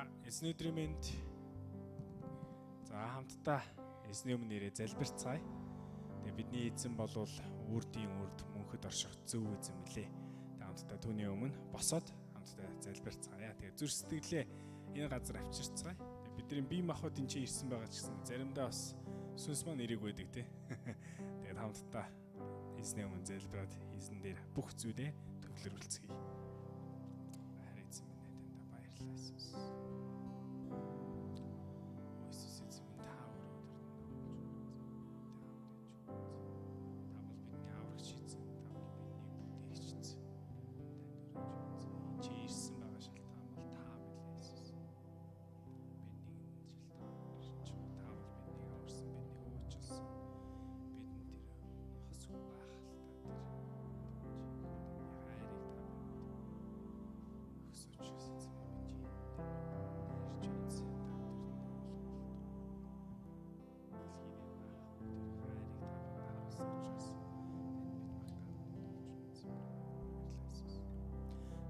За эзний өдрийн мэнд. За хамтдаа эзний өмнө нэрээ залбирцгаая. Тэгээ бидний эзэн болвол үрдийн үрд мөнхөд орших зөв эзэн мөлий. Тэгээ хамтдаа түүний өмнө босоод хамтдаа залбирцгаая. Тэгээ зүрх сэтгэлээ энэ газар авчирцгаая. Тэгээ бидний бие махбодын чинь ирсэн байгаа ч гэсэн заримдаа бас сүнс маань ирэг байдаг тий. Тэгээд хамтдаа эзний өмнө залбираад эзэн дээр бүх зүйлээ төвлөрүүлцгээе.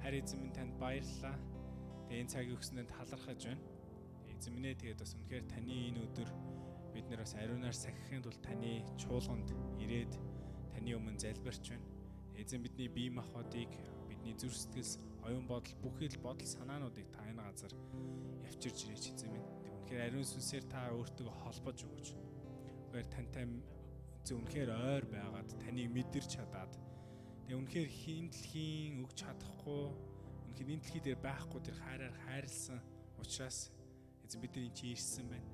Харин эзэн минь танд баярлалаа. Тэгээ энэ цагийг өгсөнд талархаж байна. Эзэн минь ээ тэгээд бас үнэхээр таны энэ өдөр бид нар бас ариунаар сахихын тулд таны чуулганд ирээд таны өмнө залбирч байна. Эзэн бидний бие махбодыг, бидний зүрх сэтгэл, оюун бодол, бүхий л бодол санаануудыг та энэ газар явчирч ирээч эзэн минь. Тэг үнэхээр ариун сүнсээр та өөртөө холбож өгөөч. Үнэхээр тантай үнэхээр ойр байгаад таныг мэдэрч чадаад тэг үнэхээр хин дэлхийн өгч чадахгүй үнэхээр энэ дэлхий дээр байхгүй тэр хайраар хайрлсан учраас эзэн бидний чи ирсэн байна.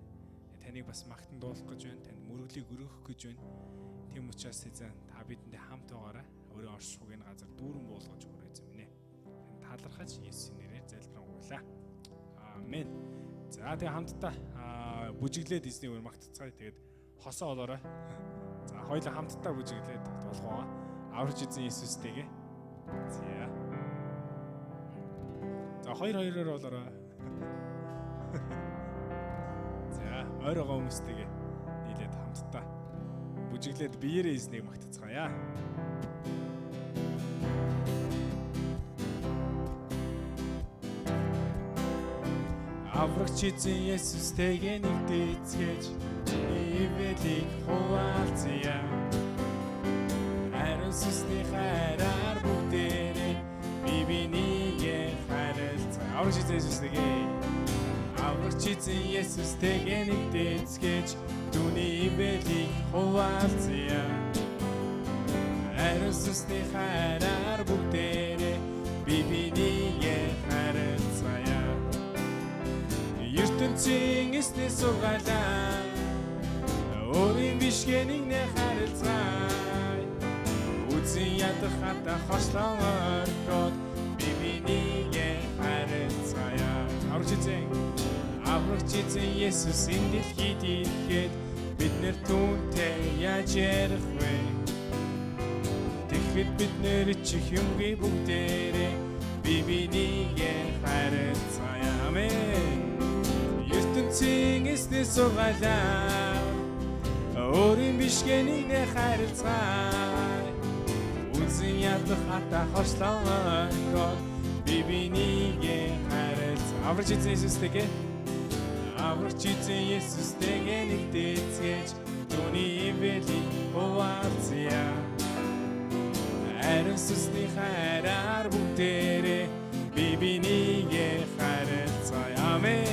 Таныг бас магтан дуулах гэж байна. Танд мөрөглийг өргөх гэж байна. Тийм учраас эзэн та бидэндээ хамт байгаарай. Өөрийн оршихуйг энэ газар дүүрэн буулгаж өгөөрэй эзэн минь. Танд талархаж Есүсийн нэрээр залбирanгуйлаа. Амен. За тэгээ хамтдаа бүжиглээд эзний өмнө магтцгаая. Тэгээд хосоо олоорой. За хоёулаа хамтдаа бүжиглээд дуулгаваа. Аврагч эзэн Есүстэйгээ. За хоёроор болоорой. За ойр байгаа хүмүүстэйгээ нийлээд хамтдаа бүжиглээд биеэрээ эзнийг магтцгаая. Аврагч эзэн Есүстэйгээ нэгдэцгээж ивэлийг хуваалцъя. Сүсний хайраар бүгдээрээ бибинийгээ хайрлцгаая. Аврагч эзэн Есүстэйгээ. Аврагч эзэн Есүстэйгээ нэгдэцгээж түүний ивэлийг хуваалцъя. Ариун сүсний хайраар бүгдээрээ бибинийгээ хайрлцгаая. ертөнцийн эсний сургаалаа өөрийн бишгэнийг нэ хайрлцгаая. Үзэн ядах хата хослон орхоод бибинийгээ хайрлцгаая. Аврагч эзэн Есүс энэ дэлхийд ирэхэд бид нэр түүнтэй яаж ярих вэ? Тэгэхэд бид нэр чих юмгүй бүгдээрээ бибинийгээ хайрлцгаая. Амен. ертөнцийн эсний сургаалаа өөрийн бишгэнийг нэ хайрлцгаая. Үзэн ядах хата хослон орхоод бибинийгээ хайрлцгаая. Аврагч эзэн Есүстэйгээ. Аврагч эзэн Есүстэйгээ нэгдэцгээж түүний ивэлийг хуваалцъя. Ариун сүсний хайраар бүгдээрээ бибинийгээ хайрлцгаая. Амен.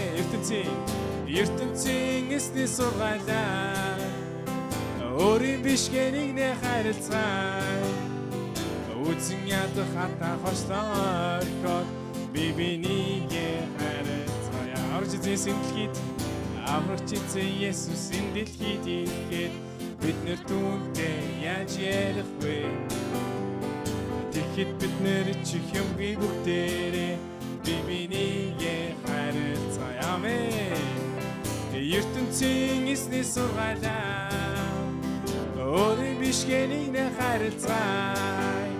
ертөнцийн эсний сургаалаа өөрийн бишгэнийг нэ хайрлцгаая. Үзэн ядах хата хослон орхоод бибинийгээ хайрлцгаая. Аврагч эзэн Есүс энэ дэлхийд ирэхэд бид нэр түүнтэй яаж ярих вэ? Тэгэхэд бид нэр чих юмгүй бүгдээрээ бибинийгээ хайрлцгаая. Амен. ертөнцийн эсний сургаалаа өөрийн бишгэнийг нэ хайрлцгаая.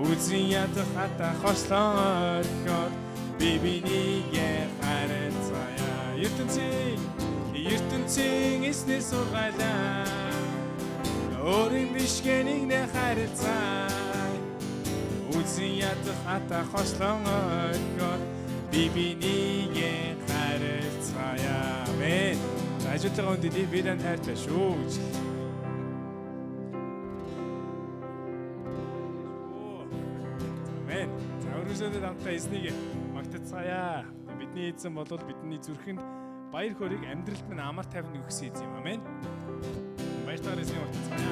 Үзэн ядах хата хослон орхоод бибинийгээ хайрлцгаая. ертөнцийн эсний сургаалаа өөрийн бишгэнийг нэ хайрлцгаая. Үзэн ядах хата хослон орхоод бибинийгээ Ажилтгаа хүндэний би танд хайртай шүү гэж. Амен. За өрөөсөө хамтдаа эзнийг магтацгаая. Бидний эзэн бол бидний зүрхэнд баяр хөөргийг амьдралд минь амар тайван өгсөн эзэн юм. Амен. Баяртайгаар эзнийг магтацгаая.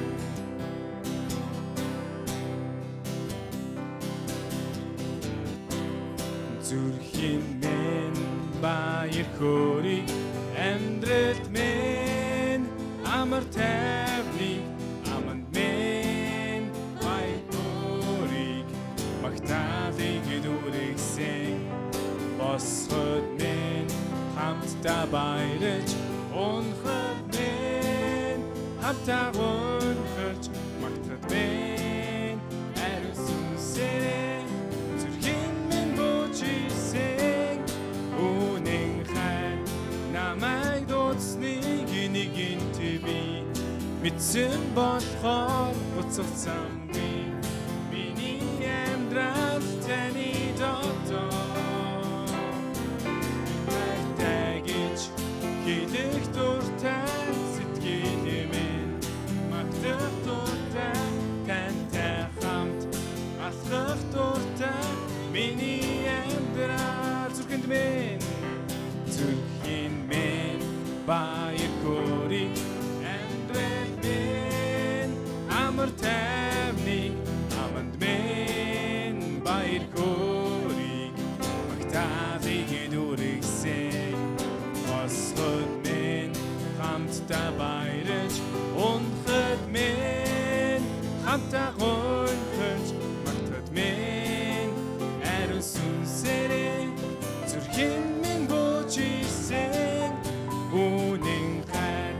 Зүрхийн минь баяр хөөргийг амьдралд минь амар тайвныг аманд минь баяр хөөргийг магтаалыг дүүрэгсэн босгод минь хамтдаа баярж унхад минь хамтдаа унхаж магтад минь ариун сүнсээ зүрхийн минь бүжигсэн үнэн хайр намайг дуудсныг нэгэн би мэдсэн болохоор буцах замгүй миний амьдрал таны дотор тагич хилэх дуртай сэтгэл минь магтах дуртай тантай хамт алхах дуртай миний амьдрал зүрхэнд минь баяр хөөргийг амьдрал минь амар тайвныг аманд минь баяр хөөргийг магтаалыг дүүрэгсэн босгод минь хамтдаа баярж унхад минь хамтдаа унхаж магтад минь ариун сүнсээрээ зүрхийн минь бүжигсэн үнэн хайр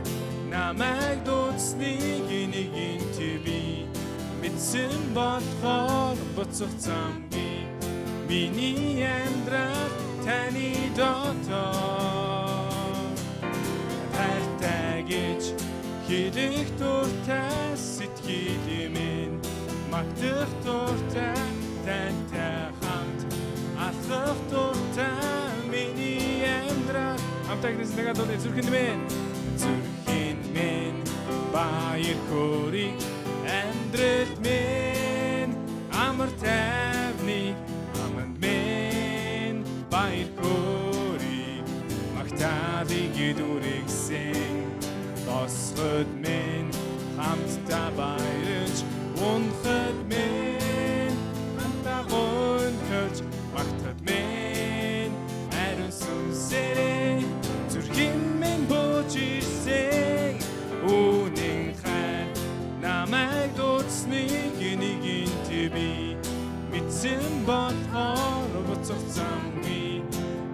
намайг дуудсныг нэгэн би мэдсэн болохоор буцах замгүй миний амьдрал таны дотор хайртай гэж хэлэх дуртай сэтгэл минь магтах дуртай тантай хамт алхах дуртай миний амьдрал хамтаг нэснэгээ дуулаа зүрхэнд минь баяр хөөргийг амьдралд минь амар тайвныг аманд минь баяр хөөргийг магтаалыг дүүрэгсэн босгод минь хамтдаа баярж унхад минь хамтдаа унхаж магтад минь ариун сүнсээрээ зүрхийн минь бүжигсэн үнэн хайр намайг дуудсныг нэгэн би мэдсэн болохоор буцах замгүй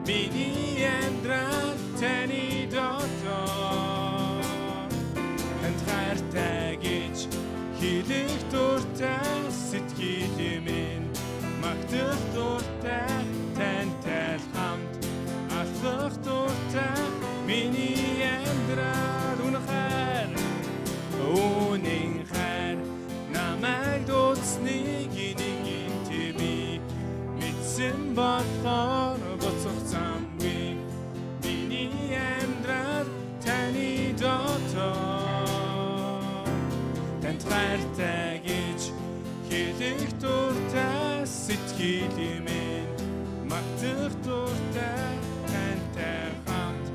миний амьдрал таны дотор танд хайртай гэж хэлэх дуртай сэтгэл минь магтах дуртай тантай хамт алхах дуртай миний амьдрал үнэн хайр намайг дуудсныг нэгэн би мэдсэн болохоор буцах замгүй миний амьдрал таны дотор танд хайртай гэж хэлэх дуртай сэтгэл минь магтах дуртай тантай хамт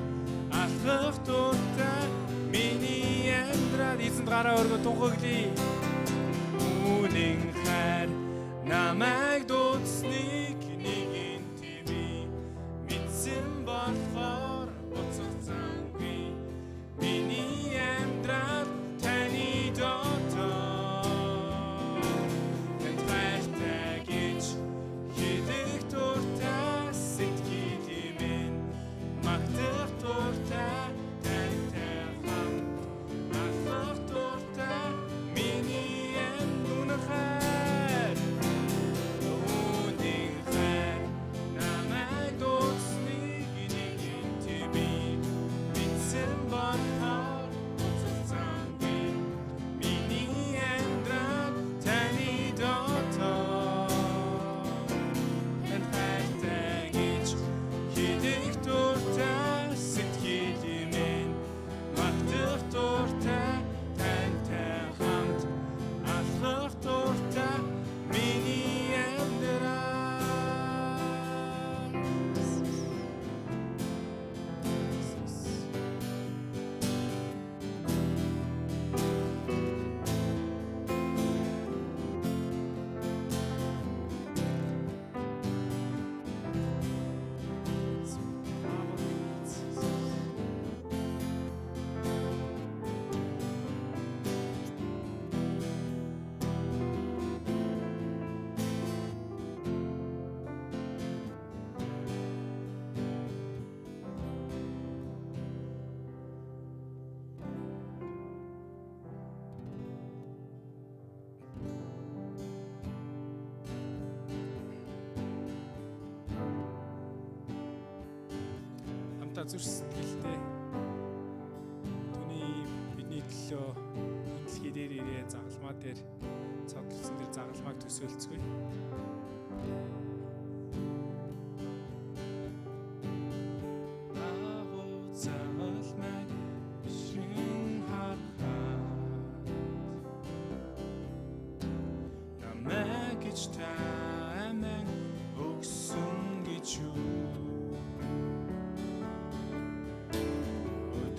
алхах дуртай миний амьдрал эзэнд гараа өргө тунхаглая үнэн хайр намайг дуудсныг нэгэн би мэдсэн болохоор буцах замгүй миний амьдрал таны дотор танд хайртай гэж хэлэх дуртай сэтгэл минь магтах дуртай тантай хамт алхах дуртай миний үнэн хайр Бурхандаа зүрх сэтгэлтэй түүний бидний төлөө энэ дэлхий дээр ирээ загалмаа дээр цодлсон дээр загалмааг төсөөлцгөөе.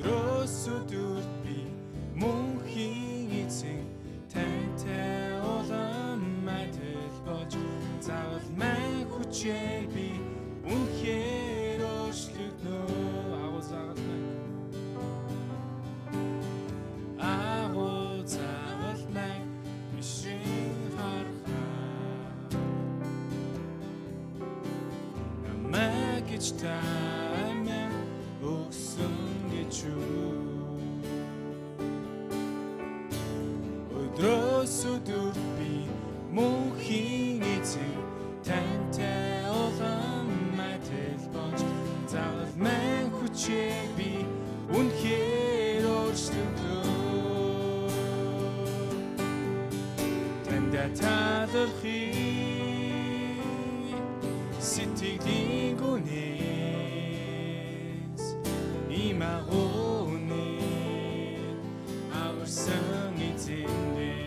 Өдрөөсөдөр би мөнхийн эзэн тантай улам адил болж заавал мэн хүчээр би үнэхээр өөрчлөгднө. Агуу заавал мэн бишрэн харахад намайг гэж таймаа өгсөн гэж юу. Өдрөөсөдөр би мөнхийн эзэн тантай улам адил болж заавал мэн хүчээр би үнэхээр өөрчлөгдөө. Тандаа талархъя сэтгэлийн гүнээс ийм агууны аварсан эзэндээ.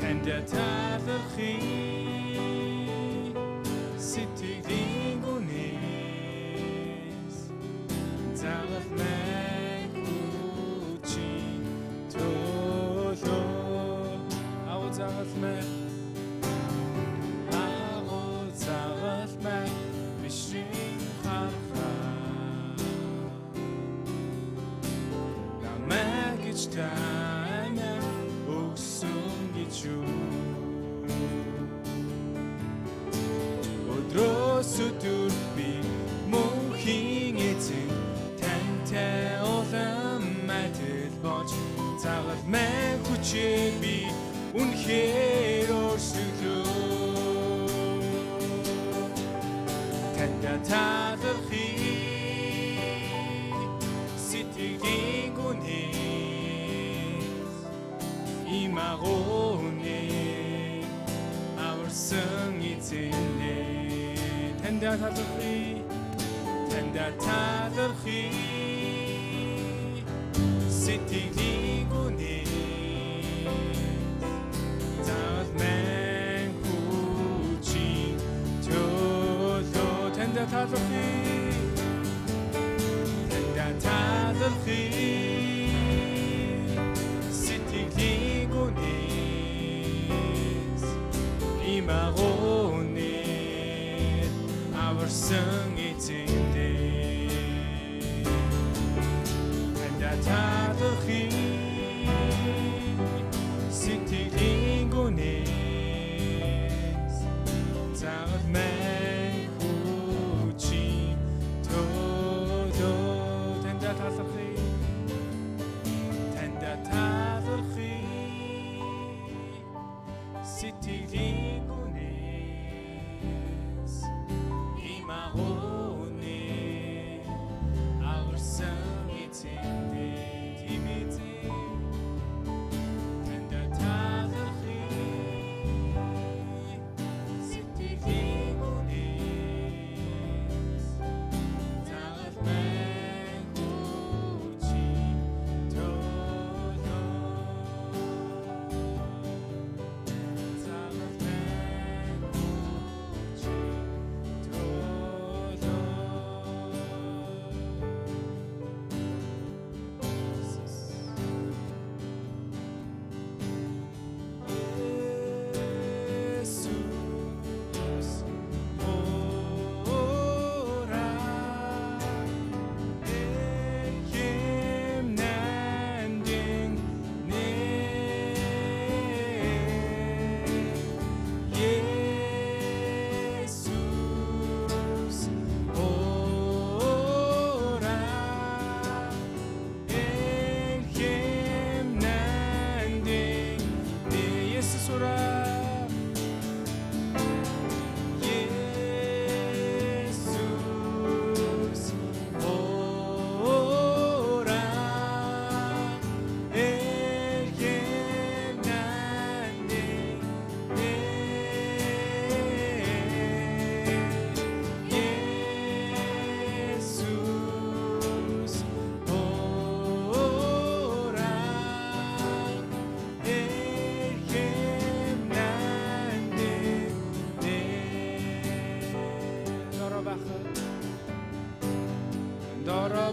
Тандаа талархъя сэтгэлийн гүнээс заавал мэн хүчийн төлөө. Агуу заавал мэн бишрэн харахад намайг гэж таймаа өгсөн гэж юу. Өдрөөсөдөр би мөнхийн эзэн тантай улам адил болж заавал мэн хүчээр би үнэхээр өөрчлөгдөө. Тандаа талархъя сэтгэлийн гүнээс ийм агууны аварсан эзэндээ. Тандаа талархъя сэтгэлийн гүнээс заавал мэн хүчийн төлөө. Тандаа талархъя сэтгэлийн гүнээс ийм агууны аварсан эзэндээ. Тандаа талархъя сэтгэлийн гүнээс заавал мэн хүчийн төлөө. Тандаа талархъя сэтгэлийн гүнээс ийм агууны аварсан эзэндээ.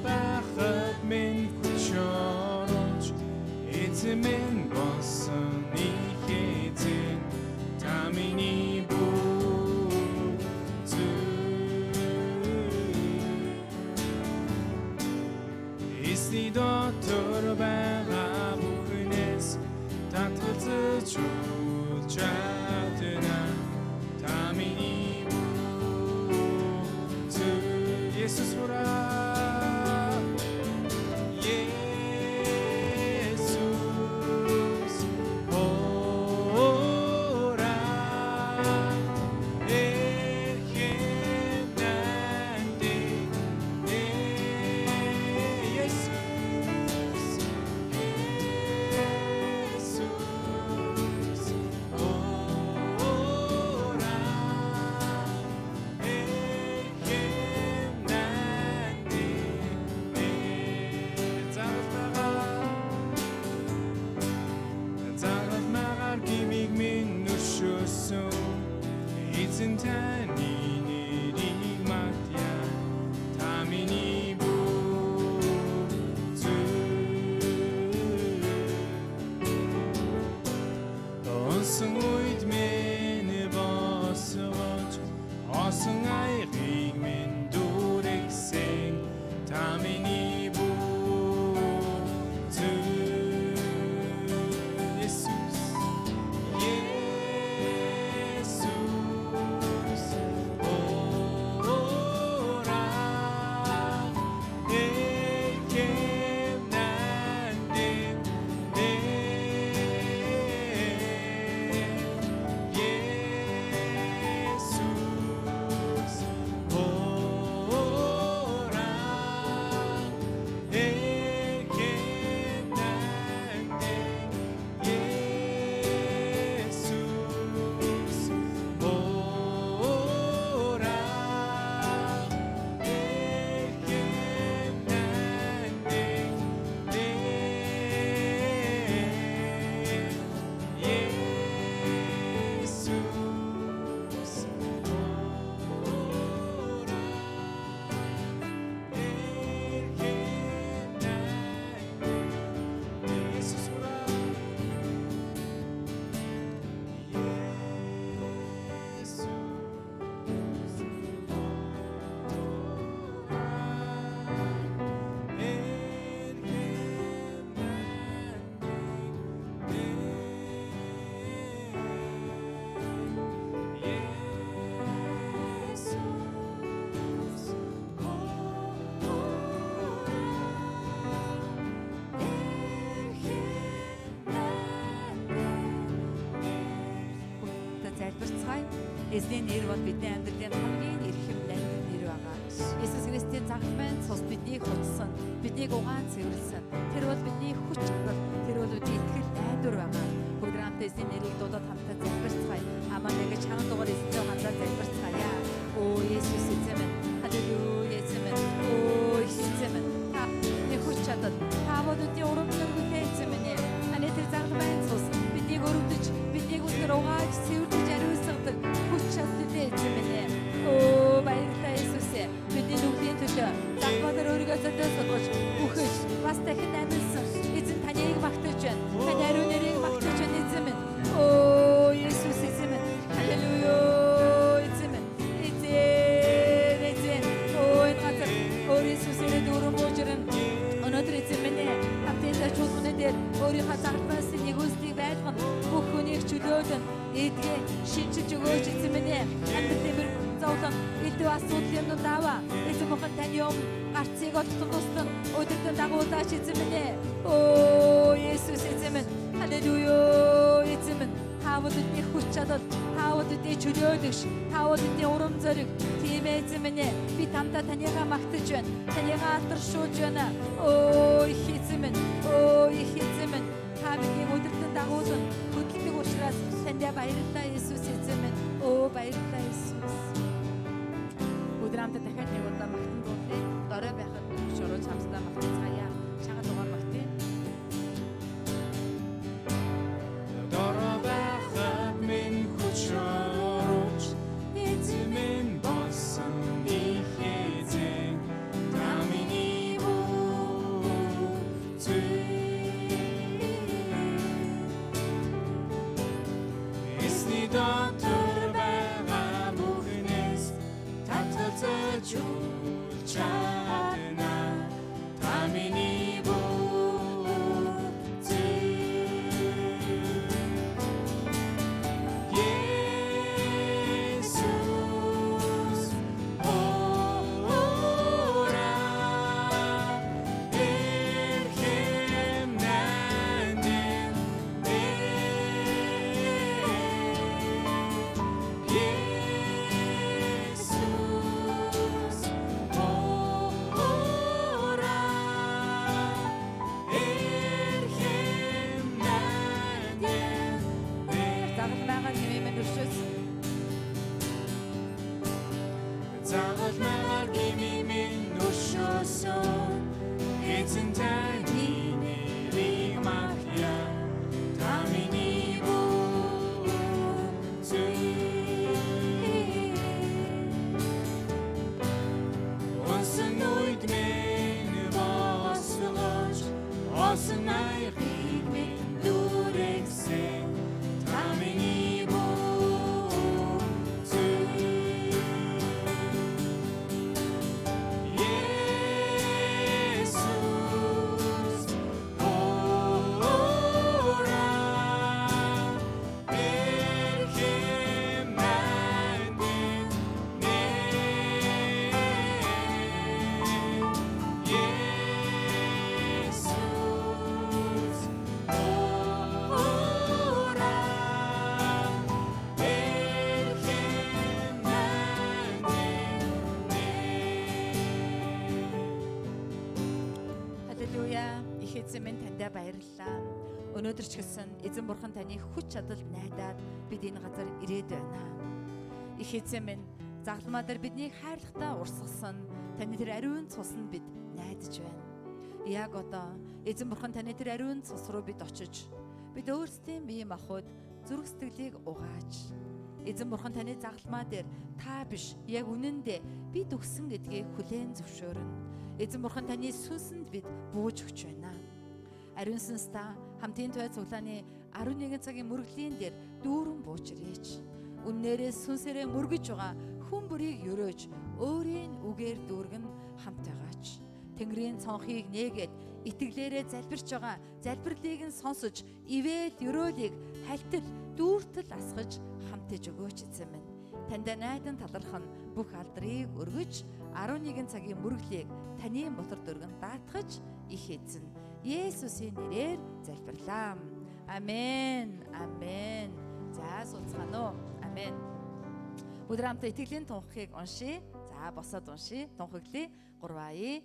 байхад минь хүч оруулж эзэн минь болсон ихэзэн та миний эзний дотор байгаа бүхнээс татгалзаж үлж чадна та миний Есүс хура эзэн таны нэрийг матья та миний онсон үед минь босгож осон аягийг минь дүүргэсэн та миний Эзний нэр бол бидний амьдралын хамгийн эрхэм найдвар нэр байгаа. Есүс Христийн загал маань цус биднийг хуцсан, биднийг угаан цэвэрлсэн. Тэр бол бидний хүч чадал, тэр бол бидний итгэл найдвар байгаа. Бүгд хамт эзний нэрийг дуудаад хамтдаа залбирцгаая. Амаа нэг чанга дугаар эзэнтэй хамтдаа залбирцгаая. Оо Есүс эзэн минь, халелуя эзэн минь. Оо эзэн минь. Та бидний хүч чадал, та бидний урам зоригтой эзэн минь. Аны тэр загал маань цус биднийг өрөвдөж, биднийг үнээр угааж цэвэрлэж ариусгадаг. Эзэн минь. Оо баярлалаа Есүс. Бидний нүглийн төлөө Захбадар өөрийгөө зөндөө содгож бүхэж бас дахин амьдсан. Эзэн таныг магтаж байна. Таны ариун нэрийг магтаж байна эзэн минь. Оо Есүс эзэн минь. Халелуя эзэн минь. Эзэн. Оо энэ газар өөр Есүсээр дөрөв буужрын өнөөдөр эзэн минь. Хамтдаа чуулганы дээр өөрийнхөө загваас нэгүсдийг байлгах бүх хүнийг чөлөөлөн эдгээ шинжилж өгөөч эзэн минь. Амьдралын мөр зовлон элдв асуудал юм даваа. Эзэн бүхэн таны юм гарцыг олдсон тусдан өдөртөө дагуулаач эзэн минь. Оо Есүс эзэн минь. Халелуя эзэн минь. Таавал бидний хүч чадал, таавал бидний чөлөөлөгч, таавал бидний урам зориг. Тийм эзэн минь. Би тамдаа танийгаа магтаж байна. Танийгаа алдаршуулж байна. Оо их эзэн минь. Оо их эзэн минь. Та бидний өдөртөө дагуулсан хөдөлгөг учраас тандаа баярлалаа Есүс эзэн минь. Оо баярлалаа Есүс. Өдрөмтө дахиад нэг удаа магтан дуулъя. Дорой байхад хүч оруулж хамтдаа магтцгаая. Чанга дугаар магтъя. Дорой байхад минь хүч оруулж эзэн минь болсон. 찾으나 다민이 붙지 예수 오라 일힘 나는 내 예수 오라 일힘 나는 내 Загламагаар хэмээн өршөөс загалмаар гимимин өшөөсөн эзэн таны нэрийг магтъя та миний бүгд онсон үед минь босгож осон аягийг минь дүрэгсэн та миний бүгд 예수스 오라 일힘 나는 내 예수스 오라 일힘 나는 Халелуя. Их эзэн минь таньда баярлалаа. Өнөөдөр ч гэсэн эзэн бурхан таны хүч чадал найдаад бид энэ газар ирээд байна. Их эзэн минь загламаа дээр биднийг хайрлахтаа урсгасан таны тэр ариун цус нь бид найдаж байна. Яг одоо эзэн бурхан таны тэр ариун цус руу бид очиж бид өөрсдийн бие махбод зүрх сэтгэлийг угааж эзэн бурхан таны загламаа дээр та биш яг үнэндээ бид өгсөн гэдгийг хүлээн зөвшөөрнө. Эзэн бурхан таны сүнсэнд бид бууж өгч байна. Ариун сүнстаа хамтын туй цуглааны 11 цагийн мөргөлийн дээр дүүрэн бууж ирээч. Үннээрээ сүнсээрээ мөргөж байгаа хүн бүрийг өрөөж өөрийн үгээр дүүргэн хамт байгаач. Тэнгэрийн цонхыг нээгээд итгэлээрээ залбирч байгаа залбирлыг нь сонсож ивэл ёроолыг хальтал дүүртэл асгаж хамтаж өгөөч эзэн минь. Танд найдан талархах нь бүх алдрыг өргөж 11 цагийн мөргөлийг таны мотор дөргөн даатгаж их эзэн Есүсийн нэрээр залбирлаа. Амен. Амен. За суцгаано. Амен. Өдөр хамтаа итгэлийн тунхагийг уншия. За босоод уншия. Тунхаглая. 3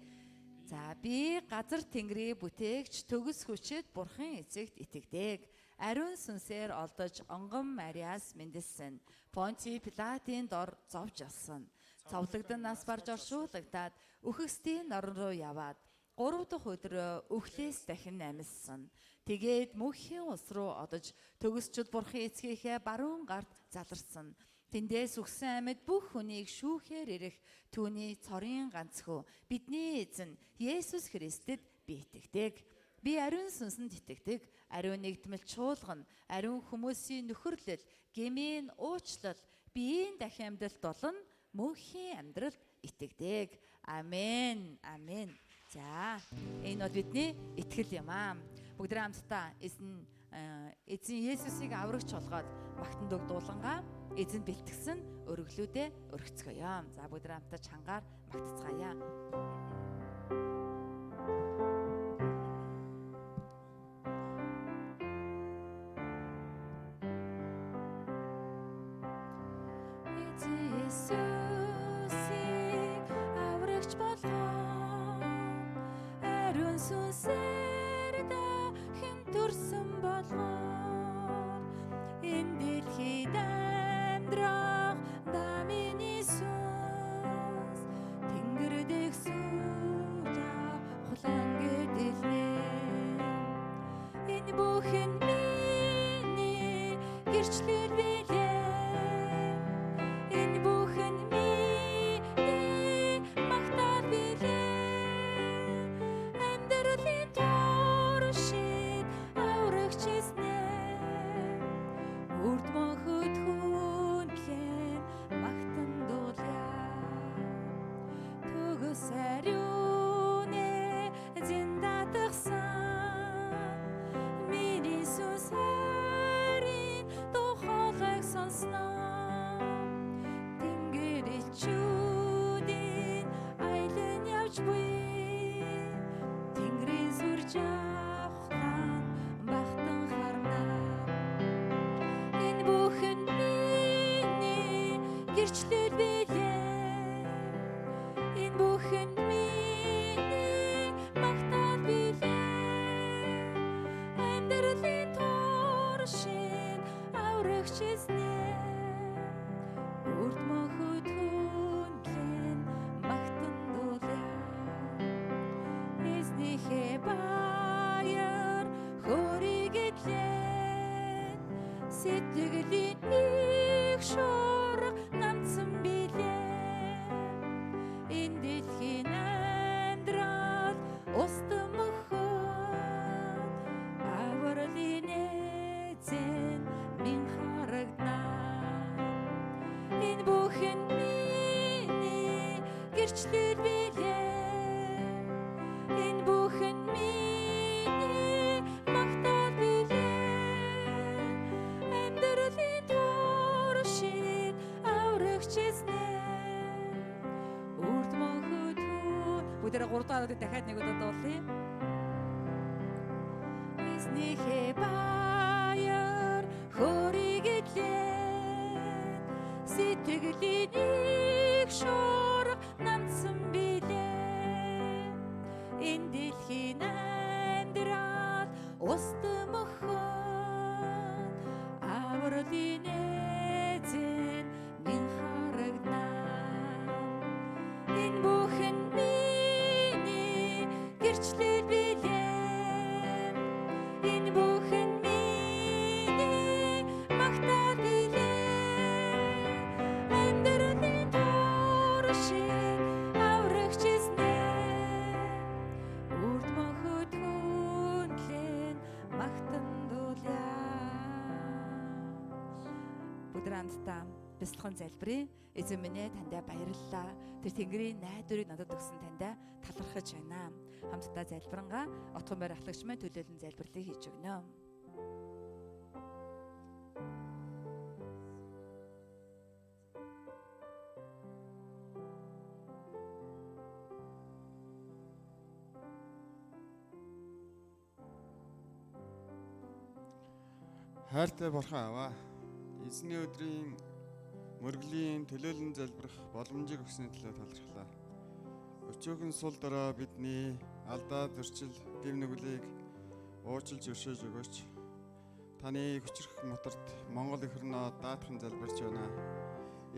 За би газар тэнгэрийг бүтээгч төгс хүчит бурхан эцэгт итгэдэг. Ариун сүнсээр олдож онгон Мариас мэндэлсэн. Понти Пилатын дор зовж алсан. Цовлогдсон нас барж оршуулгадаад үхэгсдийн норон руу яваад 3 дахь өдрөө өглөөс дахин амьссан. Тэгээд мөнхийн ус руу одож төгсчд бурхан эцгийнхээ баруун гарт заларсан. Тэндээс үхсэн амьд бүх хүнийг шүүхээр ирэх түүний цорын ганцхүү бидний эзэн Есүс Христэд би итгэдэг. Би ариун сүнсэнд итгэдэг. Ариун нэгдмэл чуулган, ариун хүмүүсийн нөхөрлөл, гэмийн уучлал, биеийн дахин амьдралт болон мөнхийн амьдралд итгэдэг. Амен. Амен. За, энэ бол бидний итгэл юм аа. Бүгд хамтдаа эзэн Есүсийг аврагч болгоод магтан дөг дуулангаа эзэн бэлтгэсэн өргөлүүдээ өргөцгөөё. За бүгд хамтдаа чангаар магтцгаая. Есүсийг аврагч болгоод ариун сүнсээр дахин төрсөн болгоод энэ дэлхийд амьдрах дамын Иесус тэнгэр дэгсүүл хулан гэдэлнэ энэ бүхэн миний гэрчлэл билээ. Амдэрлын торшид аврагч Есүс ариун эзэн татгсан миний сүнсэрийн тухайлыг сонсноо тэнгэр ичүүдийн айлын явж буй тэнгэрийн сүрж авахтан бахтан харнаа энэ бүхэн миний гэрчлэл билээ энэ бүхэн миний магтаал билээ амьдралын туршин аврагч эзнээ урд мохот хүнлэн магтан дуулаа эзнийхээ баяр хөрийг идлээ сэтгэлийн их шуурга намцсан билээ энэ дэлхийн амьдрал устан мөхөд авралын эзэн минь харагданаа энэ бүхэн миний гэрчлэл билээ энэ бүхэн миний магтаал билээ амьдралын туршид аврагч эзнээ урд мөнхөд бүгдээрээ 3 дахь удаа дахиад нэг удаа дуулъя эзнийхээ баяр хөрийг идлээ сэтгэлийн их шуурга намцсан билээ энэ дэлхийн амьдрал устан мөхөд авралын эзэн минь харагданаа энэ бүхэн миний гэрчлэл билээ энэ бүхэн миний магтаал билээ амьдралын туршид аврагч эзнээ урд мөнхөд хүнлэн магтан дуулаа бүгд хамтдаа бяцлахын залбирая. Эзэн минь ээ тандаа баярлалаа. Тэр Тэнгэрийн найдварыг надад өгсөн тандаа талархаж байна. Хамтдаа залбирангаа отгон байр ахлагч маань төлөөлөн залбирлыг хийж өгнө. Хайртай бурхан аваа. Эзний өдрийн мөргөлийн төлөөлөн залбирах боломжийг өгсөний төлөө талархлаа. Өчөөхөн сул дорой бидний алдаа зөрчил гэв нүглийг уучлж өршөөж өгөөч. Таны хүчрэх моторт Монгол эх орноо даатхан залбирч байна.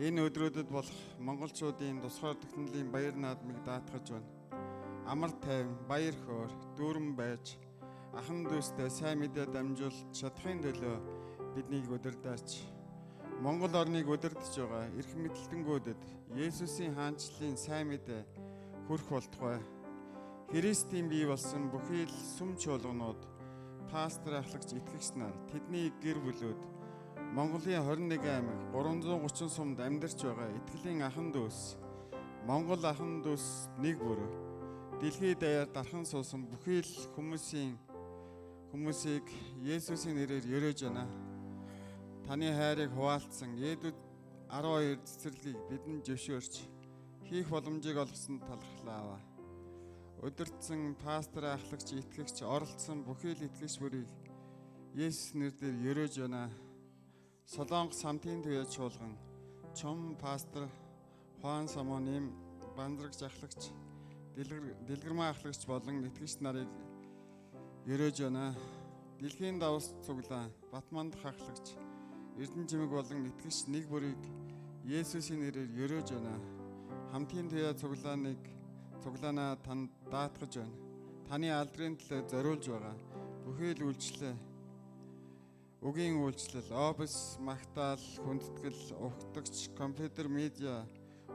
Энэ өдрүүдэд болох монголчуудын тусгаар технологийн баяр наадмыг даатгаж байна. Амар тайван, баяр хөөр, дүүрэн байж ахан дүүстэй сайн мэдээ дамжуулж чадахын төлөө биднийг удирдаач. Монгол орныг удирдах байгаа эрх мэдэлтэнгүүдэд Есүсийн хаанчлалын сайн мэдээ хүрэх болтугай. Христийн бий болсон бүхий л сүм чуулганууд, пастор ахлагч итгэгч нар, тэдний гэр бүлүүд Монголын 21 аймаг 330 сумд амьдарч байгаа итгэлийн ахан дүүс, Монгол ахан дүүс нэг бүр дэлхийд даяар дархан суусан бүхий л хүмүүсийг Есүсийн нэрээр ерөөж байна. Таны хайрыг хуваалцсан Едүд 12 цэцэрлэгийг бидэнд зөвшөөрч хийх боломжийг олгосон талархлаа аваа. Өдөртсөн пастор ахлагч итгэгч оролцсон бүхий л итгэгч бүрийг Есүс нэрээр ерөөж байна. Солонгос хамтын туяа чуулган, чом пастор Хуан Самоним бандрагч ахлагч, дэлгэрмаа ахлагч болон итгэгч нарыг ерөөж байна. Дэлхийн давс цуглаан Батмандах ахлагч, Эрдэнэ жимэг болон итгэгч нэг бүрийг Есүсийн нэрээр ерөөж байна. Хамтын туяа цуглаанаа танд даатгаж байна. Таны алдрын төлөө зориулж байгаа бүхий л үйлчлээ. Үгийн үйлчлэл, обс, магтаал, хүндэтгэл, угтагч, компьютер, медиа,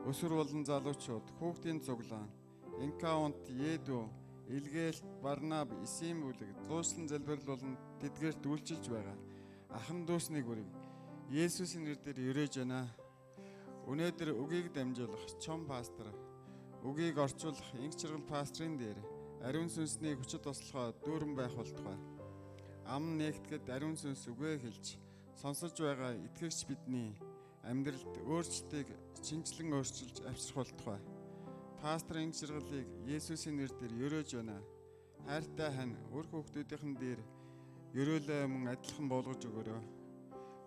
өсвөр болон залуучууд, хүүхдийн цуглаан, Инкаунт, Едү, Илгээлт, Барнаб, Исим бүлэг, зуушлан залбирал болон тэдгээрт үйлчилж байгаа ахан дүүсний бүрийг Есүсийн нэрээр ерөөж байна. Өнөөдөр үгийг дамжуулах чом пастор Үгийг орчуулах инх чиргал пастрын дээр ариун сүнсний хүчит туслахаа дүүрэн байх болтугай. Ам нэгтгэд ариун сүнс үгээ хэлж сонсож байгаа итгэгч бидний амьдралд өөрчлөлтийг шинжлэн өөрчилж авчрах болтугай. Пастрын инх чиргалыг Есүсийн нэрээр өрөөж байна. Хайртай хань үр хүүхдүүдийн дээр өрөөлөө мөн адилхан болгож өгөөрэй.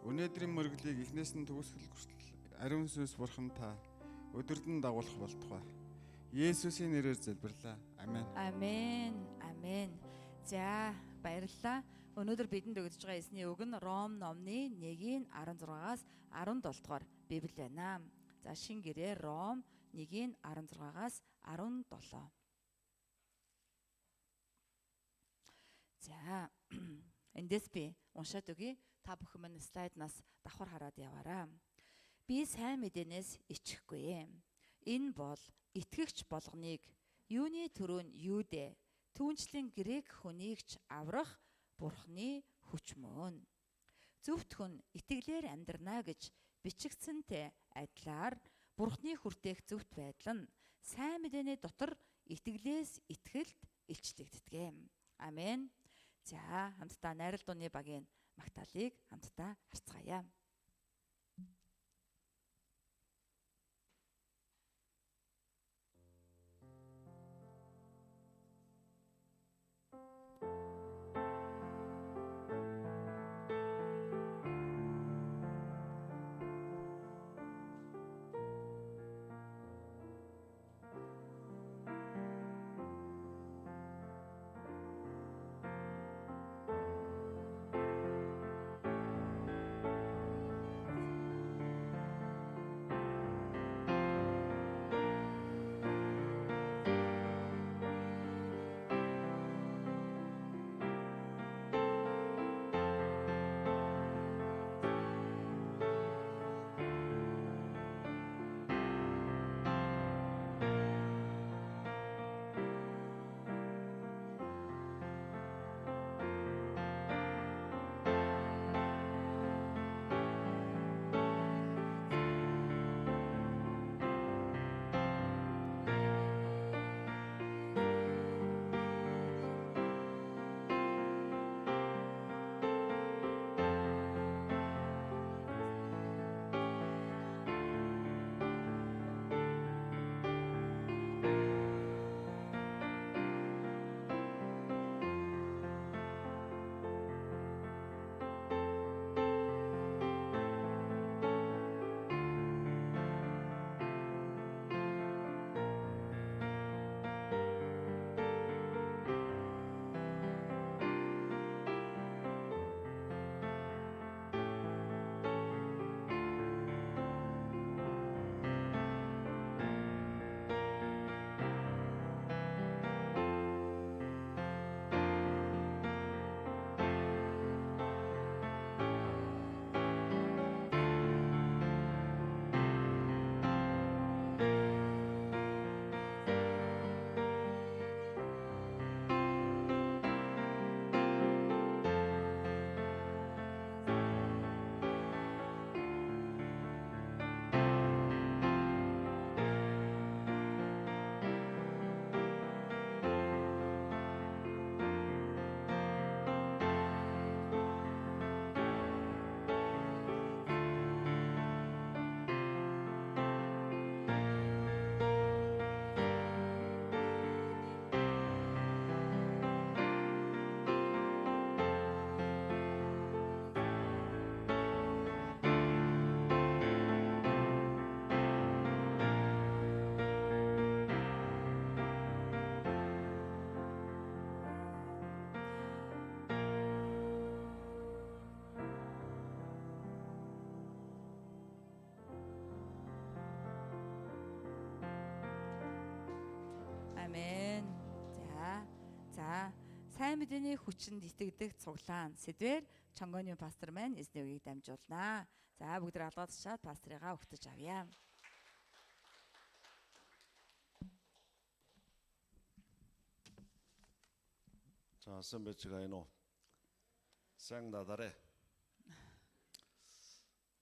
Өнөөдрийн мөрөглийг эхнээс нь төгсгөл хүртэл ариун сүнс бурхан та өдөрдөн дагуулах болтугай. Есүсийн нэрээр залбирлаа. Амен. Амен. Амен. За баярлалаа. Өнөөдөр бидэнд өгдөж байгаа эсний үг нь Ром номны 1-ийн 16-аас 17 дугаар Библи байна. За шин гэрээ Ром 1-ийн 16-аас 17. За эндээс би уншаад өгье. Та бүхэн минь слайднаас давхар хараад яваарай. Би сайн мэдээнээс ичихгүй. Энэ бол итгэгч болгоныг юуны төрөнд юудэ түүнчлэн грек хүнийг ч аврах Бурхны хүч мөн. Зөвхт хүн итгэлээр амьдрнаа гэж бичигдсэнтэй адилаар Бурхны хүртээх зөвхт байдал нь сайн мэдээний дотор итгэлээс итгэлд илчлэгддэг. Амен. За хамтдаа найрал дууны багийн магтаалыг хамтдаа харцгаая. Амен. За сайн мэдээний хүчинд итгэдэг цуглаан сэдвэр Чонгоны пастор маань эзний үгийг дамжуулнаа. За бүгд алгаад чаад пастрыгаа өгтөж авъя. 자, 선배치가 이노 생나달에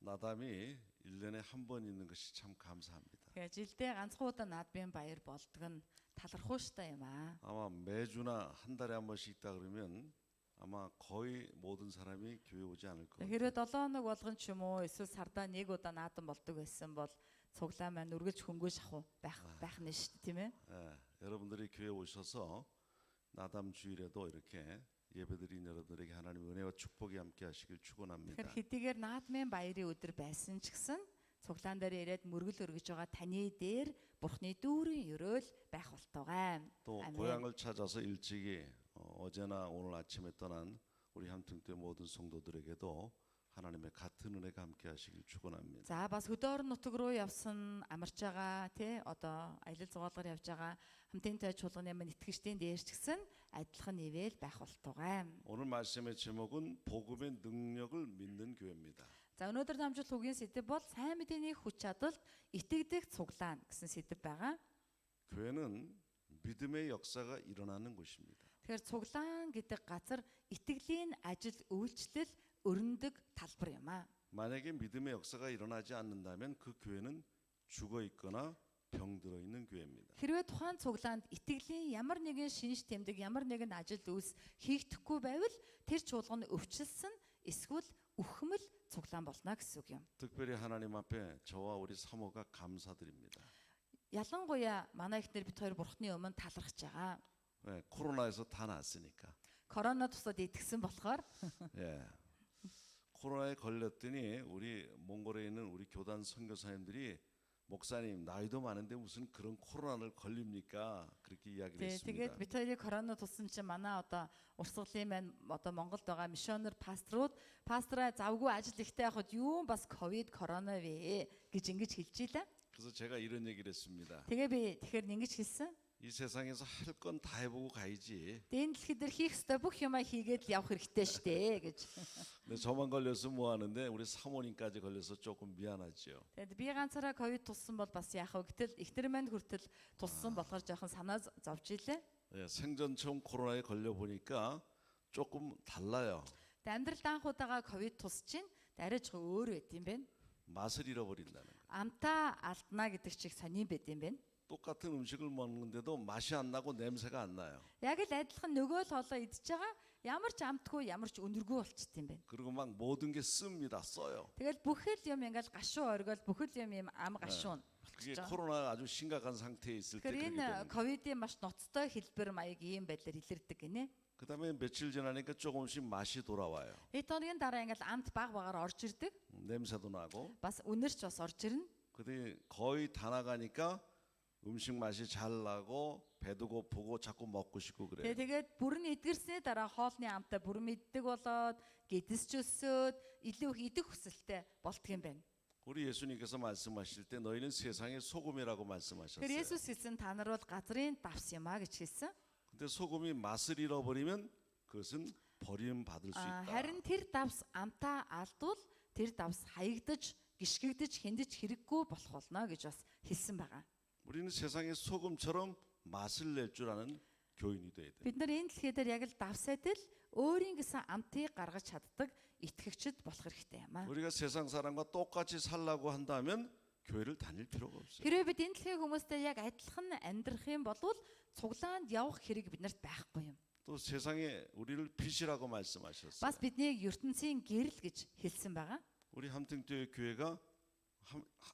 나담이 1년에 한 번 있는 것이 참 감사합니다. Тэгэхээр жилдээ ганцхан удаа наадмын баяр болдог нь талархууштай юм аа. 아마 매주나 한 달에 한 번씩 있다 그러면 아마 거의 모든 사람이 교회 오지 않을 거예요. Хэрвээ 7 хоног болгон ч юм уу эсвэл сардаа нэг удаа наадам болдог байсан бол цуглаа маань үргэлж хөнгөө шахуу байх нь шүү дээ, тийм ээ. 여러분들이 교회 오셔서 나담 주일에도 이렇게 예배드린 여러분들에게 하나님의 은혜와 축복이 함께 하시길 축원합니다. Тэгэхээр хэдийгээр наадмын баярын өдөр байсан ч гэсэн цуглаан дээр ирээд мөргөл өргөж байгаа таны дээр Бурхны дүүрэн өрөөл байх болтугай. 또 고향을 찾아서 일찍이 어제나 오늘 아침에 떠난 우리 함통교회 모든 성도들에게도 하나님의 같은 은혜가 함께 하시길 축원합니다. За бас хөдөөрн нутаг руу явсан амарч байгаа тий одоо аялал зугаалгаар явж байгаа хамтын той чуулганы маань итгэгчдийн дээр ч гэсэн адилхан нэвэл байх болтугай. 오늘 말씀의 제목은 복음의 능력을 믿는 교회입니다. За өнөөдөр дамжуулах үгийн сэдэв бол сайн мэдээний хүч чадалд итгэдэг цуглаан гэсэн сэдэв байгаа. 교회는 믿음의 역사가 일어나는 곳입니다. Тэгэхээр цуглаан гэдэг газар итгэлийн ажил үйлчлэл өрнөдөг талбар юм аа. 만약에 믿음의 역사가 일어나지 않는다면 그 교회는 죽어 있거나 병들어 있는 교회입니다. Хэрвээ тухайн цуглаанд итгэлийн ямар нэгэн шинж тэмдэг, ямар нэгэн ажил үйлс хийгдэхгүй байвал тэр чуулга нь өвчлсөн эсвэл үхмэл цуглаан болно гэсэн үг юм. 특별히 하나님 앞에 저와 우리 사모가 감사드립니다. Ялангуяа манай ихнэр бид хоёр Бурхны өмнө талархаж байгаа. 네, 코로나에서 다 났으니까. Корона тусад итгэсэн болохоор 예. 코로나에 걸렸더니 우리 몽골에 있는 우리 교단 선교사님들이 목사님 나이도 많은데 무슨 그런 코로나를 걸립니까? 그렇게 이야기를 тэгээд 했습니다. бид хоёрыг корона туссан чинь манай одоо урсгалын маань одоо Монголд байгаа миссионер пасторууд пастораа завгүй ажил ихтэй явахад юу бас ковид корона вэ гэж ингэж хэлж илаа. 그래서 제가 이런 얘기를 했습니다. Тэгээ би тэгэхээр ингэж хэлсэн. 이 세상에서 할 건 다 해보고 가야지. Энэ дэлхийд дээр хийх ёстой бүх юмаа хийгээд явах хэрэгтэй штэ гэж. 근데 저만 걸려서 뭐 하는데 우리 사모님까지 걸려서 조금 미안하죠. Тэгэд би ганцаараа ковид туссан бол бас яах вэ гэтэл ихтер манд хүртэл туссан болохоор жоохон санаа зовж илээ. 예, 생전 처음 코로나에 걸려 보니까 조금 달라요. Амьдралд анх удаага ковид тусчин дариж өөр байт юм байна. 맛을 잃어버린다는 거. Амтаа алдна гэдэг чиг сонирн байт юм байна. 똑같은 음식을 먹는데도 맛이 안 나고 냄새가 안 나요. Яг л адилхан нөгөө л хоолоо идж байгаа ямар ч амтгүй ямар ч өнөргүй болчт юм байна. 그리고 막 모든 게 씁니다. 써요. Тэгэл бүхэл юм ингээл гашуу оргиол бүхэл юм ам гашуун 그게 болчихж байгаа. 코로나가 아주 심각한 상태에 있을 때 Тэгэхээр 그렇게 энэ 되는 거예요. ковидын маш ноцтой хэлбэр маяг ийм байдлаар илэрдэг гинэ. 그다음에 며칠 지나니까 조금씩 맛이 돌아와요. Хэд хоногийн дараа ингээл амт баг багаар орж ирдэг. 냄새도 나고. Бас үнэрч бас орж ирнэ. 근데 거의 다 나가니까 음식 맛이 잘 나고 배도 고프고 자꾸 먹고 싶고 그래요. Тэгээд бүрэн эдгэрсний дараа хоолны амтаа бүрэн мэддэг болоод гэдэсч өсөөд илүү их идэх хүсэлтэй болдго юм байна. 우리 예수님께서 말씀하실 때 너희는 세상의 소금이라고 말씀하셨어요. Тэгэхээр Есүс хэлсэн та нар бол газрын давс юм а гэж хэлсэн. 근데 소금이 맛을 잃어버리면 그것은 버림받을 수 있다. Харин тэр давс амтаа алдвал тэр давс хаягдаж, гიშгэгдэж, хэндэж хэрэггүй болох болно гэж бас хэлсэн байгаа. 우리는 세상의 소금처럼 맛을 낼 줄 아는 교인이 돼야 돼. Бид нар энэ дэлхий дээр яг л давс адил өөрийн гэсэн амтыг гаргаж чаддаг итгэгчд болох хэрэгтэй юм аа. 우리가 세상 사람과 똑같이 살라고 한다면 교회를 다닐 필요가 없어요. Хэрвээ бид энэ дэлхийн хүмүүстэй яг адилхан амьдрах юм бол цуглаанд явах хэрэг биднэрт байхгүй юм. 또 세상에 우리를 빛이라고 말씀하셨어요. Бас биднийг ертөнцийн гэрэл гэж хэлсэн байгаа. 우리 함통교회 교회가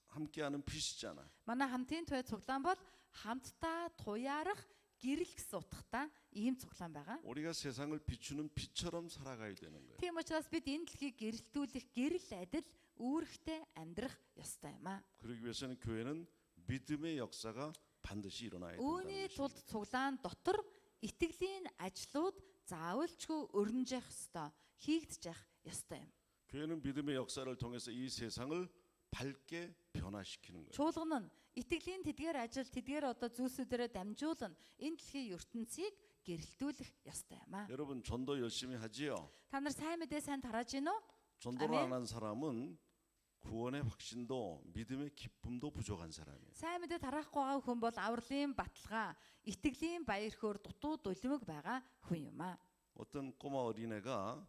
함께하는 빛이잖아. Манай хамтын туй цуглаан бол хамтдаа туяарах гэрэл гэсэн утгатай ийм цуглаан байгаа. 우리가 세상을 비추는 빛처럼 살아가야 되는 거예요. Тийм учраас бид энэ дэлхийг гэрэлтүүлэх гэрэл адил үүрэгтэй амьдрах ёстой юм аа. 그러기 위해서는 교회는 믿음의 역사가 반드시 일어나야 Үүний 된다는 тулд 것입니다. цуглаан дотор итгэлийн ажлууд заавалчгүй өрнөж явах ёстой, хийгдэж явах ёстой юм. 교회는 믿음의 역사를 통해서 이 세상을 밝게 변화시키는 거예요. Чуулган нь итгэлийн тэдгээр ажил, тэдгээр одоо зүйлсүүдээрээ дамжуулан энэ дэлхийн ертөнцийг гэрэлтүүлэх ёстой юм аа. 여러분 전도 열심히 하지요. Та нар сайн мэдээ сайн тарааж гинөө? 전도를 아멘. 안 한 사람은 구원의 확신도 믿음의 기쁨도 부족한 사람이에요. Сайн мэдээ тараахгүй байгаа хүн бол авралын баталгаа, итгэлийн баяр хөөр дутуу дулимг байгаа хүн юм аа. 어떤 꼬마 어린애가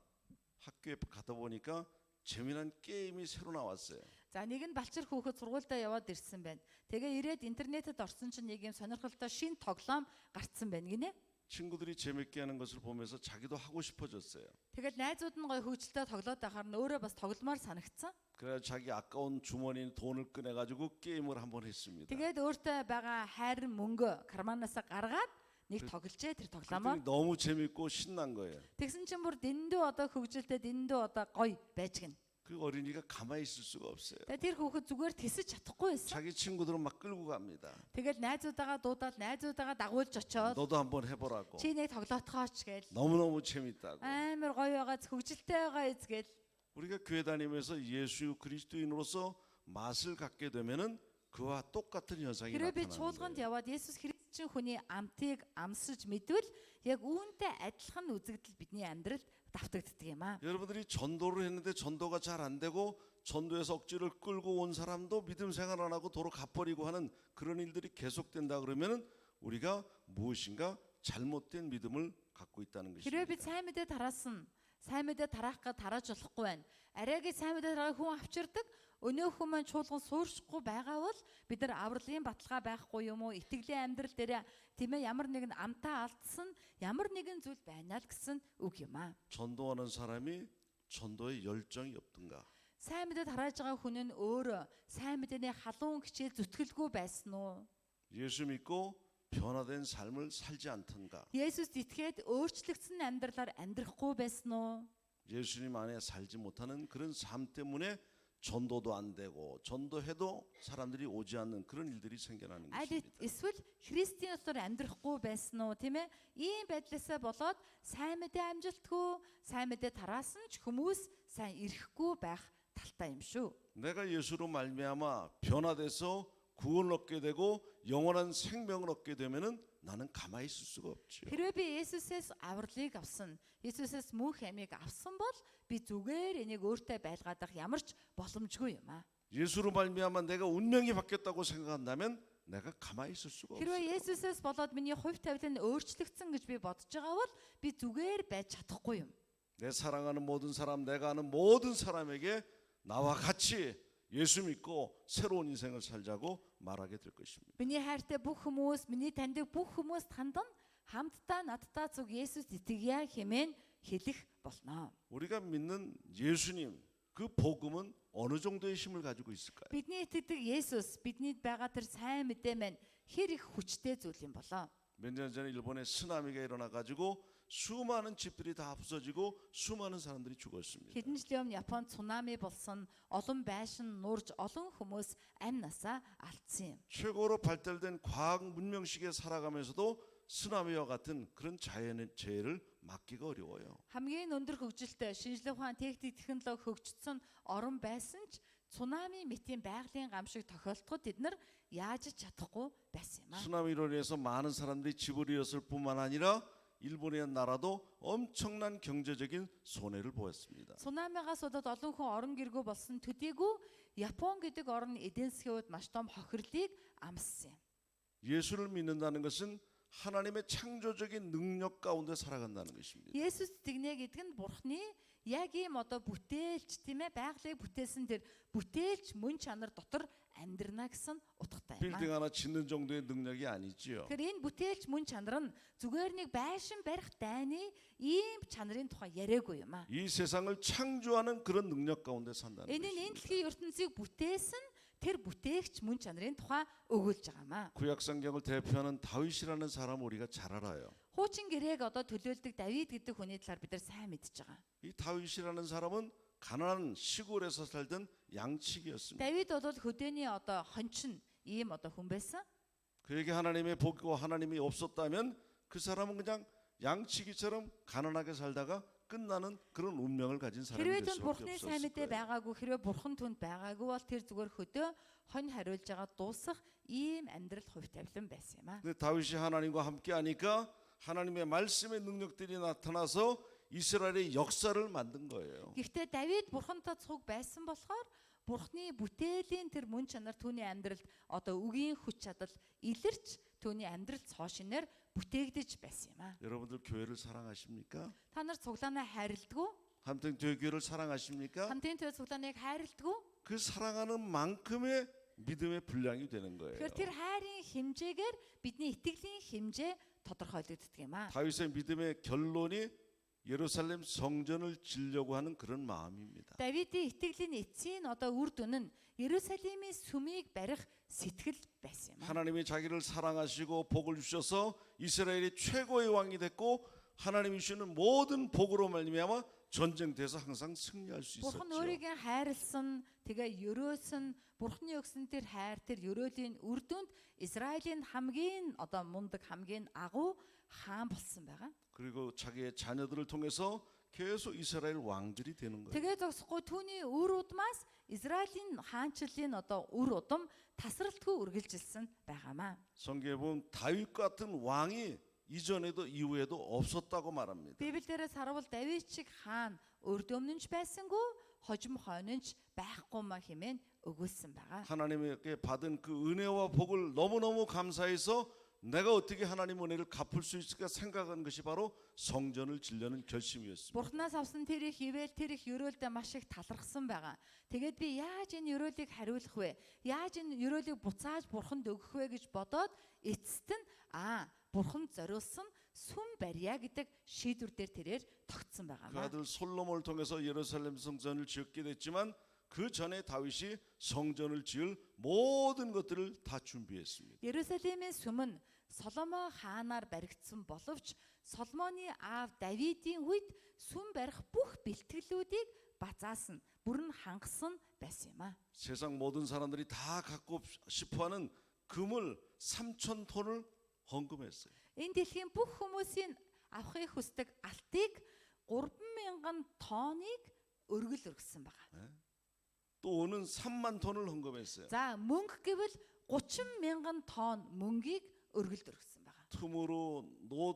학교에 가다 보니까 재미난 게임이 새로 나왔어요. За нэг нь балчир хүүхэд сургуультай яваад ирсэн байна. Тэгээ ирээд интернетэд орсон чинь нэг юм сонирхолтой шин тоглоом гарцсан байна гинэ. 친구들이 재밌게 하는 것을 보면서 자기도 하고 싶어졌어요. Тэгэл найзууд нь гоё хөвгөлтэй тоглоод байхаар нь өөрөө бас тогломоор санагдсан. 그래서 자기 아까운 주머니 돈을 꺼내가지고 게임을 한번 했습니다. Тэгээд өөртөө байгаа хайрын мөнгө карманаасаа гаргаад нэг тоглолцээ тэр тоглоомоор. 그랬더니 너무 재밌고 신난 거예요. Тэгсэн чинь бүр дэндүү одоо хөвгөлтэй дэндүү одоо гоё байж гин. 그 어린이가 가만히 있을 수가 없어요. Тэгээд тэр хүүхэд зүгээр тэсэж чадахгүй байсан. 자기 친구들은 막 끌고 갑니다. Тэгэл найзуудагаа дуудаад найзуудагаа дагуулж очоод 너도 한번 해보라고. чи нэг тоглоотгооч гээл. 너무너무 재밌다고. Амар гоё байгаа хөвгөлтэй байгаа эзгээл. 우리가 교회 다니면서 예수 그리스도인으로서 맛을 갖게 되면은 그와 똑같은 현상이 Хэрвээ би 나타나는 чуулганд 거예요. яваад Есүс Христчийн хүний амтыг амсаж мэдвэл яг үүнтэй адилхан үзэгдэл бидний амьдралд давтагддаг юм аа. 여러분들이 전도를 했는데 전도가 잘 안 되고 전도에서 억지를 끌고 온 사람도 믿음 생활 안 하고 도로 갚버리고 하는 그런 일들이 계속된다 그러면은 우리가 무엇인가 잘못된 믿음을 갖고 있다는 Хэрвээ би 것입니다. сайн мэдээ тараасан, сайн мэдээ тараах гэж тарааж болохгүй байна. Арайгийн сайн мэдээ тараах хүн авчирдаг, өнөө хүн маань чуулган сууршихгүй байгаа бол бид нар авралын баталгаа байхгүй юм уу? Итгэлийн амьдрал дээр тийм ээ ямар нэгэн амтаа алдсан, ямар нэгэн зүйл байна л гэсэн үг юм аа. 전도하는 사람이 전도에 열정이 없든가 Сайн мэдээ тарааж байгаа хүн нь өөрөө сайн мэдээний халуун хичээл зүтгэлгүй байсан уу? 예수 믿고 변화된 삶을 살지 않던가 Есүст итгээд өөрчлөгдсөн амьдралаар амьдрахгүй байсан уу? 예수님 안에 살지 못하는 그런 삶 때문에 전도도 안 되고 전도해도 사람들이 오지 않는 그런 일들이 생겨나는 Аль 것입니다. эсвэл Христийн ёсоор амьдрахгүй байсан уу тийм ээ? Ийм байдлаасаа болоод сайн мэдээ амжилтгүй, сайн мэдээ тараасан ч хүмүүс сайн ирэхгүй байх талтай юм шүү. 내가 예수로 말미암아 변화돼서 구원을 얻게 되고 영원한 생명을 얻게 되면은 나는 가만히 있을 수가 없지요. Хэрвээ би Есүсээс авралыг авсан, Есүсээс мөнх амийг авсан бол би зүгээр энийг өөртөө байлгаад авах ямар ч боломжгүй юм аа. 예수로 말미암아 내가 운명이 바뀌었다고 생각한다면 내가 가만히 있을 수가 없어요. Хэрвээ Есүсээс болоод миний хувь тавилан өөрчлөгдсөн гэж би бодож байгаа бол би зүгээр байж чадахгүй юм. 내 사랑하는 모든 사람, 내가 아는 모든 사람에게 나와 같이 예수 믿고 새로운 인생을 살자고 말하게 될 것입니다. Миний хайртай бүх хүмүүс, миний таньдаг бүх хүмүүс тандан хамтдаа надтай зүг Есүс итгэе хэмээн хэлэх болно. 우리가 믿는 예수님 그 복음은 어느 정도의 힘을 가지고 있을까요? Бидний итгэдэг Есүс бидний байгаа тэр сайн мэдээ маань хэр их хүчтэй зүйл юм болоо. 몇 년 전에 일본에 쓰나미가 일어나 가지고 수많은 집들이 다 부서지고 수많은 사람들이 죽었습니다. Хэдэн жилийн өмнө Японд цунами болсон, олон байшин нурж, олон хүмүүс амь насаа алдсан юм. 최고로 발달된 과학 문명식에 살아가면서도 쓰나미와 같은 그런 자연의 재해를 막기가 어려워요. Хамгийн өндөр хөгжилтэй шинжлэх ухаан техник технологи хөгжсөн орон байсан ч цунами мэтийн байгалийн гам шиг тохиолдоход тэд нар яаж ч чадахгүй байсан юм аа. 쓰나미로 인해서 많은 사람들이 집을 잃었을 뿐만 아니라 일본의 나라도 엄청난 경제적인 손해를 보였습니다. Цунамигаас удаад олон хүн орон гэргүй болсон төдийгүй Япон гэдэг орн эдийн засгийн хувьд маш том хохирлыг амссан юм. 예수를 믿는다는 것은 하나님의 창조적인 능력 가운데 살아간다는 것입니다. Есүс тэгнэ гэдэг нь Бурхны яг ийм одоо бүтээлч тийм ээ байгалыг бүтээсэн тэр бүтээлч мөн чанар дотор амьдрна гэсэн утгатай юм. 빌딩 하나 짓는 정도의 능력이 아니지요. Тэгэхээр энэ бүтээлч мөн чанар нь зүгээр нэг байшин барих дайны ийм чанарын тухай яриаггүй юм аа. 이 세상을 창조하는 그런 능력 가운데 산다는 Энэ нь энэ 것입니다. дэлхийн ертөнцийг бүтээсэн тэр бүтээгч мөн чанарын тухай өгүүлж байгаа юм аа. 구약 성경을 대표하는 다윗이라는 사람 우리가 잘 알아요. Хуучин гэрээг одоо төлөөлдөг Давид гэдэг хүний талаар бид нар сайн мэдж байгаа. 이 다윗이라는 사람은 가난한 시골에서 살던 양치기였습니다. Давид бол хөдөөний одоо хончин ийм одоо хүн байсан. 그에게 하나님의 복이고 하나님이 없었다면 그 사람은 그냥 양치기처럼 가난하게 살다가 끝나는 그런 운명을 가진 사람이 Хэрвээ 될 түнд 수밖에 Бурхны сайн 없었을 мэдээ 거예요. байгаагүй, хэрвээ Бурхан түнд байгаагүй бол тэр зүгээр хөдөө хонь хариулж байгаа дуусах ийм амьдрал хувь тавилан байсан юм аа. 근데 다윗이 하나님과 함께 하니까 하나님의 말씀의 능력들이 나타나서 이스라엘의 역사를 만든 거예요. Гэхдээ Давид Бурхантай цуг байсан болохоор Бурхны бүтээлийн тэр мөн чанар түүний амьдралд одоо үгийн хүч чадал илэрч түүний амьдрал цоо шинээр бүтээгдэж байсан юм аа. 여러분들 교회를 사랑하십니까? Та нар цуглаанаа хайрладгүй? 함께 교회를 사랑하십니까? Хамтын төв цуглааныг хайрладгүй? 그 사랑하는 만큼의 믿음의 분량이 되는 거예요. Тэгэхээр тэр хайрын хэмжээгээр бидний итгэлийн хэмжээ тодорхойлогддог юм аа. 다윗의 믿음의 결론이 예루살렘 성전을 지려고 하는 그런 마음입니다. Давидын итгэлийн эцсийн одоо үр дүн нь Иерусалимийн сүмийг барих сэтгэл байсан юм аа. 하나님이 자기를 사랑하시고 복을 주셔서 이스라엘이 최고의 왕이 됐고 하나님이 주시는 모든 복으로 말미암아 전쟁터에서 항상 승리할 수 Бурхан 있었죠. өөрийгөө хайрлсан, тэгээ ерөөсөн, Бурханы өгсөн тэр хайр, тэр ерөөлийн үр дүнд Израилийн хамгийн одоо мундаг, хамгийн агуу хаан болсон байгаа. 그리고 자기의 자녀들을 통해서 계속 이스라엘 왕들이 되는 거예요. Тэгээд зогсохгүй түүний үр удмаас Израилийн хаанчлалын одоо үр удам тасралтгүй үргэлжилсэн байгаамаа. 성경에 보면 다윗 같은 왕이 이전에도 이후에도 없었다고 말합니다. Библиэрээс харуул Давид шиг хаан өрд өмнөж байсангүй, хожим хойнонч байхгүй маа хэмээн өгүүлсэн байгаа. 하나님께 받은 그 은혜와 복을 너무너무 감사해서 내가 어떻게 하나님 은혜를 갚을 수 있을까 생각한 것이 바로 성전을 지려는 결심이었습니다. Бурханаас авсан тэр их ивэл тэр их өрөөлдөө маш их талархсан байгаа. Тэгээд би яаж энэ өрөөлийг хариулах вэ? Яаж энэ өрөөлийг буцааж Бурханд өгөх вэ гэж бодоод эцэст нь Бурханд зориулсан сүм барья гэдэг шийдвэр дээр тэрээр тогтсон 그 байгаа. 아들 솔로몬을 통해서 예루살렘 성전을 지었게 됐지만 그 전에 다윗이 성전을 지을 모든 것들을 다 준비했습니다. Иерусалимийн сүм нь Соломон хаанаар баригдсан боловч Соломоны аав Давидын үед сүм барих бүх бэлтгэлүүдийг базаасан, бүрэн хангасан байсан юм аа. 세상 모든 사람들이 다 갖고 싶어하는 금을 3,000톤을 헌금했어요. Энэ дэлхийн бүх хүмүүсийн авахыг хүсдэг алтыг 3,000 тонныг өргөл өргөсөн байгаа. 또 오는 3만 톤을 헌금했어요. За мөнгө гэвэл 30,000 тонн мөнгийг өргөлд өргөсөн байгаа. 틈으로 노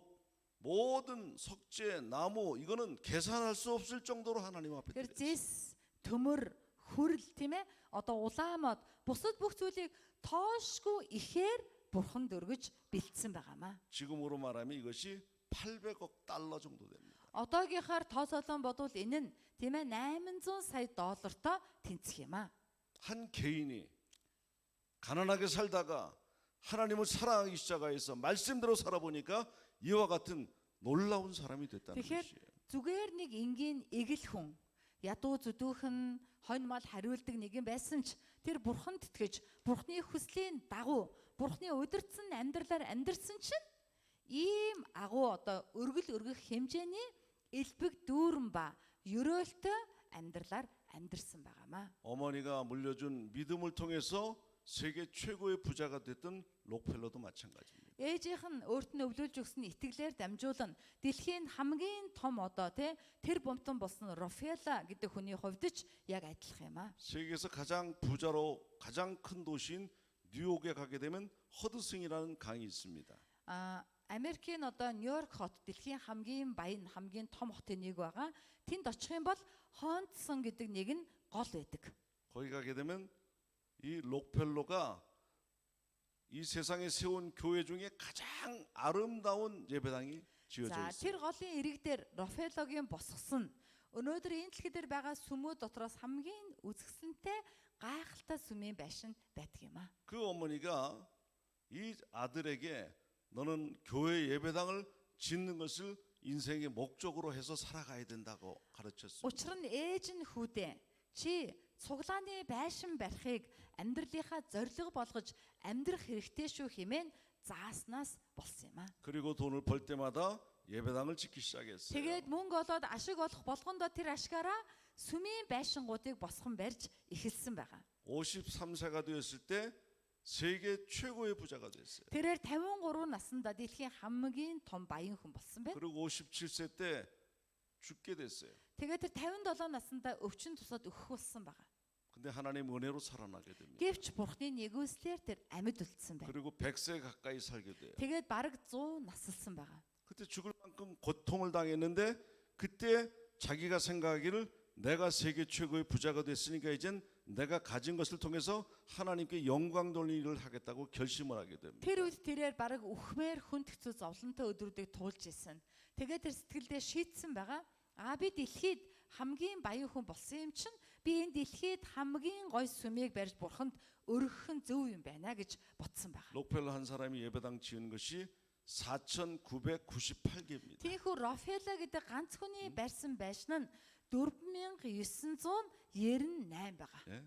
모든 석재, 나무 이거는 계산할 수 없을 정도로 하나님 앞에 Тэр 드렸어요. зэс, төмөр, хүрэл тийм ээ. Одоо улаамад бусад бүх зүйлийг тоошгүй ихээр Бурханд өргөж бэлдсэн байгаамаа. 지금으로 말하면 이것이 800억 달러 정도 됩니다. Одоогийнхаар тооцоолон бодвол энэ нь тийм ээ 800 сая доллартай тэнцэх юм аа. 한 개인이 가난하게 살다가 하나님을 사랑하기 시작해서 말씀대로 살아보니까 이와 같은 놀라운 사람이 됐다는 Тэгэхээр 것이에요. зүгээр нэг энгийн эгэл хүн ядуу зүдүүхэн хонь мал хариулдаг нэгэн байсан ч тэр Бурханд итгэж Бурханы хүслийн дагуу Бурханы удирдсан амьдралаар амьдрсан чинь ийм агуу одоо өргөл өргөх хэмжээний элбэг дүүрэн ба ерөөлтөй амьдралаар амьдрсан байгаамаа. 어머니가 물려준 믿음을 통해서 세계 최고의 부자가 됐던 록펠러도 마찬가지입니다. Ээжийнх нь өөрт нь өвлүүлж өгсөн итгэлээр дамжуулан дэлхийн хамгийн том одоо тэр бомтон болсон Рафаэлла гэдэг хүний хувьд ч яг адилхан юм аа. 세계에서 가장 부자로 가장 큰 도시인 뉴욕에 가게 되면 허드슨이라는 강이 있습니다. Америкийн одоо Нью-Йорк хот дэлхийн хамгийн баян хамгийн том хотын нэг байгаа. Тэнд очих юм бол Хонтсон гэдэг нэг нь гол байдаг. 거기 가게 되면 이 록펠러가 이 세상에 세운 교회 중에 가장 아름다운 예배당이 지어져 За 있어요. тэр голын ирэг дээр Рафаэллогийн босгосон өнөөдөр энэ дэлхий дээр байгаа сүмүүд дотроос хамгийн үзэсгэлэнтэй гайхалтай сүмийн байшин байдаг юм аа. 그 어머니가 이 아들에게 너는 교회 예배당을 짓는 것을 인생의 목적으로 해서 살아가야 된다고 가르쳤습니다. Учир нь ээж нь хүүдээ чи цуглааны байшин барихыг амьдралынхаа зорилго болгож амьдрах хэрэгтэй шүү хэмээн зааснаас болсон юм аа. 그리고 돈을 벌 때마다 예배당을 짓기 시작했어요. Тэгээд мөнгө олоод ашиг олох болгондоо тэр ашгаараа сүмийн байшингуудыг босгон барьж эхэлсэн байгаа. 53세가 되었을 때 세계 최고의 부자가 됐어요. Тэрээр 53 наснда дэлхийн хамгийн том баян хүн болсон байна. 그리고 57세 때 죽게 됐어요. Тэгээд тэр 57 наснда өвчин тусаад өгөх болсон байгаа. 근데 하나님 은혜로 살아나게 됩니다. Гэвч Бурхны нэгүслэр тэр амьд үлдсэн байна. 그리고 100세 가까이 살게 돼요. Тэгээд бараг 100 насалсан байгаа. 그때 죽을 만큼 고통을 당했는데 그때 자기가 생각하기를 내가 세계 최고의 부자가 됐으니까 이젠 내가 가진 것을 통해서 하나님께 영광 돌리는 일을 하겠다고 결심을 하게 됩니다. Тэр үед тэрээр бараг үхмээр хүнд хэцүү зовлонтой өдрүүдийг туулж исэн. Тэгээд тэр сэтгэлдээ шийдсэн байгаа. Би дэлхийд хамгийн баян хүн болсон юм чинь Би энэ дэлхийд хамгийн гой сүмийг барьж бурханд өргөх нь зөв юм байна гэж бодсон байгаа. 록펠러 한 사람이 예배당 지은 것이 4,998개입니다. Тийхүү Рафаэла гэдэг ганц хүний барьсан байшин нь 4998 байгаа. 예?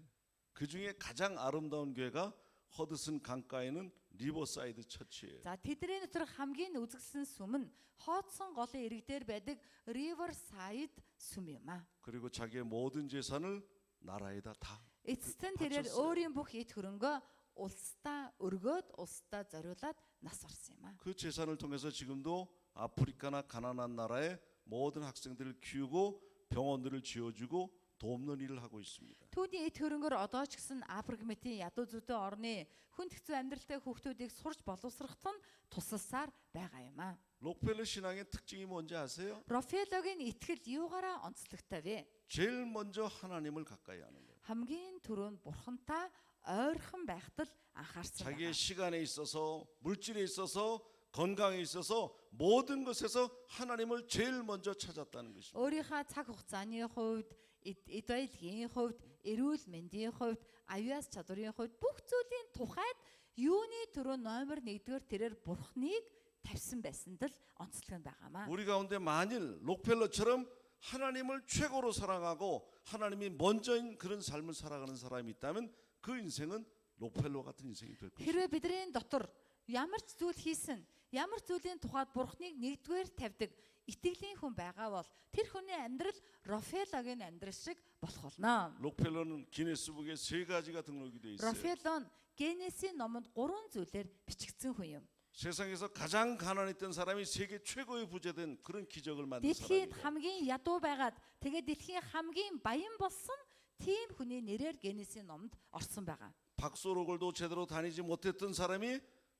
그 중에 가장 아름다운 교회가 허드슨 강가에 있는 리버사이드 처치예요. За тэдний дотор хамгийн үзэсгэлэн сүм нь Хоодсон голын ирэг дээр байдаг Riverside сүм юм аа. 그리고 자기의 모든 재산을 나라에다 다. Эцэст нь тэрээр өөрийн бүх эд хөрөнгөө улсдаа өргөөд улсдаа зориулаад нас орсон юм аа. 그 재산을 통해서 지금도 아프리카나 가난한 나라의 모든 학생들을 키우고 병원들을 지어주고 돕는 일을 하고 있습니다. Түүний эд хөрөнгөөр одоо ч гэсэн Африк мэтийн ядуу зүйтэй орны хүнд хэцүү амьдралтай хүүхдүүдийг сурч боловсрохт нь тусалсаар байгаа юм аа. 록펠러 신앙의 특징이 뭔지 아세요? Рафаэлогийн итгэл юугаараа онцлогтой вэ? 제일 먼저 하나님을 가까이 하는 거예요. Хамгийн түрүүнд бурхантай ойрхон байхад л анхаарсан 자기의 байгаа. 시간에 있어서 물질에 있어서 건강에 있어서 모든 것에서 하나님을 제일 먼저 찾았다는 것입니다. Өөрийнхөө цаг хугацааны хувьд, эд баялагын хувьд, эрүүл мэндийн хувьд, аюулс чадварын хувьд бүх зүйлийн тухайд юуны түрүү номер 1-р тэрээр бурхныг тавьсан байсанд л онцлог нь байгаамаа. 우리 가운데 만일 록펠러처럼 하나님을 최고로 사랑하고 하나님이 먼저인 그런 삶을 살아가는 사람이 있다면 그 인생은 록펠러 같은 인생이 될 것입니다. Хэрвээ бидний дотор ямар ч зүйл хийсэн, ямар зүйлийн тухайд бурхныг 1-р тавьдаг итгэлийн хүн байгаа бол тэр хүний амьдрал Рафаэлогийн амьдрал шиг болох болно. 록펠러는 기네스북에 3가지가 등록이 돼 있어요. Рафаэлон Генесийн номонд 3 зүйлээр бичигдсэн хүн юм. 세상에서 가장 가난했던 사람이 세계 최고의 부자된 그런 기적을 만든 Дэлхийд 사람이에요. хамгийн ядуу байгаад тэгээд дэлхийн хамгийн баян болсон тийм хүний нэрээр Генесийн номонд орсон байгаа. 박소록을도 제대로 다니지 못했던 사람이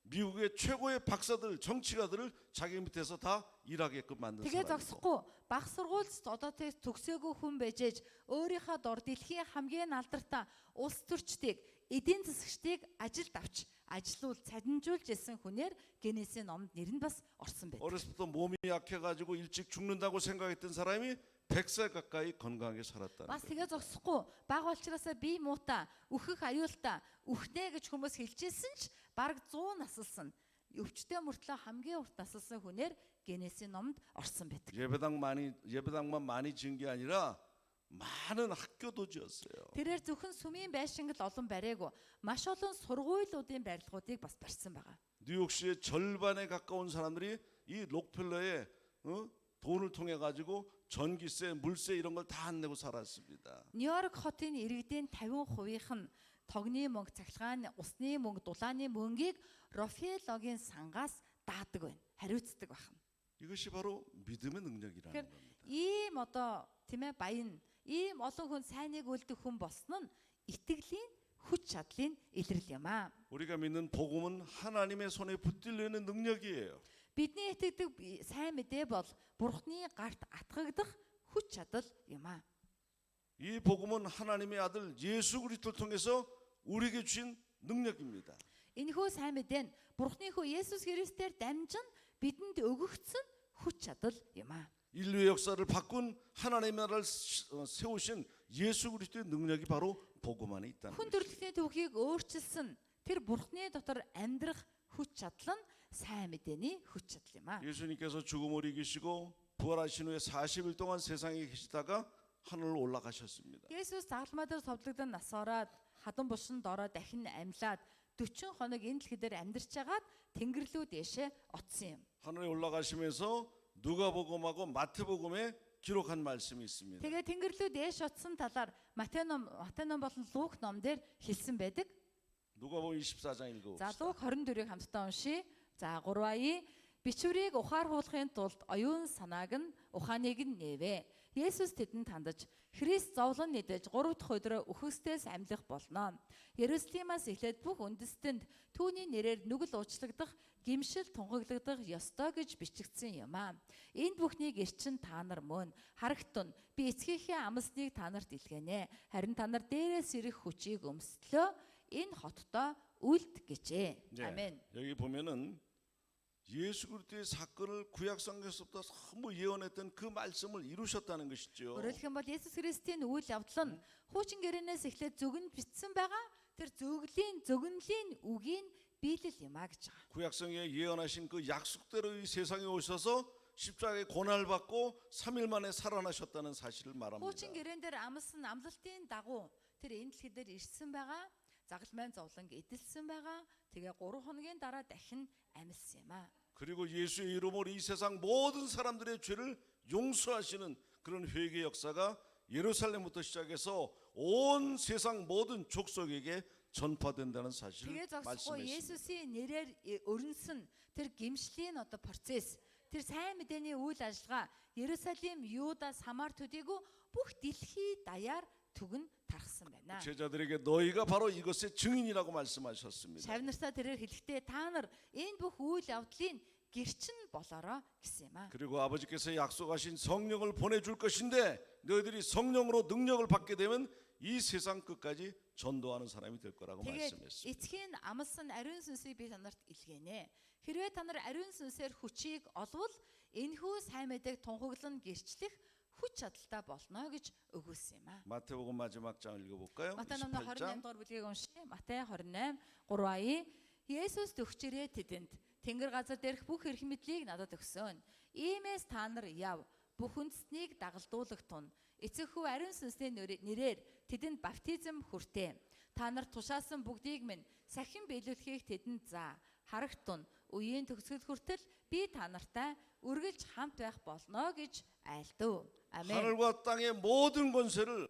미국의 최고의 박사들, 정치가들을 자기 밑에서 다 일하게끔 만든 Тэгээ 사람이고 зогсохгүй баг сургуульд одоо тэг төгсөөгүй хүн байжээж өөрийнхөө дор дэлхийн хамгийн алдартай улс төрчдийг эдийн засагчдыг ажилд авч ажилуул цадинжуулж исэн хүнээр Генесийн номонд нэр нь бас орсон байдаг. 어렸을 때부터 몸이 약해가지고 일찍 죽는다고 생각했던 사람이 100살 가까이 건강하게 살았다는 Бас 거예요. тэгээ зогсохгүй баг болчраасаа бие муута, үхэх аюултай, үхнэ гэж хүмүүс хэлжсэн ч баг 100 насалсан. Өвчтөе мөртлөө хамгийн урт насалсан хүнээр Генесийн номонд орсон байдаг. 예배당만 많이 지은 게 아니라 많은 학교도 지었어요. Тэрээр зөвхөн сүмийн байшинг л олон бариагүй, маш олон сургуулиудын барилгуудыг бас барьсан байгаа. 뉴욕시의 절반에 가까운 사람들이 이 록펠러의 돈을 통해 가지고 전기세, 물세 이런 걸 다 안 내고 살았습니다. Нью-Йорк хотын иргэдийн 50% нь тогны мөнгө, цахилгаан, усны мөнгө, дулааны мөнгийг Рафаэлогийн сангаас даадаг байна. Хариуцдаг байна. 이것이 바로 믿음의 능력이라는 Тэгэхээр 겁니다. ийм одоо тийм ээ баян, ийм олон хүн сайныг үлдэх хүн болсон нь итгэлийн хүч чадлын илрэл юм аа. 우리가 믿는 복음은 하나님의 손에 붙들리는 능력이에요. Бидний итгэдэг сайн мэдээ бол Бурхны гарт атгагдах хүч чадал юм аа. 이 복음은 하나님의 아들 예수 그리스도를 통해서 우리에게 주신 능력입니다. Энэхүү сайн мэдээ нь Бурхны хүү Есүс Христээр дамжин бидэнд өгөгдсөн хүч чадал юм аа. 인류의 역사를 바꾼 하나님의 나라를 세우신 예수 그리스도의 능력이 바로 복음 안에 있다는 Хүн 거예요. төрөлхтний түүхийг өөрчилсөн тэр Бурхны дотор амьдрах хүч чадал нь сайн мэдээний хүч чадал юм аа. 예수님께서 죽음을 이기시고 부활하신 후에 40일 동안 세상에 계시다가 하늘로 올라가셨습니다. Есүс загалмай дээр товлогдсон нас ороод хадан булшинд ороод дахин амьлаад 40 хоног энэ дэлхий дээр амьдарч хагаад тэнгэр рүү дээшээ оцсон юм. 하늘에 올라가시면서 누가복음하고 마태복음에 기록한 말씀이 있습니다. Тэгээ тэнгэр рүү дээш оцсон талаар Матай ном болон Лук ном дээр хэлсэн байдаг. 누가복음 24장 За 읽어봅시다. Лук 24-ийг хамтдаа уншийе. За 3 бичвэрийг ухаар хуулахын тулд оюун санааг нь ухааныг нь нээвэ. Есүс тэдэнд хандаж Христ зовлон нэгдэж 3 дахь өдрөө үхэгсдээс амьлах болно. Ерүслимаас эхлээд бүх үндэстэнд түүний нэрээр нүгэл уучлагдах, гимшил тунхаглагдах ёстой гэж бичигдсэн юм аа. Энд бүхнийг эрчин та нар мөн харагтун би эцгийнхээ амлсныг та нарт илгээнэ. Харин та нар дээрээс ирэх хүчийг өмслөө. Энэ хоттой үлд гэжээ. 네, 아멘. 여기 보면은 예수 그리스도의 사건을 구약성경에서부터 너무 예언했던 그 말씀을 이루셨다는 것이죠. Өөрөөр хэлэх юм бол Есүс Христийн үйл явдал нь хуучин гэрээнээс эхлээд зөвгөнд бичсэн байгаа. Тэр зөвгөнлийн үгийн биелэл юм а гэж байгаа. 구약성에 예언하신 그 약속대로 이 세상에 오셔서 십자가에 고난을 받고 3일 만에 살아나셨다는 사실을 말합니다. Хуучин гэрээн дээр амлсан амлалтын дагуу тэр энэ дэлхий дээр ирсэн байгаа. Загалмайн зовлон эдэлсэн байгаа. Тэгээ 3 хоногийн дараа дахин амьдсан юм а. 그리고 예수의 이름으로 이 세상 모든 사람들의 죄를 용서하시는 그런 회개 역사가 예루살렘부터 시작해서 온 세상 모든 족속에게 전파된다는 사실을 Тэгээ зогсохгүй 말씀했습니다. Есүсийн нэрээр өрнсөн тэр гимшлийн процесс тэр сайн мэдээний үйл ажиллагаа Ерүсалим, Юда, Самар төдийгүй бүх дэлхий даяар түгэн тархсан байна. 제자들에게 너희가 바로 이것의 증인이라고 말씀하셨습니다. Шавнартаа тэрээр хэлэхдээ та нар энэ бүх үйл явдлын гэрчин болоорой гэсэн юм а. 그리고 아버지께서 약속하신 성령을 보내줄 것인데 너희들이 성령으로 능력을 받게 되면 이 세상 끝까지 전도하는 사람이 될 거라고 Тэгээд 말씀했습니다. эцгийн амлсан ариун сүнсийг би танарт илгээнэ. Хэрвээ та нар ариун сүнсээр хүчийг олвол энэхүү сайн мэдээг тунхаглан гэрчлэх хүч чадалтай болно гэж өгүүлсэн юм а. 마태복음 마지막 장 읽어볼까요? Матай номын 28 28장. дугаар бүлгийг уншъя. Матай 28 3-ая. Есүс төгчрээ тэдэнд Тэнгэр газар дээрх бүх эрх мэдлийг надад өгсөн. Иймээс та нар яв. Бүх үндэстнийг дагалдуулах тун. Эцэг хүү ариун сүнсний нэрээр тэдэнд баптизм хүртээ. Та нар тушаасан бүгдийг минь сахин биелүүлэхийг тэдэнд заа. Харагтун. Үеийн төгсгөл хүртэл би та нартай үргэлж хамт байх болно гэж айлдав. 아멘. 하늘과 땅의 모든 권세를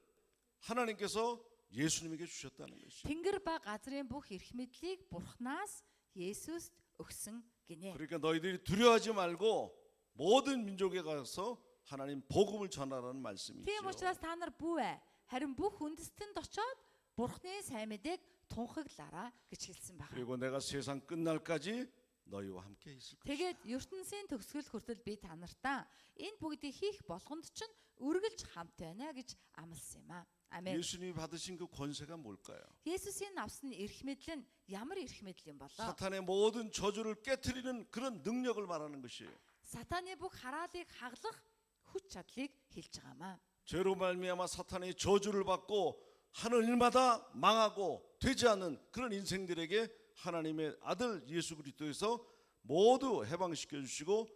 하나님께서 예수님에게 주셨다는 것이죠. Тэнгэр ба газрын бүх эрх мэдлийг Бурханаас Есүст өгсөн гинэ. 그러니까 너희들이 두려워하지 말고 모든 민족에 가서 하나님 복음을 전하라는 말씀이죠. Тийм учраас та нар бүү. Харин бүх үндэстэнд очоод Бурханы сайн мэдээг тунхаглаараа гэж хэлсэн байна. 그리고 내가 세상 끝날까지 너희와 함께 있을 것이다. Тэгээд ертөнцийн төгсгөл хүртэл би та нартаа энэ бүгдийг хийх болгонд чинь үргэлж хамт байна гэж амласан юм а. 아멘. 예수님이 받으신 그 권세가 뭘까요? Есүсийн авсан эрх мэдэл нь ямар эрх мэдэл юм болоо? 사탄의 모든 저주를 깨트리는 그런 능력을 말하는 것이에요. Сатаны бүх хараалыг хаглах хүч чадлыг хэлж байгаа юм а. 죄로 말미암아 사탄의 저주를 받고 하는 일마다 망하고 되지 않는 그런 인생들에게 하나님의 아들 예수 그리스도에서 모두 해방시켜 주시고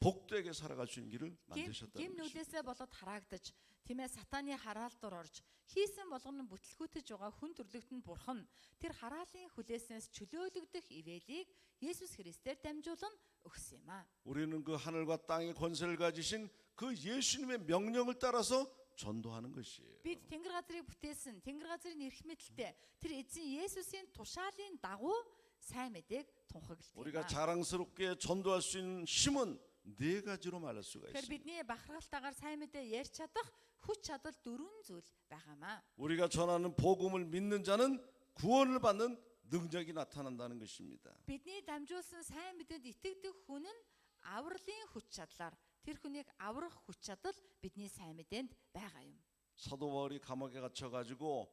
복되게 살아갈 수 있는 길을 만드셨다는 Гим 것이죠. нүдээсээ болоод хараагдаж тийм ээ сатаны хараалдуур орж хийсэн болгоно бүтлгүүтэж байгаа хүн төрлөختөнд бурхан тэр хараалын хүлээснээс чөлөөлөгдөх ивэлийг Есүс Христээр дамжуулан өгсөн юм а. 우리는 그 하늘과 땅의 권세를 가지신 그 예수님의 명령을 따라서 전도하는 것이에요. Бид Тэнгэр газрыг бүтээсэн Тэнгэр газрын эрх мэдэлтэй тэр эзэн Есүсийн тушаалын дагуу сайн мэдээг тунхагладаг юм 우리가 а. 자랑스럽게 전도할 수 있는 힘은 네 가지로 말할 수가 Тэгэхээр 있습니다. бидний бахархалтайгаар сайн мэдээ ярьж чадах хүч чадал 4 зүйл байгаамаа. 우리가 전하는 복음을 믿는 자는 구원을 받는 능력이 나타난다는 것입니다. Бидний дамжуулсан сайн мэдээнд итгэдэг хүн нь авралын хүч чадлаар тэр хүнийг аврах хүч чадал бидний сайн мэдээнд байгаа юм. 사도 바울이 감옥에 갇혀 가지고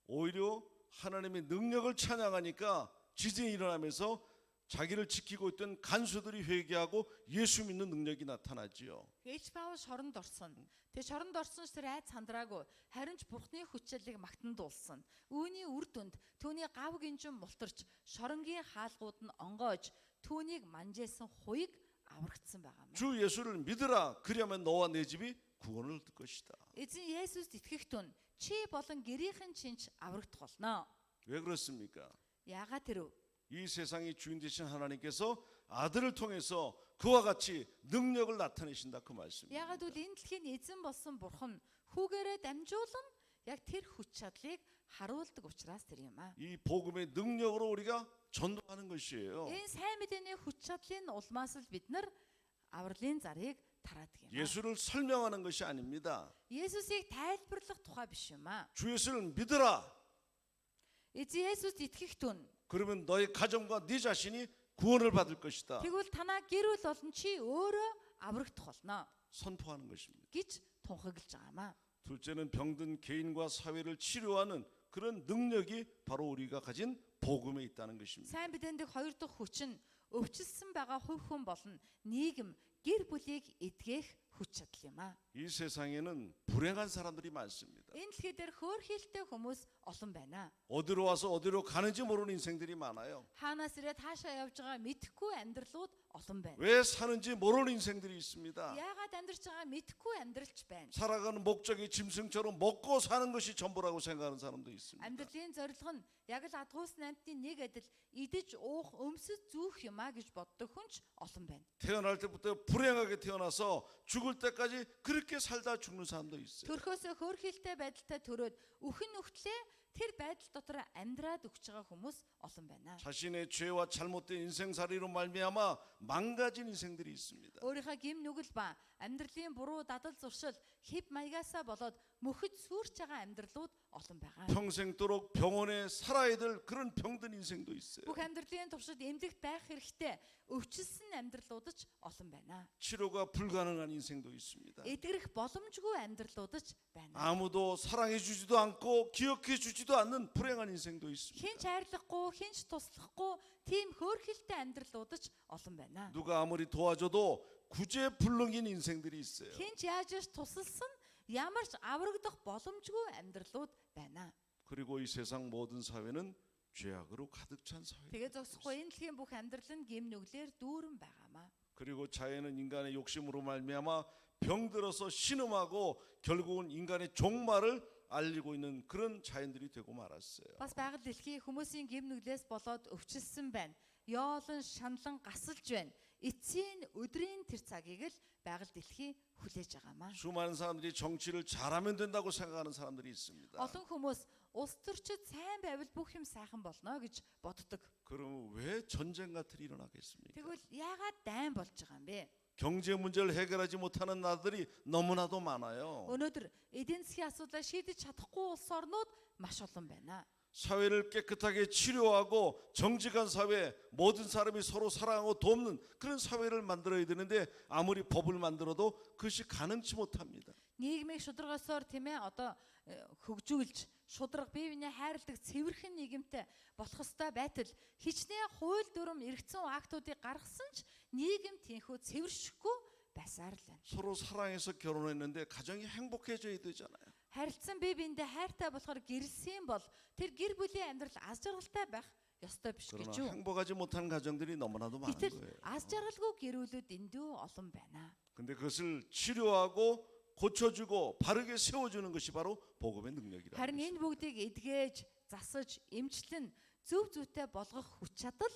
오히려 하나님의 능력을 찬양하니까 지진이 일어나면서 자기를 지키고 있던 간수들이 회개하고 예수 믿는 능력이 나타나지요. Ээж Паул шоронд орсон. Тэгээ шоронд орсон ч тэр айд сандраагүй. Харин ч Бурхны хүчлэлийг магтандуулсан. Үүний үр дүнд түүний гав гинжин мултарч шоронгийн хаалгууд нь онгойж түүнийг манжээсэн хуйг аврагдсан байгаа юм. 주 예수를 믿으라. 그리하면 너와 내 집이 구원을 얻을 것이다. Эзэн Есүст итгэх түн чи болон гэрийнхэн чинч аврагдах болно. 왜 그렇습니까? Яагаад тэрв? 이 세상의 주인 되신 하나님께서 아들을 통해서 그와 같이 능력을 나타내신다 그 말씀입니다. Яагаад гэвэл энэ дэлхийн эзэн болсон бурхан хүүгээрээ дамжуулан яг тэр хүч чадлыг харуулдаг учраас тэр юм аа. 이 복음의 능력으로 우리가 전도하는 것이에요. Энэ сайн мэдээний хүч чадлын улмаас л бид нар авралын зарыг тараадаг юм аа. 예수를 설명하는 것이 아닙니다. Есүсийг тайлбарлах тухай биш юм аа. 주 예수를 믿으라. Эзэн Есүст итгэх түн 그러면 너의 가정과 네 자신이 구원을 받을 것이다. тэгвэл танаа гэр бүл болон чи өөрөө аврагдах болно 선포하는 것입니다. гэж тунхаглаж байгаа юм аа. 둘째는 병든 개인과 사회를 치료하는 그런 능력이 바로 우리가 가진 복음에 있다는 것입니다. Сайн мэдээнд хоёр дахь хүч нь өвчлсөн байгаа хувь хүн болон нийгэм гэр бүлийг эдгэх хүч чадал юм аа. 이 세상에는 불행한 사람들이 많습니다. Энэ дэлхий дээр хөөрхийлтэй хүмүүс олон байна. 어디로 와서 어디로 가는지 모르는 인생들이 많아요. Хаанаас ирээд хаашаа явж байгаа мэдэхгүй амьдралууд олон байна. 왜 사는지 모르는 인생들이 있습니다. Яагаад амьдарч байгаа мэдэхгүй амьдралч байна. 살아가는 목적이 짐승처럼 먹고 사는 것이 전부라고 생각하는 사람도 있습니다. Амьдралын зорилго нь яг л адгуус найнтны нэг адил идэж уух өмсөж зүүх юм а гэж боддог хүнч олон байна. 태어날 때부터 불행하게 태어나서 죽을 때까지 그렇게 살다 죽는 사람도 있어요. Төрхөөсөө хөөрхийлтэй байдалтай төрөөд үхэн нүхтлээ тэр байдал дотор амьдраад өгч байгаа хүмүүс олон байна. 자신의 죄와 잘못된 인생살이로 말미암아 망가진 인생들이 있습니다. Өөрийнхөө гим нүгэл ба амьдралын буруу дадал зуршил хэв маягаасаа болоод мөхөд сүрч байгаа амьдралууд олон байгаа. 평생도록 병원에 살아야 될 그런 병든 인생도 있어요. Бүх амьдралын туршид эмнэлэгт байх хэрэгтэй өвчлсөн амьдралуудч олон байна. 치료가 불가능한 인생도 있습니다. Эдгэрэх боломжгүй амьдралуудч байна. 아무도 사랑해 주지도 않고 기억해 주지도 않는 불행한 인생도 있습니다. Хинч хайрлахгүй, хинч туслахгүй тийм хөөрхилтэй амьдралуудч олон байна. 누가 아무리 도와줘도 구제불능인 인생들이 있어요. Хинч яаж ч тусалсан ямар ч аврагдах боломжгүй амьдралууд байна. 그리고 이 세상 모든 사회는 죄악으로 가득 찬 사회. Тэгээ зогсохгүй энэ дэлхийн бүх амьдрал нь гим нүглээр дүүрэн байгаамаа. 그리고 자연은 인간의 욕심으로 말미암아 병들어서 신음하고 결국은 인간의 종말을 알리고 있는 그런 자연들이 되고 말았어요. Бас байгаль дэлхий хүмүүсийн гим нүглээс болоод өвчлсөн байна. Ёолон шаналн гасалж байна. Эцсийн өдрийн тэр цагийг л байгаль дэлхий хүлээж байгаамаа. 수많은 사람들이 정치를 잘하면 된다고 생각하는 사람들이 있습니다. Олон хүмүүс улс төрчид сайн байвал бүх юм сайхан болно гэж боддог. 그럼 왜 전쟁 같은 일이 일어나겠습니까? Тэгвэл яагаад дайн болж байгаа юм бэ? 경제 문제를 해결하지 못하는 나라들이 너무나도 많아요. Өнөөдөр эдийн засгийн асуудлаа шийдэж чадахгүй улс орнууд маш олон байна. 사회를 깨끗하게 치료하고 정직한 사회, 모든 사람이 서로 사랑하고 돕는 그런 사회를 만들어야 되는데 아무리 법을 만들어도 그것이 가능치 못합니다. Нийгмийг шударгасоор тийм ээ одоо хөгжүүлж шудраг бие биенээ хайрладаг цэвэрхэн нийгэмтэй болох ёстой байтал хичнээн хууль дүрм эргэцэн актуудыг гаргасан ч нийгэм тийхүү цэвэршихгүй байсаар л байна. 서로 사랑해서 결혼했는데 가정이 행복해져야 되잖아요. Харилцсан бие биендээ хайртай болохоор гэрэлсэн бол тэр гэр бүлийн амьдрал аз жаргалтай байх ёстой биш 그러나 гэж юу? 행복하지 못한 가정들이 너무나도 많은 Гэтэл 거예요. аз жаргалгүй гэрүүлүүд эндүү олон байна. 근데 그것을 치료하고 고쳐주고 바르게 세워주는 것이 바로 복음의 능력이라는 Харин 것입니다. энэ бүгдийг эдгээж, засаж, эмчлэн зөв зүйтэй болгох хүч чадал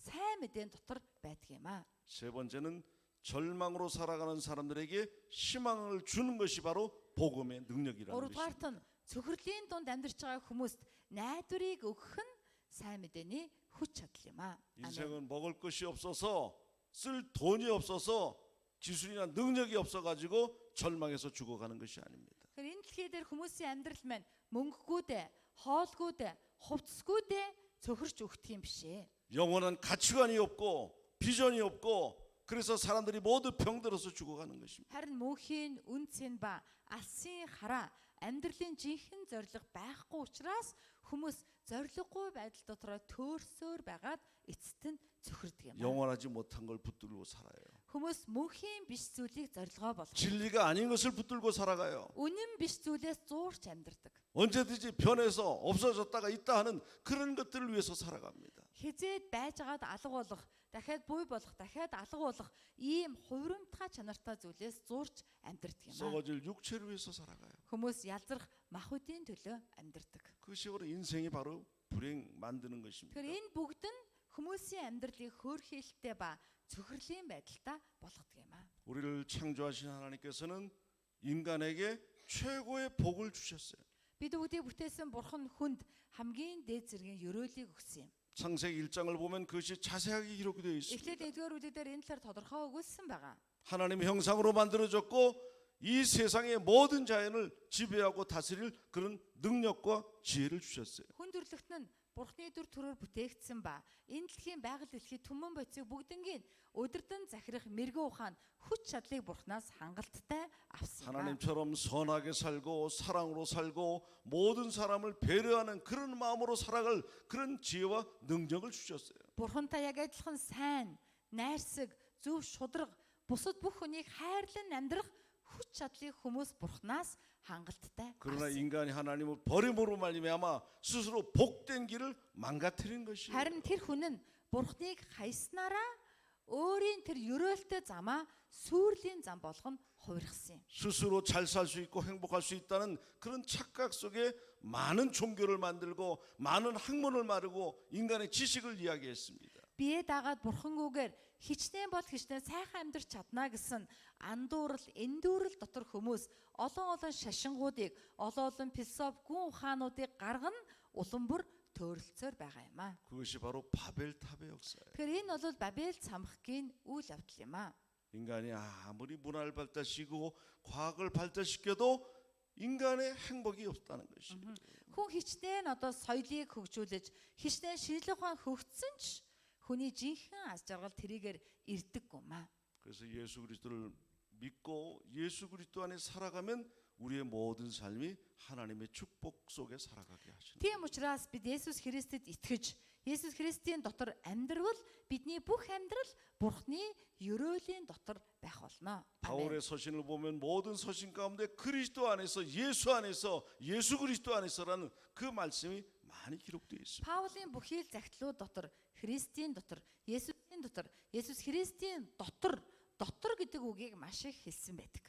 сайн мэдээний дотор байдаг юм аа. 세 번째는 절망으로 살아가는 사람들에게 희망을 주는 것이 바로 복음의 능력이라는 Гуравдугаарт 것입니다. нь цөхрөлийн дунд амьдарч байгаа хүмүүст найдварыг өгөх нь сайн мэдээний хүч чадал юм аа. Амен. 인생은 먹을 것이 없어서 쓸 돈이 없어서 기술이나 능력이 없어가지고 절망해서 죽어가는 것이 아닙니다. Тэгэхээр энэ дэлхий дээр хүмүүсийн амьдрал маань мөнгөгүйдээ, хоолгүйдээ, хувцсгүйдээ цөхөрч өгдөг юм биш ээ. 영원한 가치관이 없고 비전이 없고 그래서 사람들이 모두 병들어서 죽어가는 것입니다. Харин мөнхийн үнцэн ба алсын хараа амьдралын жинхэнэ зориг байхгүй учраас хүмүүс зориггүй байдал дотроо төөрсөөр байгаад эцэст нь цөхөрдөг юм. 영원하지 못한 걸 붙들고 살아요. Хүмүүс мөнхийн биш зүйлийг зорилгоо болгох. 진리가 아닌 것을 붙들고 살아가요. Үнэн биш зүйлээс зуурч амьдрдаг. 언제든지 변해서 없어졌다가 있다 하는 그런 것들을 위해서 살아갑니다. Хизээд байжгаад алга болох, дахиад буй болох, дахиад алга болох ийм хувирамтгай чанартай зүйлээс зуурч амьдрдаг юм аа. 썩어질 육체를 위해서 살아가요. Хүмүүс ялзрах мах үдийн төлөө амьдрдаг. 그것이 바로 인생이 바로 불행 만드는 것입니다. Тэгэхээр энэ бүгд нь хүмүүсийн амьдралыг хөөрхийлэлтэй ба цөхрлийн байдалтай болгодог юм аа. 우리를 창조하신 하나님께서는 인간에게 최고의 복을 주셨어요. Бид бүгдийг бүтээсэн бурхан хүнд хамгийн дээд зэргийн ёроолыг өгсөн юм. 창세기 1장을 보면 그것이 자세하게 기록되어 있습니다. Эхлээд 1-р үлдээр энэ талаар тодорхой өгүүлсэн байгаа. 하나님의 형상으로 만들어졌고 이 세상의 모든 자연을 지배하고 다스릴 그런 능력과 지혜를 주셨어요. Хүн төрлөخت нь Бурхны дүр төрөөр бүтээгдсэн ба энэ дэлхийн байгаль дэлхий түмэн бодисыг бүгднгийн өдөрдөн захирах мэрэгэн ухаан хүч чадлыг Бурхнаас хангалттай авсан. 하나님처럼 선하게 살고 사랑으로 살고 모든 사람을 배려하는 그런 마음으로 살아갈 그런 지혜와 능력을 주셨어요. Бурхантай яг адилхан сайн, найрсаг, зөв шударга, бусад бүх хүнийг хайрлан амьдрах хүч чадлыг хүмүүс Бурхнаас хангалттай 그러나 авсан. 인간이 하나님을 버림으로 말미암아 스스로 복된 길을 망가뜨린 것이에요. Харин тэр хүн нь Бурхныг хайснараа өөрийн тэр ёроолтой замаа сүрлийн зам болгоно хувиргасан юм. 스스로 잘 살 수 있고 행복할 수 있다는 그런 착각 속에 많은 종교를 만들고 많은 학문을 마르고 인간의 지식을 이야기했습니다. Бие дагаад бурхангүйгээр хичнээн бол хичнээн сайхан амьдрч чадна гэсэн андуурал, эндүүрэл дотор хүмүүс олон шашингуудыг, олон философи гүн ухаануудыг гаргана улам бүр төөрөлцөөр байгаа юм аа. 그것이 바로 바벨탑의 역사예요. Тэгэхээр энэ бол Бабел цамхгийн үйл явдал юм аа. 인간이 아무리 문화를 발달시키고 과학을 발달시켜도 인간의 행복이 없다는 것이에요. Хүн хичнээн соёлыг хөгжүүлж, хичнээн шинжлэх ухаан хөгжсөн ч хүний жинхэнэ аз жаргал тэрийгээр ирдэггүй маа. 그래서 예수 그리스도를 믿고 예수 그리스도 안에 살아가면 우리의 모든 삶이 하나님의 축복 속에 살아가게 하시는. Тийм учраас бид Есүс Христэд итгэж, Есүс Христийн дотор амьдрал бидний бүх амьдрал Бурхны ёроолийн дотор байх болно. 바울의 서신을 보면 모든 서신 가운데 그리스도 안에서 예수 그리스도 안에서라는 그 말씀이 많이 기록되어 있습니다. Паулийн бүхий л захидлууд дотор Христийн дотор, Есүсийн дотор, Есүс Христийн дотор гэдэг үгийг маш их хэлсэн байдаг.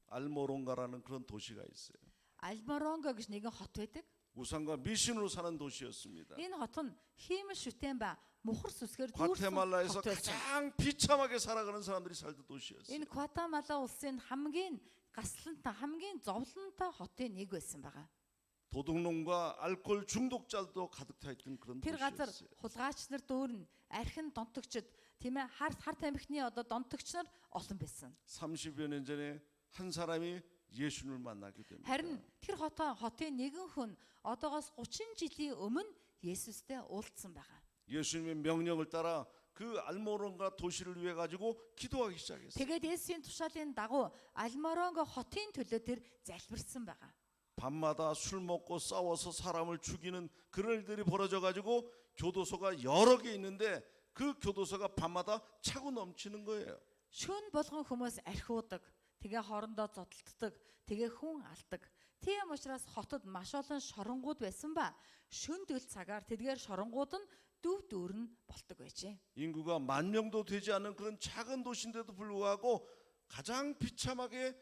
알모론가라는 그런 도시가 있어요. Альморонго гэж нэгэн хот байдаг. 우상과 미신으로 사는 도시였습니다. Энэ хот нь хиймэл шүтэн ба мухар сүсгээр дүүрсэн 과테말라에서 хот байсан. 가장 비참하게 살아가는 사람들이 살던 도시였어요. Энэ Гватемала улсын хамгийн гаслантай, хамгийн зовлонтой хотын нэг байсан байгаа. 도둑놈과 알코올 중독자도 가득 차 있던 그런 Тэр газар 도시였어요. хулгайч нар дүүрэн, архин донтогчд, тийм ээ хар тамхины донтогч нар олон байсан. 30여 년 전에 한 사람이 예수님을 만나게 됩니다. Харин тэр хотын нэгэн хүн одоогоос 30 жилийн өмнө Есүстэй уулзсан байгаа. 예수님의 명령을 따라 그 알모론가 도시를 위해 가지고 기도하기 시작했어요. Тэгээд Есүсийн тушаалын дагуу Альморонго хотын төлөө тэр залбирсан байгаа. 밤마다 술 먹고 싸워서 사람을 죽이는 그런 일들이 벌어져 가지고 교도소가 여러 개 있는데 그 교도소가 밤마다 차고 넘치는 거예요. Шөнө болгон хүмүүс архиудаг, тэгээ хоорондоо зодтолддог, тэгээ хүн алдаг. Тийм учраас хотод маш олон шоронгууд байсан ба шөнө дөл цагаар тэдгээр шоронгууд нь дүв дүүрэн болдог байжээ. 인구가 10,000명도 되지 않은 그런 작은 도시인데도 불구하고 가장 비참하게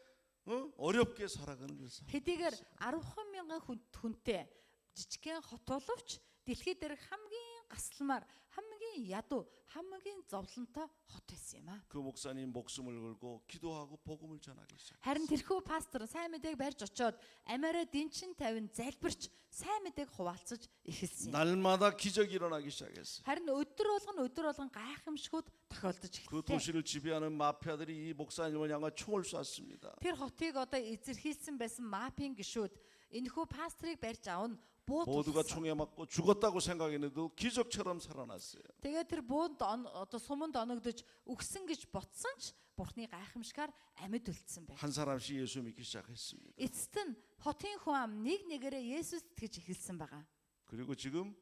어렵게 살아가는 것을. Хэдийгээр 10 мянган хүнтэй жижигхэн хот боловч дэлхий дээр хамгийн гасламар, хамгийн ядуу, хамгийн зовлонтой хот байсан юм аа. 그 목사님 목숨을 걸고 기도하고 복음을 전하기 시작. Харин тэрхүү пастор сайн мэдээг барьж очоод амиараа дэнчин тавин залбирч сайн мэдээг хуваалцаж эхэлсэн. 날마다 기적이 일어나기 시작했어요. Харин өдөр болгон гайхамшгууд тохиолдож 그 эхэллээ. 도시를 지배하는 마피아들이 이 목사님을 향해 총을 쐈습니다. Тэр хотыг эзэрхийлсэн байсан мафийн гишүүд энэхүү пастрыг барьж авна бууд 모두가 тулсан. 총에 맞고 죽었다고 생각했는데도 기적처럼 살아났어요. Тэгээд тэр буунд суманд оногдож өгсөн гэж ботсон ч Бурхны гайхамшгаар амьд үлдсэн байв. 한 사람씩 예수 믿기 시작했습니다. Эцэст нь хотын хүн ам нэг нэгээрээ Есүс итгэж эхэлсэн байгаа. 그리고 지금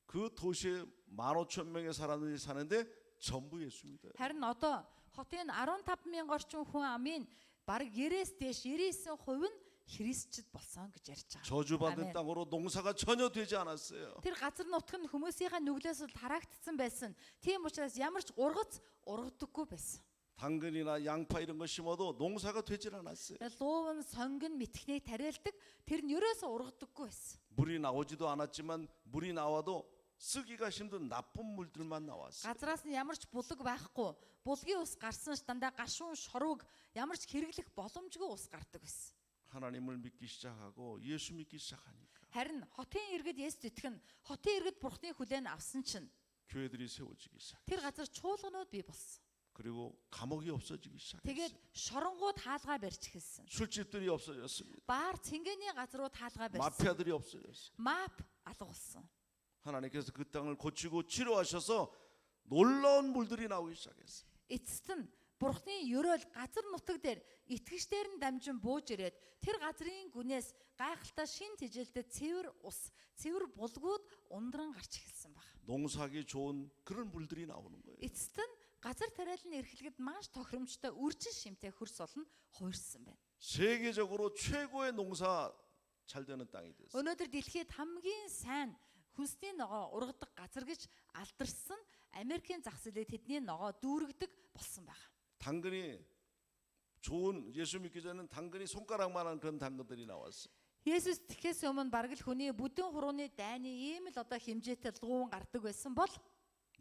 그 도시에 15,000명의 사람들이 사는데 전부 예수 믿어요. Харин одоо хотын 15,000 орчим хүн амын бараг 90-с дээш 99% нь христчд болсон гэж ярьж байгаа. 저주받은 땅으로 농사가 전혀 되지 않았어요. Тэр газар нутг нь хүмүүсийнхээ нүглээс л тараагдсан байсан. Тийм учраас ямар ч ургадаггүй байсан. 당근이나 양파 이런 거 심어도 농사가 되질 않았어요. Луун, сонгон, мэтгэнийг тариалдаг тэр нь ерөөсөө ургадаггүй байсан. 물이 나오지도 않았지만 물이 나와도 쓰기가 힘든 나쁜 물들만 나왔어요. Газраас нь ямар ч булаг байхгүй. Булгийн ус гарсан ч дандаа гашуун, шорууг ямар ч хэрэглэх боломжгүй ус гардаг байсан. 하나님을 믿기 시작하고 예수 믿기 시작하니까 Харин хотын иргэд Есүс итгэн, хотын иргэд Бурхны хүлээн авсан чинь 교회들이 세워지기 시작. тэр газар чуулганууд бий болсон. 그리고 감옥이 없어지기 Тэгээд 시작했어요. шоронгууд хаалгаа барьж эхэлсэн. 술집들이 없어졌습니다. Баар цэнгэний газрууд хаалгаа барьсан. 마피아들이 없어졌어요. Мап алга болсон. 하나님께서 그 땅을 고치고 치료하셔서 놀라운 물들이 나오기 시작했어요. Эцэст нь Бурхны ерөөл газар нутаг дээр итгэгчдээр нь дамжин бууж ирээд тэр газрын гүнээс гайхалтай шин тэжээлтэй цэвэр ус, цэвэр булгууд ундран гарч эхэлсэн баг. 농사하기 좋은 그런 물들이 나오는 거예요. Эцэст нь газар тариалан эрхлэхэд маш тохиромжтой үржил шимтэй хөрс олон хуурсан байна. 세계적으로 최고의 농사 잘 되는 땅이 됐어요. Өнөөдөр дэлхийд хамгийн сайн хүнсний ногоо ургадаг газар гэж алдарсан Америкийн зах зээлээ тэдний ногоо дүүргдэг болсон байна. 당근이 좋은 예수 믿기 전에는 당근이 손가락만한 그런 당근들이 나왔어요. Есүс итгэхээс өмнө бараг л хүний бүдүүн хурууны дайны ийм л одоо хэмжээтэй лгуун гардаг байсан бол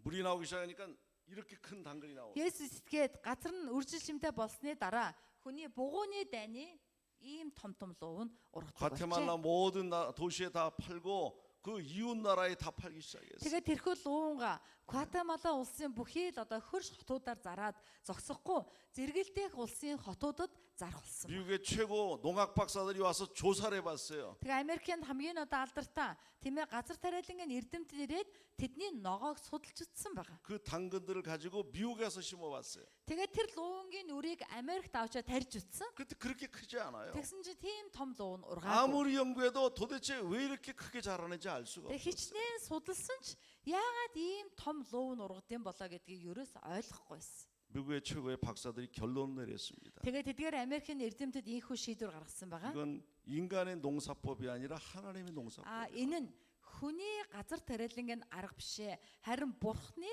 물이 나오기 시작하니까 이렇게 큰 당근이 나와요. Есүс итгээд газар нь үржил шимтэй болсны дараа хүний бугууны дайны ийм том луун ургадаг 과테말라 болжээ. 모든 도시에 다 팔고 그 이웃 나라에 다 팔기 시작했어요. Тэгээд тэрхүү луунга Гватемала улсын бүхий л одоо хөрш хотуудаар зараад зогсохгүй зэрэгэлдэх улсын хотуудад зарах болсон. 미국의 최고 농학 박사들이 와서 조사를 해봤어요. Тэгээ Америкийн хамгийн одоо алдартай тийм ээ газар тариалангийн эрдэмтэд ирээд тэдний ногоог судалж үзсэн байгаа. 그 당근들을 가지고 미국에서 심어봤어요. Тэгээд тэр луунгийн үрийг Америкт авчаа тарьж үзсэн. 그때 그렇게 크지 않아요. Тэгсэн чинь тийм том луун ургаагүй. 아무리 연구해도 도대체 왜 이렇게 크게 자라는지 알 수가 Тэгээ 없어요. хичнээн судалсан ч яагаад ийм том луун ургадсан болоо гэдгийг ерөөс ойлгохгүйсэн. 미국의 최고의 박사들이 결론을 내렸습니다. Тэгээд тэдгээр Америкийн эрдэмтэд ийхүү шийдвэр гаргасан байгаа. 이건 인간의 농사법이 아니라 하나님의 농사법. Энэ нь хүний газар тариалангийн арга биш ээ. Харин Бурхны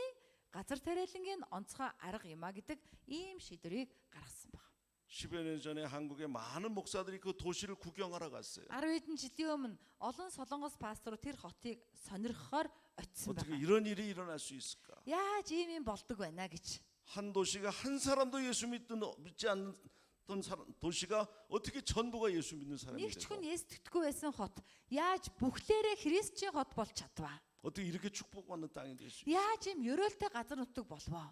газар тариалангийн онцгой арга юм а гэдэг ийм шийдвэрийг гаргасан байна. 10여 년 전에 한국의 많은 목사들이 그 도시를 구경하러 갔어요. 10 хэдэн жилийн өмнө олон солонгос пасторууд тэр хотыг сонирхохоор очисон 어떻게 байна. 이런 일이 일어날 수 있을까? Яаж ийм болдог байна гэж. 한 도시가 한 사람도 예수 믿지 않던 도시가 어떻게 전부가 예수 믿는 사람이 Нэг ч 되고 хүн Есүс итгэдэггүй байсан хот яаж бүхлээрээ христчийн хот болж чадваа? 어떻게 이렇게 축복받는 땅이 될 수 있을까? Яаж ийм ёроолтой газар нутаг болвоо?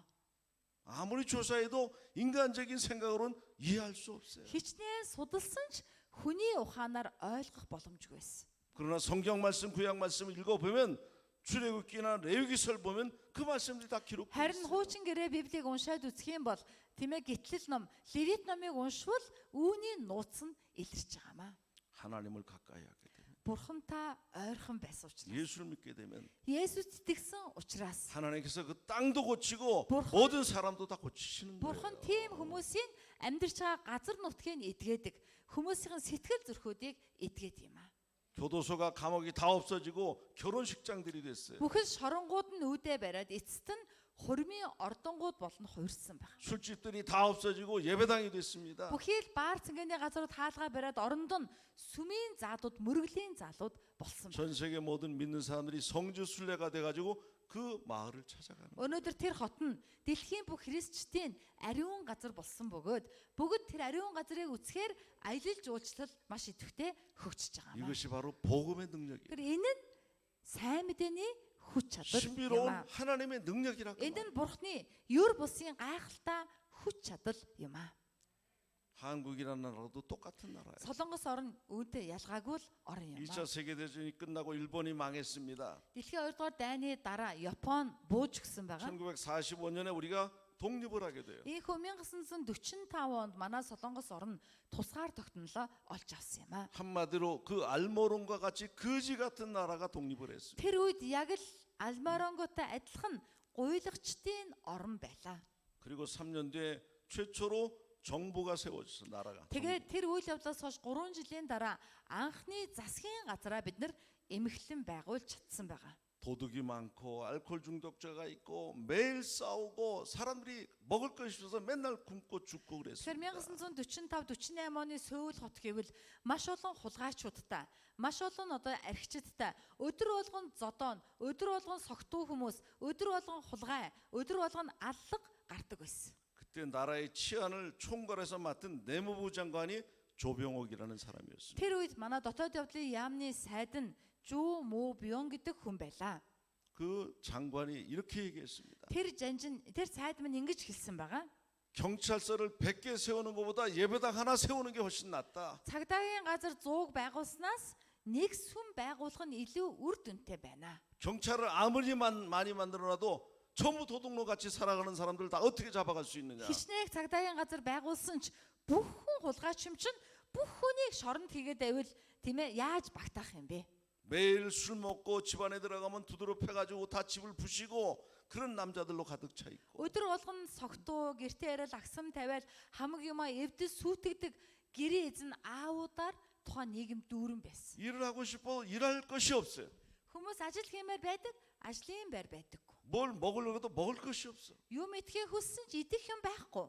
아무리 조사해도 인간적인 생각으로는 이해할 수 없어요. Хичнээн судалсан ч хүний ухаанаар ойлгох боломжгүй байсан. 그러나 성경 말씀, 구약 말씀을 읽어보면 출애굽기나 레위기서를 보면 그 말씀들이 다 기록되어 Харин 있어요. хуучин гэрээ Библийг уншаад үзэх юм бол тийм ээ гитлэл ном, Левит номыг уншвал үүний нууц нь илэрч байгаамаа. 하나님을 가까이 하게 되면 Бурхантай ойрхон байсан учраас. 예수를 믿게 되면 Есүс итгэсэн учраас 하나님께서 그 땅도 고치고 бурхан- 모든 사람도 다 고치시는 Бурхан 거예요. тийм хүмүүсийн амьдарч байгаа газар нутгийг эдгээдэг. Хүмүүсийн сэтгэл зүрхүүдийг эдгээд юм аа. 교도소가 감옥이 다 없어지고 결혼식장들이 됐어요. Бүхэл шоронгууд нь үүдээ бариад эцэст нь хурмын ордонгууд болон хуурсан байна. 술집들이 다 없어지고 예배당이 됐습니다. Бүхий л баар цэнгэний газрууд хаалгаа бариад оронд нь сүмийн заалууд, мөргөлийн заалууд болсон байна. 전 세계 모든 믿는 사람들이 성주 순례가 돼가지고 그 마을을 찾아가는 거예요. Өнөөдөр тэр хот нь дэлхийн бүх христчдийн ариун газар болсон бөгөөд бүгд тэр ариун газрыг үзэхээр аялал жуулчлал маш идэвхтэй хөгжиж байгаа юм. 이것이 바로 복음의 능력이에요. Тэр энэ нь сайн мэдээний хүч чадал юм 신비로운 аа. 하나님의 능력이라고. Энэ нь Бурхны юр бусын гайхалтай хүч чадал юм аа. 한국이라는 나라도 똑같은 나라예요. Солонгос орн үүнтэй ялгаагүй л орн юм 2차 аа. 세계대전이 끝나고 일본이 망했습니다. Дэлхийн 2 дугаар дайны дараа Япон бууж гисэн байгаа. 1945년에 우리가 독립을 하게 돼요. Ийхүү 1945 онд манай Солонгос орн тусгаар тогтнолоо олж авсан юм аа. 한마디로 그 알모론과 같이 거지 같은 나라가 독립을 했습니다. Тэр үед яг л Алмаронготой адилхан гуйлагчдын орн байлаа. 그리고 3년 뒤에 최초로 정부가 세워져서 나라가. Тэгээд тэр үйл явдлаас хойш 3 жилийн дараа анхны засгийн газараа бид нар эмхлэн байгуулж чадсан байгаа. 도둑이 많고 알코올 중독자가 있고 매일 싸우고 사람들이 먹을 것이 없어서 맨날 굶고 죽고 Тэгэхээр 그랬습니다. 1945-48 оны Сөүл хот гэвэл маш олон хулгайчуудтай, маш олон одоо архичдтай, өдөр болгон зодоон, өдөр болгон согтуу хүмүүс, өдөр болгон хулгай, өдөр болгон аллаг гардаг байсан. 그때 나라의 치안을 총괄해서 맡은 내무부 장관이 조병옥이라는 사람이었습니다. Тэр үед манай дотоод явдлын яамны сайд нь Жүү Мо Бён гэдэг хүн байлаа. 그 장관이 이렇게 얘기했습니다. Тэр сайд минь ингэж хэлсэн байгаа. 경찰서를 100개 세우는 것보다 예배당 하나 세우는 게 훨씬 낫다. Цагдаагийн газар 100 байгуулснаас нэг сүм байгуулах нь илүү үр дүнтэй байна. 경찰을 아무리 많이 만들어놔도 전부 도둑놈 같이 살아가는 사람들 다 어떻게 잡아갈 수 있느냐? Хичнээн цагдаагийн газар байгуулсан ч бүх хүн хулгайчим чинь бүх хүнийг шоронд хийгээд байвал тийм ээ яаж багтаах юм бэ? 매일 술 먹고 집안에 들어가면 두드러 패가지고 다 집을 부시고 그런 남자들로 가득 차 있고 Өдөр болгон согтуу гэртээ яриад агсам тавиад хамаг юмаа эвдэс сүйтгэдэг гэрээ эзэн аавуудаар тухайн нийгэм дүүрэн байсан. 일을 하고 싶어 일할 것이 없어요. Хүмүүс ажил хиймээр байдаг, ажлын байр байдаггүй. 뭘 먹으려고도 먹을 것이 없어. Юм идэхээ хүссэн ч идэх юм байхгүй.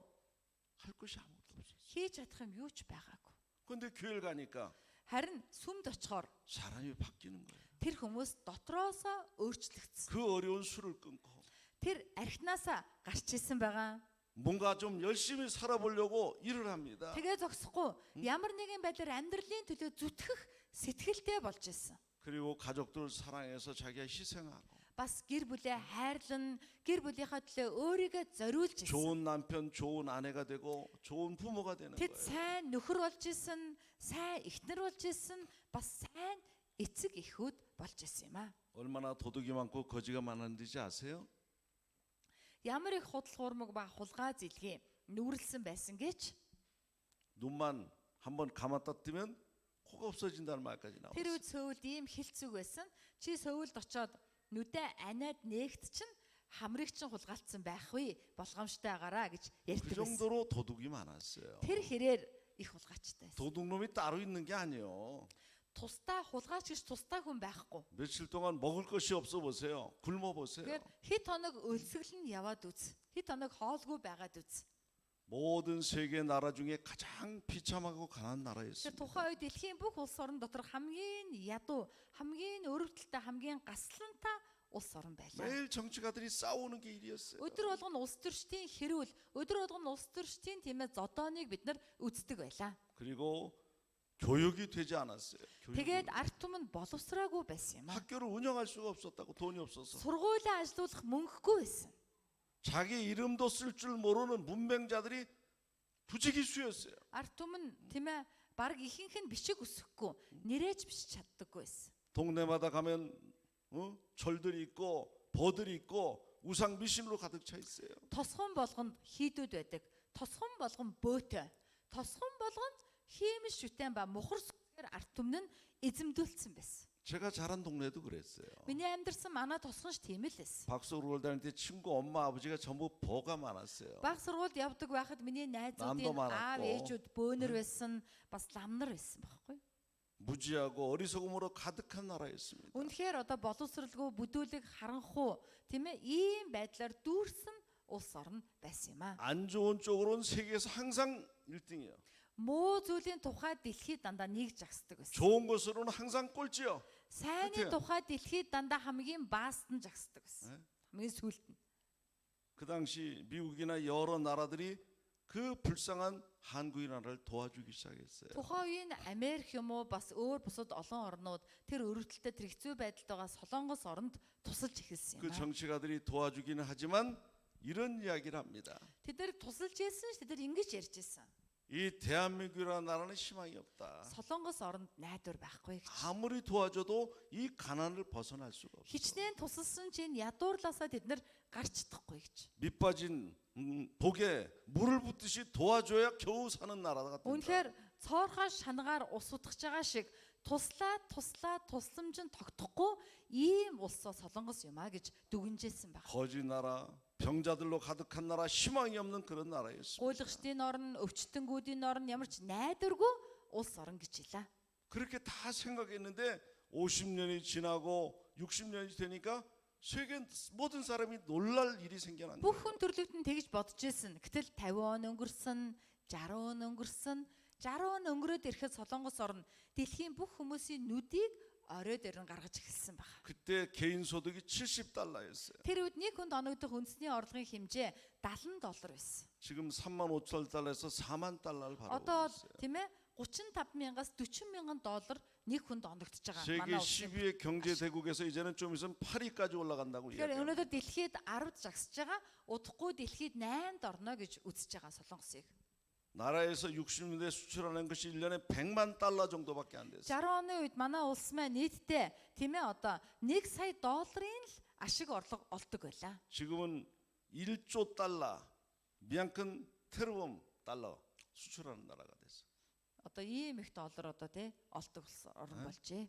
할 것이 아무것도 없어. Хийж чадах юм юу ч байгаагүй. 근데 교회를 가니까 Харин сүмд очихоор 사람이 바뀌는 거예요. тэр хүмүүс дотроосоо өөрчлөгдсөн. 그 어려운 술을 끊고 Тэр архинаасаа гарч исэн байгаа. 뭔가 좀 열심히 살아보려고 일을 합니다. Тэгээ зогсохгүй ямар нэгэн байдлаар амьдралын төлөө зүтгэх сэтгэлтэй болж исэн. 그리고 가족들 사랑해서 자기가 희생하고 Бас гэр бүлээ хайрлан гэр бүлийнхаа төлөө өөрийгөө зориулж исэн. 좋은 남편, 좋은 아내가 되고 좋은 부모가 되는 Тэд 거예요. сайн нөхөр болж исэн, сайн эхнэр болж исэн, бас сайн эцэг эхүүд болж исэн юм аа. 얼마나 도둑이 많고 거지가 많은지 아세요? Ямар их худал хуурмаг ба хулгай зилгээ нүрэлсэн байсан гэж 눈만 한번 감았다 뜨면 코가 없어진다는 말까지 тэр 나왔어요. үед сөүлд ийм хилцэг байсан. Чи сөүлд очоод нүдэ аниад нээгт чинь хамрыг чинь хулгайлцсан байх вэ? Болгоомжтой агараа гэж 그 ярьдаг байсан. 정도로 도둑이 많았어요. Тэр хэрээр их хулгайчтай байсан. 도둑놈이 따로 있는 게 아니에요. Тусдаа хулгайч гэж тусдаа хүн байхгүй. 며칠 동안 먹을 것이 없어 보세요. 굶어 보세요. Тэгээд хэд хоног өлсгөл нь яваад үз. Хэд хоног хоолгүй байгаад үз. 모든 세계 나라 중에 가장 비참하고 가난한 Тэр 나라였습니다. тухайн үед дэлхийн бүх улс орн дотор хамгийн ядуу, хамгийн өрөвдөлтөй, хамгийн гаслантай улс орн байлаа. 매일 정치가들이 싸우는 게 일이었어요. Өдөр болгон улс төрчдийн хэрүүл, өдөр болгон улс төрчдийн тийм ээ зодооныг бид нар үздэг байлаа. 그리고 교육이 되지 않았어요. Тэгээд ард түмэнд боловсраагүй байсан юм аа. 학교를 운영할 수가 없었다고 돈이 없어서 Сургуулаа ажилуулах мөнгөгүй байсан. 자기 이름도 쓸 줄 모르는 문맹자들이 부지기수였어요. Ард түмэн тийм ээ баг ихэнх нь бичиг өсөхгүй, нэрэж бичиж чаддаггүй байсан. 동네마다 가면 절들이 있고 버들이 있고 우상 미신으로 가득 차 있어요. Тосгон болгонд хийдүүд байдаг. Тосгон болгон бөөтэй. Тосгон болгонд хиймэл шүтэн ба мухар сүгээр ард түмэн нь эзэмдүүлсэн байсан. 제가 자란 동네도 그랬어요. Миний амьдарсан манай тосгонч тийм л байсан. 박석으로 다닐 때 친구 엄마 아버지가 전부 버가 많았어요. Баг сургуульд явдаг байхад миний найзуудын Намдуу марахгүй. аав ээжүүд бөөнөр байсан, бас ламнар байсан байхгүй. 무지하고 어리석음으로 가득한 나라였습니다. Үнэхээр одоо боловсралгүй бүдүүлэг харанхуу тийм ээ ийм байдлаар дүүрсэн улс орн байсан юм аа. 안 좋은 쪽으로는 세계에서 항상 1등이에요. Муу зүйлийн тухай дэлхийд дандаа нэг жагсдаг байсан. 좋은 것으로는 항상 꼴찌요. Сайнны Гэтэ. тухай дэлхийд дандаа хамгийн бааст нь жагсдаг байсан. Хамгийн сүүлд нь. 그 당시 미국이나 여러 나라들이 그 불쌍한 한국인 나라를 도와주기 시작했어요. Тухайн үеийн Америк юм уу бас өөр бусад олон орнууд тэр өрөвдөлтөд тэр хэцүү байдалд байгаа Солонгос оронд тусалж эхэлсэн 그 юм аа. 정치가들이 도와주기는 하지만 이런 이야기를 합니다. Тэд нар тусалж ийсэн ш тэд нар ингэж ярьж ийсэн. 이 대한민국이라는 나라는 희망이 없다. Солонгос оронд найдвар байхгүй гэж. 아무리 도와줘도 이 가난을 벗어날 수가 없어. Хичнээн тусалсан чинь ядуурлаасаа тэд нар гарч чадахгүй гэж. 밑빠진 독에 물을 붓듯이 도와줘야 겨우 사는 나라가 된다. Үнэхээр цоорхоо шанагаар ус утгаж байгаа шиг туслаад тусламж нь тогтохгүй ийм улсоо Солонгос юм а гэж дүгнжсэн байна. 거지 나라, 병자들로 가득한 나라, 희망이 없는 그런 나라였습니다. Гуйлгчдын орн, өвчтөнгүүдийн орн ямар ч найдваргүй улс орн гэж хэлээ. 그렇게 다 생각했는데 50년이 지나고 60년이 되니까 세계 모든 사람이 놀랄 일이 생겨난 Бүх 거예요. хүн төрлөخت нь тэгж бодож ирсэн. Гэтэл 50 он өнгөрсөн, 60 он өнгөрсөн, 60 он өнгөрөөд ирэхэд Солонгос орн дэлхийн бүх хүмүүсийн нүдийг оройд ирэн гаргаж эхэлсэн байна. 그때 개인 소득이 70달러였어요. Тэр үед нэг хүнд оногдох үндэсний орлогын хэмжээ $70 байсан. 지금 35,000달러에서 4만 달러를 바라보고 Одоо 있어요. тийм ээ 35,000-аас $40,000 нэг хүнд оногдож байгаа. 세계 манай улсын. 10위의 경제 대국에서 이제는 좀 있으면 8위까지 올라간다고 Тэгэхээр 이야기해요. өнөөдөр дэлхийд 10-д жагсаж байгаа, удахгүй дэлхийд 8-д орно гэж үзэж байгаа Солонгосыг. 나라에서 60년대 수출하는 것이 1년에 100만 달러 정도밖에 안 됐어요. 60 оны үед манай улс маань нийтдээ тийм ээ одоо 1 сая долларын л ашиг орлого олдог байлаа. 지금은 1조 달러, 미얀큰 테르범 달러 수출하는 나라가 됐어요. Одоо ийм их доллар одоо тий олдог орн болжээ.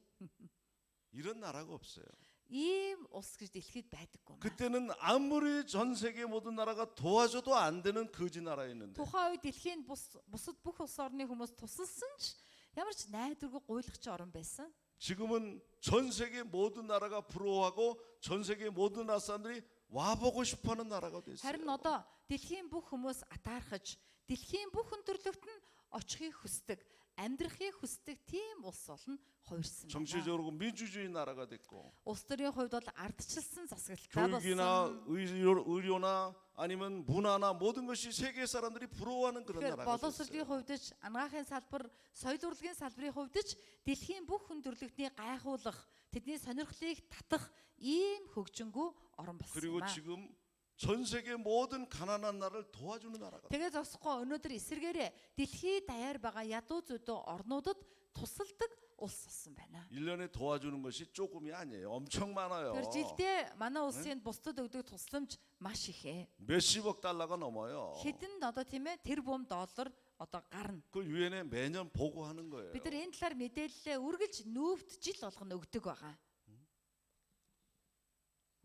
이런 나라가 없어요. Ийм улс гэж дэлхийд байдаггүй. 그때는 아무리 전 세계 모든 나라가 도와줘도 안 되는 거지 나라였는데 Тухайн үед дэлхийн бусад бүх улс орны хүмүүс тусалсан ч ямар ч найдваргүй гуйлахч орн байсан. 지금은 전 세계 모든 나라가 부러워하고 전 세계 모든 나라 사람들이 와보고 싶어하는 나라가 됐어요. Харин одоо дэлхийн бүх хүмүүс атаархаж, дэлхийн бүх өндөрлөгт нь очихыг хүсдэг, амьдрахыг хүсдэг тийм улс болно хувирсан байна. 정치적으로 민주주의 나라가 됐고 Улс төрийн хувьд бол ардчилсан засаглалтай 교육이나 болсон. 의료나 아니면 문화나 모든 것이 세계 사람들이 부러워하는 그런 Тэгэхээр 나라가 боловсролын 됐어요. хувьд ч, анагаахын салбар, соёл урлагийн салбарын хувьд ч дэлхийн бүх өндөрлөгтний гайхуулах, тэдний сонирхлыг татах ийм хөгжингүү орн болсон 그리고 юм аа. 지금 전 세계 모든 가난한 나라를 도와주는 나라가 Тэгээ зогсохгүй өнөөдөр эсэргээрээ дэлхий даяар байгаа ядуу зөдөө орнуудад тусалдаг улс болсон байна. 1년에 도와주는 것이 조금이 아니에요. 엄청 많아요. Тэр жилдээ манай улсын бусдад өгдөг тусламж маш ихээ. 몇십억 달러가 넘어요. Хэдэн одоо тийм ээ тэрбум доллар одоо гарна. 그 유엔에 매년 보고하는 거예요. Бид нар энэ талаар мэдээлэлээ үргэлж нүүвд жил болгоно өгдөг байгаа.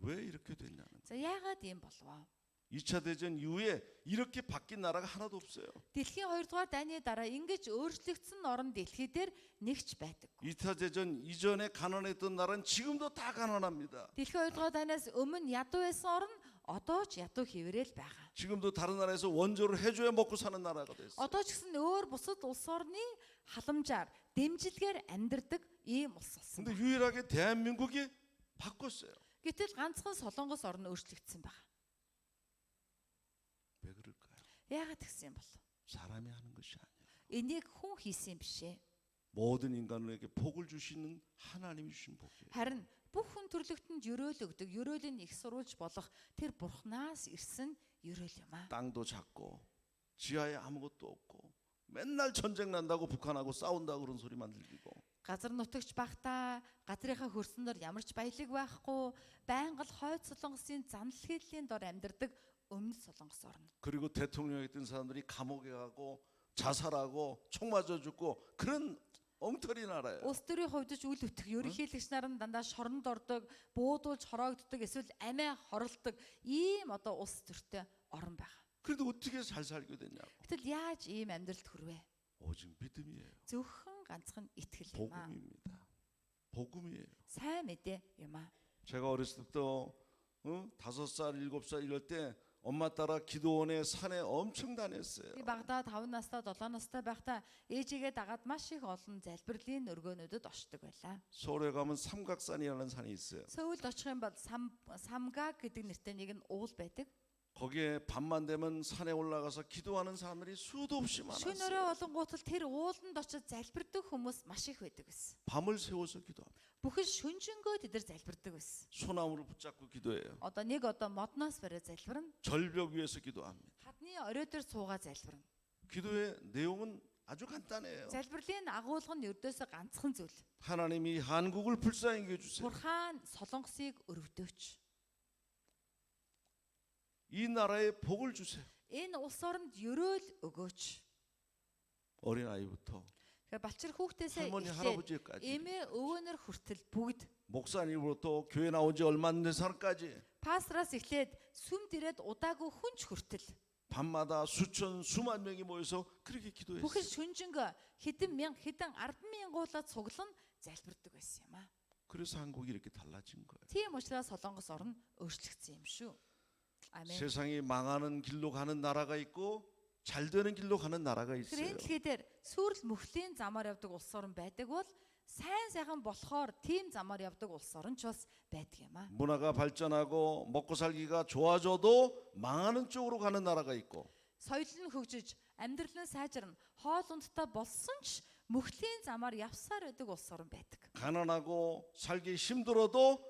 왜 이렇게 됐냐는. За яагаад ийм болов? 2차 대전 이후에 이렇게 바뀐 나라가 하나도 없어요. Дэлхийн 2 дугаар дайны дараа ингэж өөрчлөгдсөн орн дэлхий дээр нэгч байдаг. 2차 대전 이전에 가난했던 나라는 지금도 다 가난합니다. Дэлхийн 2 дугаар дайнаас өмнө ядуу байсан орн одоо ч ядуу хэврээл байгаа. 지금도 다른 나라에서 원조를 해줘야 먹고 사는 나라가 됐어요. Одоо ч гэсэн өөр бусад улс орны халамжаар дэмжлэгээр амьдардаг ийм улс болсон. 근데 유일하게 대한민국이 바꿨어요. Гэтэл ганцхан Солонгос орн өөрчлөгдсөн байна. 왜 그럴까요? Яагаад тэгсэн юм бол? 사람이 하는 것이 아니에요. Энийг хүн хийсэн юм биш ээ. 모든 인간에게 복을 주시는 하나님이 주신 복이에요. Харин бүх хүн төрлөختөнд ёроол өгдөг, ёроолыг их сурулж болох тэр бурхнаас ирсэн ёроол юм аа. 땅도 작고 지하에 아무것도 없고 맨날 전쟁 난다고 북한하고 싸운다고 그런 소리만 들리고 Газар нутагч багтаа, газрынхаа хөрснөөр ямар ч баялаг байхгүй, байнга л хойд солонгосын занал хийлийн дор амьдардаг өмнөд солонгос орно. 그리고 대통령했던 사람들이 감옥에 가고 자살하고 총 맞아 죽고 그런 엉터리 나라예요. Улс төрийн хувьд ч үл өтөх ерөнхийлөгч нар нь дандаа шоронд ордог, буудуулж хороогддог, эсвэл амиа хорлдог ийм одоо улс төртэй орн байна. 그래도 어떻게 잘 살게 됐냐고. Гэтэл яаж ийм амьдралд хүрвэ? 오직 믿음이에요. Зөвхөн ганцхан итгэл юм аа. 복음입니다. 복음이에요. Сайн мэдээ юм аа. 제가 어렸을 때부터 5살, 7살 이럴 때 엄마 따라 기도원에 산에 엄청 다녔어요. Би багадаа 5 настай 7 настай байхдаа ээжигээ дагаад маш их олон залбирлын өргөөнүүдэд очдог байлаа. 서울에 가면 삼각산이라는 산이 있어요. Сөүлд очих юм бол самгаг гэдэг нэртэй нэг нь уул байдаг. 거기에 밤만 되면 산에 올라가서 기도하는 사람들이 수도 없이 Шөнө 많았어요. өрөө болонгууд тэр ууланд очиж залбирдаг хүмүүс маш их байдаг байсан. 밤을 새워서 기도합니다. Бүхэн шүнжэнгөө тэд нар залбирдаг байсан. 소나무를 붙잡고 기도해요. Одоо нэг одоо модноос бариад залбирна. 절벽 위에서 기도합니다. Хадны орой дээр суугаа залбирна. 기도의 내용은 아주 간단해요. Залбирлын агуулга нь ердөөсөө ганцхан зүйл. 하나님이 한국을 불쌍히 여겨주세요. Бурхан Солонгосыг өрөвдөөч. 이 나라에 복을 주세요. Энэ улс оронд ёроол өгөөч. 어린아이부터 Тэгэхээр балчир хүүхдээсээ 할머니 эхлээд 할아버지까지 эмээ өвөөнөр хүртэл бүгд 목사님으로부터 교회 나온 지 얼마 안 된 사람까지 пастораас эхлээд сүмд ирээд удаагүй хүнч хүртэл 밤마다 수천 수만 명이 모여서 그렇게 기도했어요. бүхэн шүнжэнгөө хэдэн мянга хэдэн 10,000-уулаад цуглан залбирдаг байсан юм аа. 그래서 한국이 이렇게 달라진 거예요. Тийм учраас Солонгос орн өөрчлөгдсөн юм шүү. Амен. 세상이 망하는 길로 가는 나라가 있고 잘 되는 길로 가는 나라가 Тэгэхээр 있어요. энэ дэлхий дээр сүрэл мөхлийн замаар явдаг улс орн байдаг бол сайн сайхан болохоор тийм замаар явдаг улс орн ч бас байдаг юм аа. 문화가 발전하고 먹고 살기가 좋아져도 망하는 쪽으로 가는 나라가 있고 Соёл нь хөгжиж, амьдрал нь сайжирна, хоол ундтай болсон ч мөхлийн замаар явсаар байдаг улс орн байдаг. 가난하고 살기 힘들어도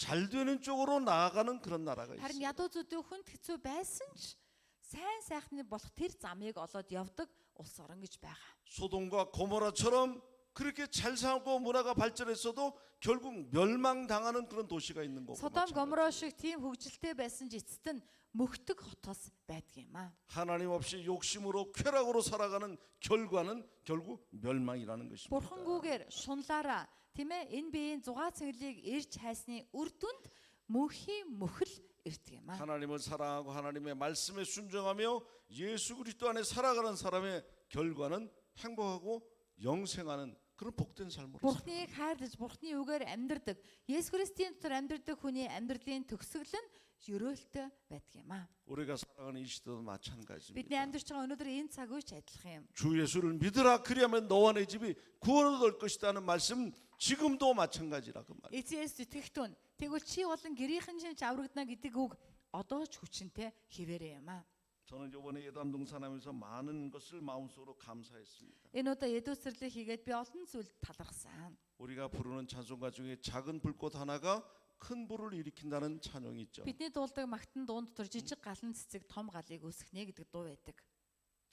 잘 되는 쪽으로 나아가는 그런 나라가 Харин 있어요. ядуу зүдээ хүнд хэцүү байсан ч сайн сайхны болох тэр замыг олоод явдаг улс орон гэж байгаа. 소돔과 고모라처럼 그렇게 잘 살고 문화가 발전했어도 결국 멸망당하는 그런 도시가 있는 거고 Содом 마찬가지. Гоморо шиг тийм хөгжилтэй байсан ч эцэст нь мөхдөг хотос байдаг юм аа. 하나님 없이 욕심으로 쾌락으로 살아가는 결과는 결국 멸망이라는 것입니다. Бурхангүйгээр шунлаараа тийм ээ энэ биеийн зугаа цэнгэлийг ирж хайсны үр дүнд мөнхийн мөхөл ирдэг юм аа. 하나님을 사랑하고 하나님의 말씀에 순종하며 예수 그리스도 안에 살아가는 사람의 결과는 행복하고 영생하는 그런 복된 삶으로 살아요. Бурхныг хайрлаж, Бурхны үгээр амьдрдаг, Есүс Христийн дотор амьдрдаг хүний амьдралын төгсгөл нь өрөөлтөй байдаг юм аа. 우리가 살아가는 이 시대도 Бидний 마찬가지입니다. амьдарч байгаа өнөөдөр энэ цаг үеч адилхан юм. 주 예수를 믿으라 그리하면 너와 내 집이 구원을 얻을 것이다는 말씀 지금도 마찬가지라 그 말. Эцээс зүтгэхтүн тэгвэл чи болон гэрийнхэн шинж аврагдана гэдэг үг одоо ч хүчинтэй хിവэрэ юм аа. 저는 이번에 예담 동산하면서 많은 것을 마음속으로 감사했습니다. Энэ удаа эдүүсэрлэг хийгээд би олон зүйлд талархсан. 우리가 부르는 찬송가 중에 작은 불꽃 하나가 큰 불을 일으킨다는 찬송이 있죠. Бидний дуулдаг магтан дуун дотор жижиг галан цэцэг том галыг үүсгэнэ гэдэг дуу байдаг.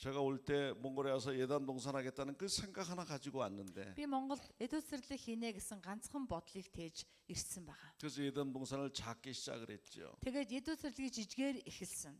제가 올 때 몽골에 와서 예담 동산하겠다는 그 생각 하나 가지고 왔는데 Би Монголд эдүүсэрлэг хийнэ гэсэн ганцхан бодлыг тээж ирсэн байгаа. 그래서 예담 동산을 작게 시작을 했죠. Тэгээд эдүүсэрлэгийг жижигээр эхэлсэн.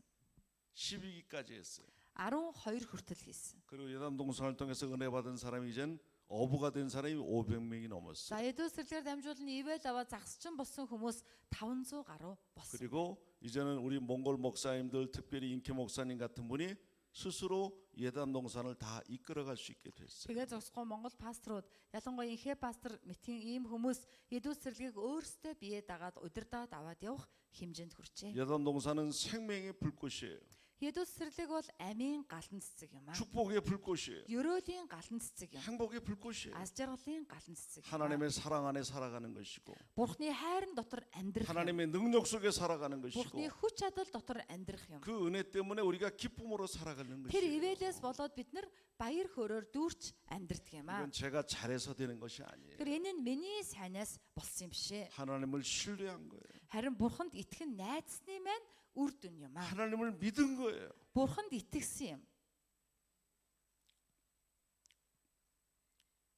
12기까지 했어요. 12 хүртэл хийсэн. 그리고 예담 동산을 통해서 은혜 받은 사람이 이젠 어부가 된 사람이 500명이 넘었어요. За эдүүсэрлэгээр дамжуулан ивэл аваа загсчин болсон хүмүүс 500 гаруй болсон. 그리고 이제는 우리 몽골 목사님들 특별히 인기 목사님 같은 분이 스스로 예담 동산을 다 이끌어갈 수 있게 됐어요. Тэгээд зогсгоо Монгол пасторууд ялангуяа инхээ пастор мэтийн ийм хүмүүс эдүүсэрлэгийг өөрсдөө бие дагаад удирдаад аваад явах хэмжээнд хүрчээ. 예담 동산은 생명의 불꽃이에요. Эдүүсэрлэг бол амийн галан цэцэг юм аа. 축복의 불꽃이에요. Ерөөлийн галан цэцэг юм. 행복의 불꽃이에요. Аз жаргалын галан цэцэг. юм аа. 하나님의 사랑 안에 살아가는 것이고 Бурхны хайрын дотор амьдрах юм. 하나님의 능력 속에 살아가는 것이고 Бурхны хүч чадал дотор амьдрах юм. 그 은혜 때문에 우리가 기쁨으로 살아가는 Тэр 것이에요. ивэлээс болоод бид нар баяр хөөрөөр дүүрч амьдрдаг юм аа. 이건 제가 잘해서 되는 것이 아니에요. Тэр энэ нь миний сайнаас болсон юм бишээ. 하나님을 신뢰한 거예요. Харин Бурханд итгэн найдсны маань үр дүн юм аа. 하나님을 믿은 거예요. Бурханд итгэсэн юм.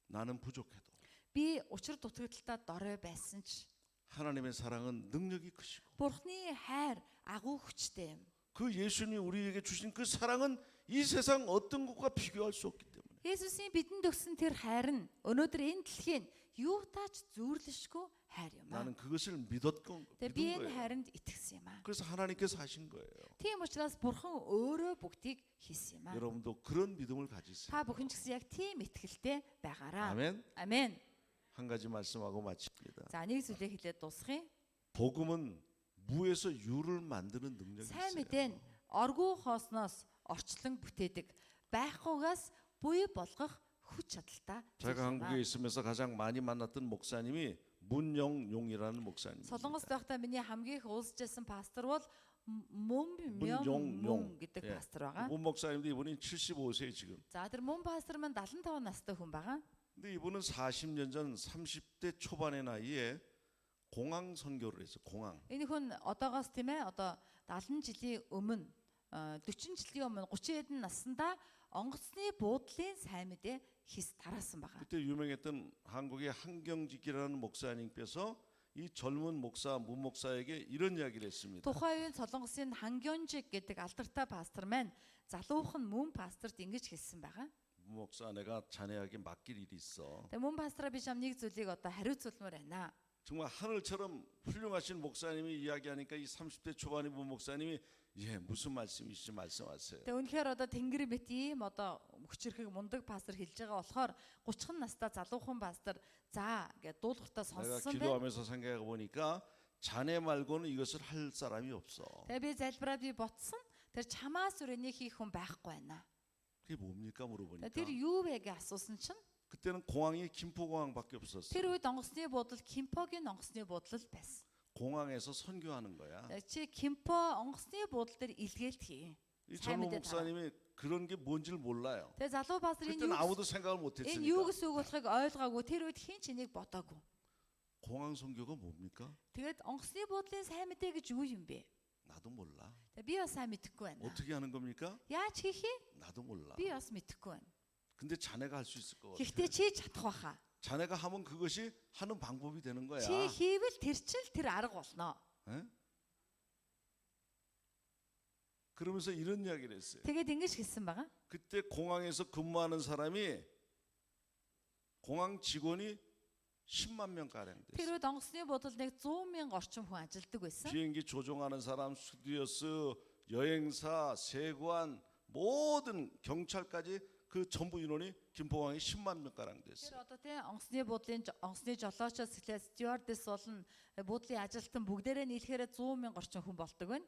나는 부족해도 Би учир дутагдaltaа дорой байсан ч 하나님의 사랑은 능력이 크시고 Бурхны хайр агуу хүчтэй юм. 그 예수님이 우리에게 주신 그 사랑은 이 세상 어떤 것과 비교할 수 없기 때문에 Есүсийн бидэнд өгсөн тэр хайр нь өнөөдөр энэ дэлхийн юутаач зүүрлэшгүй хайр юм аа. 나는 그것을 믿은 Тэгээ би энэ 거예요. хайранд итгэсэн юм аа. 그래서 하나님께서 하신 거예요. Тийм учраас Бурхан өөрөө бүгдийг хийсэн юм аа. 여러분도 그런 믿음을 가지세요. Та бүхэн ч гэсэн яг тийм итгэлтэй байгаараа. 아멘. Амен. 한 가지 말씀하고 마칩니다. За нэг зүйлээ хэлээд дуусгая. 복음은 무에서 유를 만드는 능력이 Сайн 있어요. мэдээ нь оргуу хоосноос орчлон бүтээдэг байхгүйгээс буй болгох хүч чадалтай. 제가 한국에 있으면서 가장 많이 만났던 목사님이 문영용이라는 목사님입니다. Солонгост байхдаа миний хамгийн их уулзжсэн пастор бол Мөн 문용용 гэдэг 예. пастор байгаа. 문 목사님도 이분이 75세에 지금. За тэр мөн пастор маань 75 настай хүн байгаа. 근데 이분은 40년 전 30대 초반의 나이에 공항 선교를 했어요. 공항. Энэ хүн одоогоос тийм ээ одоо 70 жилийн өмнө 40 жилийн өмнө 30 хэдэн наснда онгоцны буудлын сайн мэдээ хис тараасан байгаа. 그때 유명했던 한국의 한경직이라는 목사님께서 이 젊은 목사 문 목사에게 이런 이야기를 했습니다. Тухайн үеийн Солонгосын Хангёнжик гэдэг алдартай пастор маань залуухан мөн пасторт ингэж хэлсэн байгаа. 문 목사 내가 자네에게 맡길 일이 있어. Тэгээ мөн пастораа би чам нэг зүйлийг одоо хариуцуулмаар байна. 정말 하늘처럼 훌륭하신 목사님이 이야기하니까 이 30대 초반의 문 목사님이 예 무슨 말씀이시지 말씀하세요. Тэгээ үнэхээр одоо тэнгэр мэт ийм одоо хүчрхэг мундаг пастор хэлж байгаа болохоор 30 настай залуухан пастор за гэж дуулахтаа 내가 сонссон байна. 기도하면서 생각해 보니까 자네 말고는 이것을 할 사람이 없어. Тэгээ би залбираад би ботсон. Тэр чамаас өрөөний хийх хүн байхгүй байна. 그게 뭡니까 물어보니까 Тэр юу вэ гэж асуусан чинь 그때는 공항이 김포공항밖에 없었어. тэр үед онгоцны буудлал Кимпогийн онгоцны буудлал байсан. 공항에서 선교하는 거야. Чи Кимпо онгоцны буудлал дээр илгээлт хий. 이 сайн 젊은 мэдээ 목사님이 그런 게 뭔지를 몰라요. Тэгээ залуу пастор 그때는 아무도 생각을 энэ юу 못했으니까. гэсэн үг болохыг ойлгоогүй. Тэр үед хин ч энийг бодоогүй. 공항 선교가 뭡니까? Тэгээд онгоцны буудлын сайн мэдээ гэж юу юм бэ? 나도 몰라. Би бас сайн мэдэхгүй байна. 어떻게 하는 겁니까? Яаж хийх юм? 나도 몰라. Би бас мэдэхгүй байна. 근데 자네가 할 수 있을 것 같아. Гэхдээ чи чадах байхаа. 자네가 하면 그것이 하는 방법이 되는 거야. Чи хийвэл тэр чинь тэр арга болно. 에? 그러면서 이런 이야기를 했어요. Тэгээд ингэж хэлсэн байгаа. 그때 공항에서 근무하는 사람이 공항 직원이 10만 명 가량 됐어요. Тэр үед онгоцны бодолд нэг 100,000 орчим хүн ажилладаг байсан. 비행기 조종하는 사람, 스튜어디스, 여행사, 세관, 모든 경찰까지 그 전부 인원이 김포공항에 10만 명 가량 Тэр 됐어요. одоо тийм онгоцны жолоочоос эхлээд стюардess болон буудлын ажилтан бүгдээрээ нийлэхээр 100,000 орчим хүн болдог байна.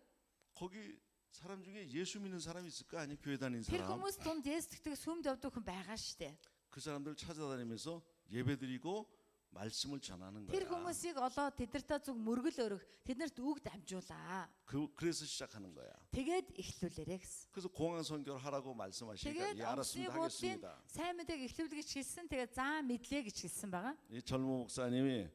거기 사람 중에 예수 믿는 사람이 있을 거 아니에요? 교회 다니는 Тэр 사람. хүмүүс тунд Есүс тэгдэг сүмд явдаг хүн байгаа шүү дээ. 그 사람들 찾아다니면서 예배드리고 말씀을 전하는 Тэр 거야. хүмүүсийг олоод тэдэртээ зүг мөргөл өрөх, тэднэрт үг дамжуулаа. 그래서 시작하는 거야. Тэгээд эхлүүлээрэй гэсэн. 그래서 공항 선교를 하라고 말씀하시니까 Тэгээд 예 онгоцны 알았습니다 буудлын 하겠습니다. сайн мэдээг эхлүүлэх гэж хэлсэн. Тэгээд заа мэдлээ гэж хэлсэн байгаа. 이 젊은 목사님이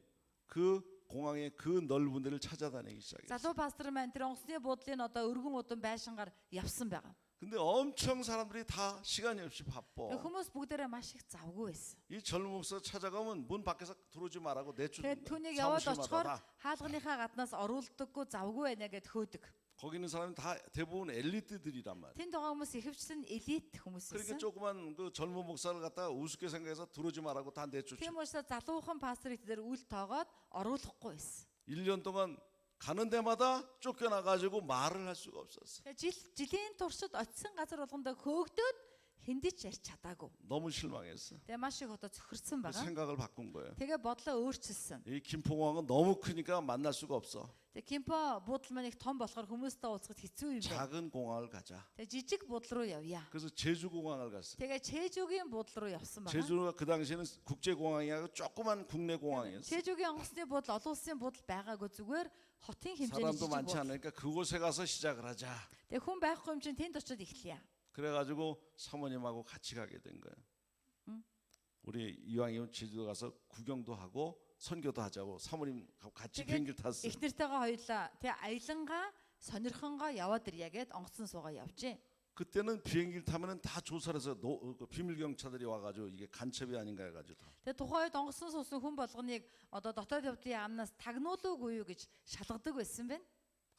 그 공항의 그 넓은 데를 찾아다니기 시작했어요. Залуу пастор маань тэр онгоцны буудлын одоо өргөн удам байшингаар явсан байгаа. 근데 엄청 사람들이 다 시간이 없이 바빠. Хүмүүс бүгдээрээ маш их завгүй байсан. 이 젊은 목사 찾아가면 문 밖에서 들어오지 말라고 내쫓는 Тэгээд түүнийг 거야. яваад 사무실마다 очихоор 다. хаалганыхаа гаднаас оруулдаггүй завгүй байна гэд хөөдөг. 거기 있는 사람은 다 대부분 엘리트들이란 말이야. Тэнд байгаа хүмүүс ихэвчлэн элит хүмүүс 그러니까 байсан. 조그만 그 젊은 목사를 갖다가 우습게 생각해서 들어오지 말라고 다 내쫓죠. Тийм учраас залуухан пасторыг тэр үл тоогоод оруулахгүй байсан. 1년 동안 가는 데마다 쫓겨나가지고 말을 할 수가 없었어. Тэгээд жилийн туршид очисон газар болгондоо хөөгдөд хиндэж ярьж чадаагүй. 너무 실망했어. Тэгээд маш их одоо цөхөрсөн 그 байгаа. 생각을 바꾼 거예요. Тэгээд бодлоо өөрчилсөн. 이 김포공항은 너무 크니까 만날 수가 없어. Тэгээд Кимпо буудлын маань их том болохоор хүмүүстэй уулзахад хэцүү юм байна. 작은 공항을 가자. Тэгээд жижиг буудлын руу явъя. 그래서 제주공항을 갔어. Тэгээд Чэжүүгийн буудлын руу явсан байгаа. 제주가 그 당시에는 국제공항이 아니고 조그만 국내 공항이었어. Чэжүүгийн онгоцны буудлын олон улсын буудлын байгаагүй зүгээр хотын хэмжээний 사람도 жижиг 많지 буудлын. 않으니까 그곳에 가서 시작을 하자. Тэгээд хүн байхгүй юм чинь тэнд очиод эхлэе. 그래가지고 사모님하고 같이 가게 된 거예요. 우리 이왕이면 제주도 가서 구경도 하고 선교도 하자고 사모님하고 같이 비행기를 탔어요. Эхнэртэйгээ хоёулаа тэг аялангаа сонирхонгоо яваад ирья гэд онгоцон суугаа явжээ. 그때는 비행기를 타면은 다 조사를 해서 비밀 경찰들이 와가지고 이게 간첩이 아닌가 해가지고 다. Тэгээ тухайн үед онгоцон суусан хүн болгоныг одоо дотоод явдлын яамнаас тагнуулаагүй юу гэж шалгадаг байсан байна.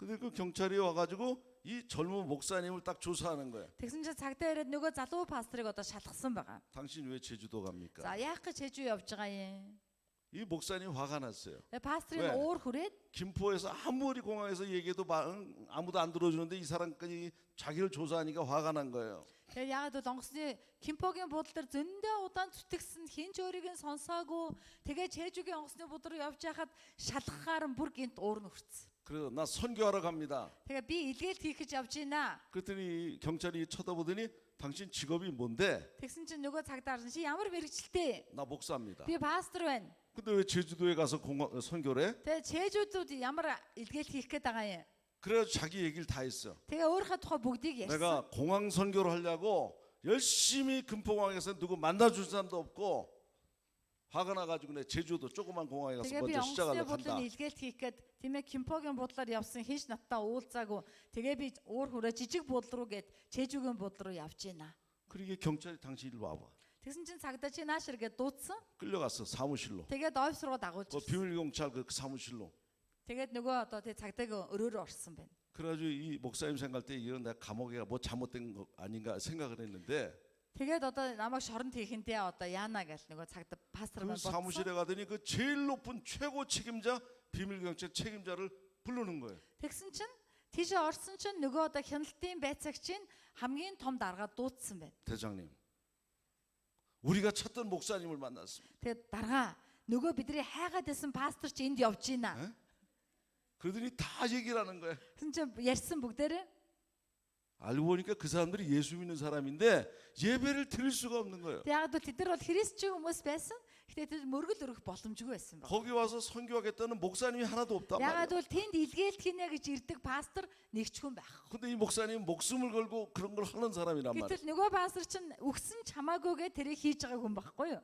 근데 그 경찰이 와가지고 이 젊은 목사님을 딱 조사하는 거예요. Тэгсэн чинь цагтаа ирээд нөгөө залуу пасторыг одоо шалгасан байгаа. 당신 왜 제주도 갑니까? За яах гэж Чэжүү явж байгаа юм? 이 목사님 화가 났어요. Тэгээ пасторын 왜? уур хүрээд 김포에서 아무리 공항에서 얘기해도 아무도 안 들어주는데 이 사람까지 자기를 조사하니까 화가 난 거예요. тэгээ яагаад бол онгоцны Кимпогийн буудлаар зөндөө удаан зүтгэсэн хинч өөрийг нь сонсоогүй тэгээ Чэжүүгийн онгоцны буудлаар явж байхад шалгахаар нь бүр гинт уур нь хүрсэн. 그래서 나 선교하러 갑니다. Тэгээ би илгээлт хийх гэж явж байна. 그랬더니 경찰이 쳐다보더니 당신 직업이 뭔데? Тэгсэн чинь нөгөө цагдаар нь чи ямар мэрэгчлээ? 나 목사입니다. Би пастор байна. 근데 왜 제주도에 가서 선교를 해? Тэгээ Чэжүүдүүд ямар илгээлт хийх гээд байгаа юм? 그래가지고 자기 얘기를 다 했어. Тэгээ өөрийнхөө тухай бүгдийг ярьсан. 내가 공항 선교를 하려고 열심히 금포공항에서 누구 만나줄 사람도 없고 화가 나가지고 내 제주도 조그만 공항에 가서 Тэгээ би 먼저 онгоцны 시작하려고 한다. буудлын илгээлт хийх гээд тийм ээ Кимпогийн буудлаар явсан хинч надтай уулзаагүй. Тэгээ би уур хүрээ жижиг буудлал руу гээд Чэжүүгийн буудлал руу явж байна. 그러게 경찰이 당신 일로 와봐. Тэгсэн чинь цагдаа чи наашир гээд дуудсан. 끌려갔어 사무실로. Тэгээд офис руу дагуулж 그 ирсэн. 비밀 경찰 그 사무실로. Тэгээд нөгөө одоо тэг цагдаагийн өрөөрөө орсон байна. 그래가지고 이 목사님 생각할 때 이건 내가 감옥에 뭐 잘못된 거 아닌가 생각을 했는데 Тэгээд одоо намайг шоронд хийхэнтэй одоо яана гэж нөгөө цагдаа пастор 그 маань бодсон. 사무실에 가더니 그 제일 높은 최고 책임자 비밀 경찰 책임자를 부르는 거예요. Тэгсэн чинь тийшээ орсон чинь нөгөө одоо хяналтын байцаагчийн хамгийн том даргаа дуудсан байна. 대장님, 우리가 찾던 목사님을 만났습니다. Тэгээд даргаа нөгөө бидний хайгаад байсан пастор чи энд явж байна. 그러더니 다 얘기를 하는 거예요. Тэгсэн чинь ярьсан бүгдээрээ 알고 보니까 그 사람들이 예수 믿는 사람인데 예배를 드릴 수가 없는 거예요. яг л тэд нар бол христчэн хүмүүс байсан. Гэтэ тэд мөргөл өрөх боломжгүй байсан баг. 거기 와서 선교하겠다는 목사님이 하나도 없단 Ягаад 말이에요. бол тэнд илгээлт хийнэ гэж ирдэг пастор нэг ч хүн байхгүй. 근데 이 목사님 목숨을 걸고 그런 걸 하는 사람이란 말이에요. Гэтэл нөгөө пастор чинь өгсөн чамаагүйгээ тэрийг хийж байгаа хүн байхгүй юу?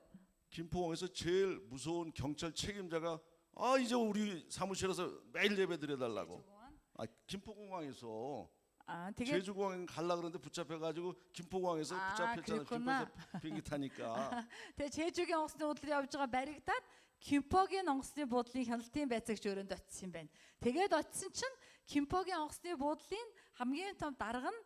김포공항에서 제일 무서운 경찰 책임자가 아 이제 우리 사무실에서 매일 예배 드려달라고. 아, 김포공항에서 아, 되게 제주공항 갈라 그러는데 붙잡혀가지고 김포공항에서 아, 붙잡혔잖아요. 그랬구나. 김포에서 비행기 타니까. Тэгээ 제주гийн онгоцны буудлын явж байгаа баригдаад Кимпогийн онгоцны буудлын хяналтын байцаагч өрөөнд очсон юм байна. Тэгээд очсон чинь Кимпогийн онгоцны буудлын хамгийн том дарга нь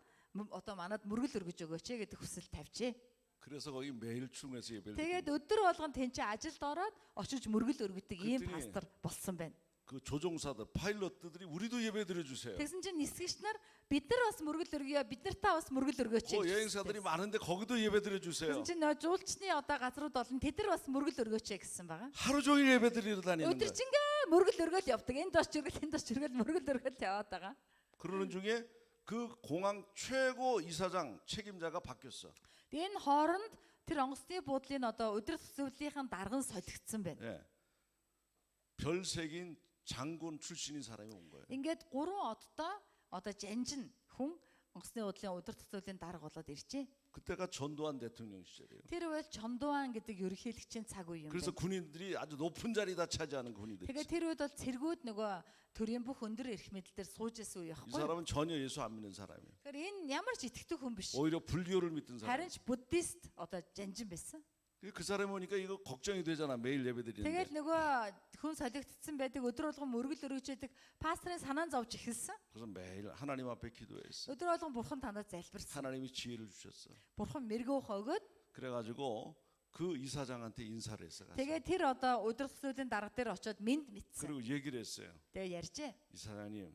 одоо манад мөргөл өргөж өгөөч гэдэг хүсэл тавьжээ. 그래서 거기 매일 출근해서 예배를 Тэгээд 드립니다. өдөр болгон тэнцээ ажилд ороод очиж мөргөл өргөдөг ийм 그랬더니 пастор болсон байна. 그 조종사들, 파일럿들이 우리도 예배 드려주세요. Тэгсэн чинь нисгэгч нар бид нар бас мөргөл өргөё, бид нартай бас мөргөл өргөөч. 그 여행사들이 많은데 거기도 예배 드려주세요. Тэгсэн чинь нөө жуулчны одоо газрууд олон тэд нар бас мөргөл өргөөч гэсэн байгаа. 하루 종일 예배 드리러 다니는 거예요. Өдөржингээ мөргөл өргөөл явдаг. Энд бас чиргэл, энд бас чиргэл, мөргөл өргөөл яваад байгаа. 그러는 중에 그 공항 최고 이사장 책임자가 바뀌었어. Тэгээ энэ хооронд тэр онгоцны буудлын одоо өдөр төсөвлийнхэн дарган солигдсон байна. 예. 별색인 장군 출신인 사람이 온 거예요. Ингээд 3 оддоо одоо жанжин хүн онгоцны буудлын өдөр төсөвлийн дарга болоод иржээ. 그때가 전두환 대통령 시절이에요. Тэр үйл Чондуан гэдэг ерөнхийлөгчийн цаг үе юм 그래서 байна. 군인들이 아주 높은 자리다 차지하는 군인들. Тэгээ тэр үед бол цэргүүд нөгөө төрийн бүх өндөр эрх мэдэл дээр сууж исэн үе 이 байхгүй. 사람은 전혀 예수 안 믿는 사람이에요. Тэгэхээр энэ ямар ч итгэдэг хүн биш. 오히려 불교를 믿던 사람. Харин ч буддист одоо жанжин байсан. 그 사람이 오니까 이거 걱정이 되잖아. 매일 예배 Тэгээд 드리는데. нөгөө хүн солигдсон байдаг өдөр болгон мөргөл өргөж байдаг пасторын санаан зовж эхэлсэн. 그래서 매일 하나님 앞에 기도했어. Өдөр болгон бурхан танаа залбирсан. 하나님이 지혜를 주셨어. Бурхан мэрэгөө өгөөд 그래가지고 그 이사장한테 인사를 했어. 가서. тэгээ тэр одоо өдөр төсөөлийн дарга дээр очиод минд мэдсэн. 그리고 얘기를 했어요. Тэгээ ярьжээ. 이사장님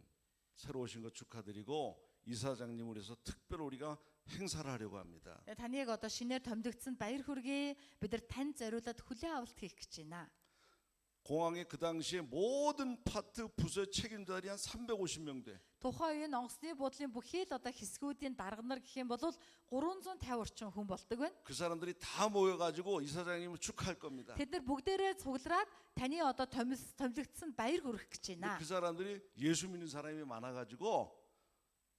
새로 오신 거 축하드리고 이사장님을 해서 특별 우리가 행사를 하려고 합니다. Тэгээ таныг одоо шинээр томдогдсонд баяр хүргэе. Бид нар танд зориулаад хүлээн авалт хийх гэж байна. 공항에 그 당시에 모든 파트 부서의 책임자들이 한 350명 돼. Тухайн үеийн онгоцны буудлын бүхий л одоо хэсгүүдийн дарга нар гэх юм бол 350 орчим хүн болдог байна. 그 사람들이 다 모여가지고 이사장님을 축하할 겁니다. Тэд нар бүгдээрээ цуглараад таны одоо томилогдсон баяр хүргэх гэж байна. 그 사람들이 예수 믿는 사람이 많아가지고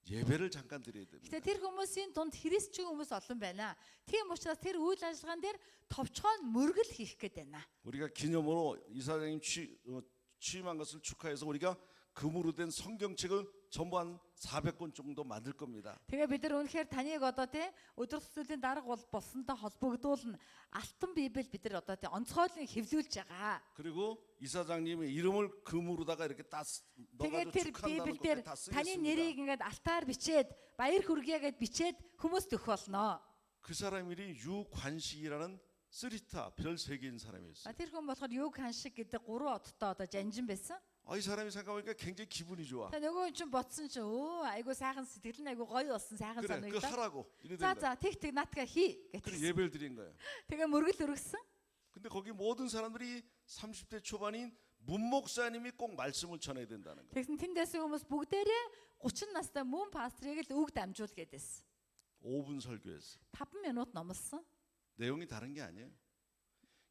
예배를 잠깐 드려야 됩니다. Гэтэ тэр хүмүүсийн дунд христчэн хүмүүс олон байна. Тийм учраас тэр үйл ажиллагаан дээр товчхон мөргөл хийх гээд байна. 우리가 기념으로 이사장님 취임한 것을 축하해서 우리가 금으로 된 성경책을 전부 한 400권 정도 만들 겁니다. Тэгээ бид нар үнэхээр таныг одоо тий өдөр төсвөлийн дарга болсонтой холбогдуулна. Алтан Библи бид нар одоо тий онцгойлон хэвлүүлж байгаа. 그리고 이사장님의 이름을 금으로다가 이렇게 딱 Тэгээд 넣어가지고 тэр 축하한다는 Библи 것까지 дээр 다 таны нэрийг 쓰겠습니다. ингээд алтаар бичээд баяр хүргэе гэд бичээд хүмүүст өгөх болно. 그 사람 이름이 유관식이라는 쓰리타 별 3개인 사람이었어요. Тэр хүн болохоор юу ханшиг гэдэг 3 одтой одоо жанжин байсан. 이 사람이 생각해보니까 굉장히 기분이 좋아. Тэгээ нөгөө хүн чинь бодсон чинь өө айгу сайхан сэтгэл нь айгу гоё болсон сайхан 그래, 그거 санагдаа. 하라고 이래 된 За 거야. за тэг наатга хий 그래 гэж. 예배를 드린 거예요. Тэгээ мөргөл өргөсөн. 근데 거기 모든 사람들이 30대 초반인 문목사님이 꼭 말씀을 전해야 된다는 거예요. Тэгсэн тэндээс хүмүүс бүгдээрээ 30 настай мөн пастрыг л үг дамжуул гэдээс. 5분 설교했어. 5 минут номлосон. 내용이 다른 게 아니에요.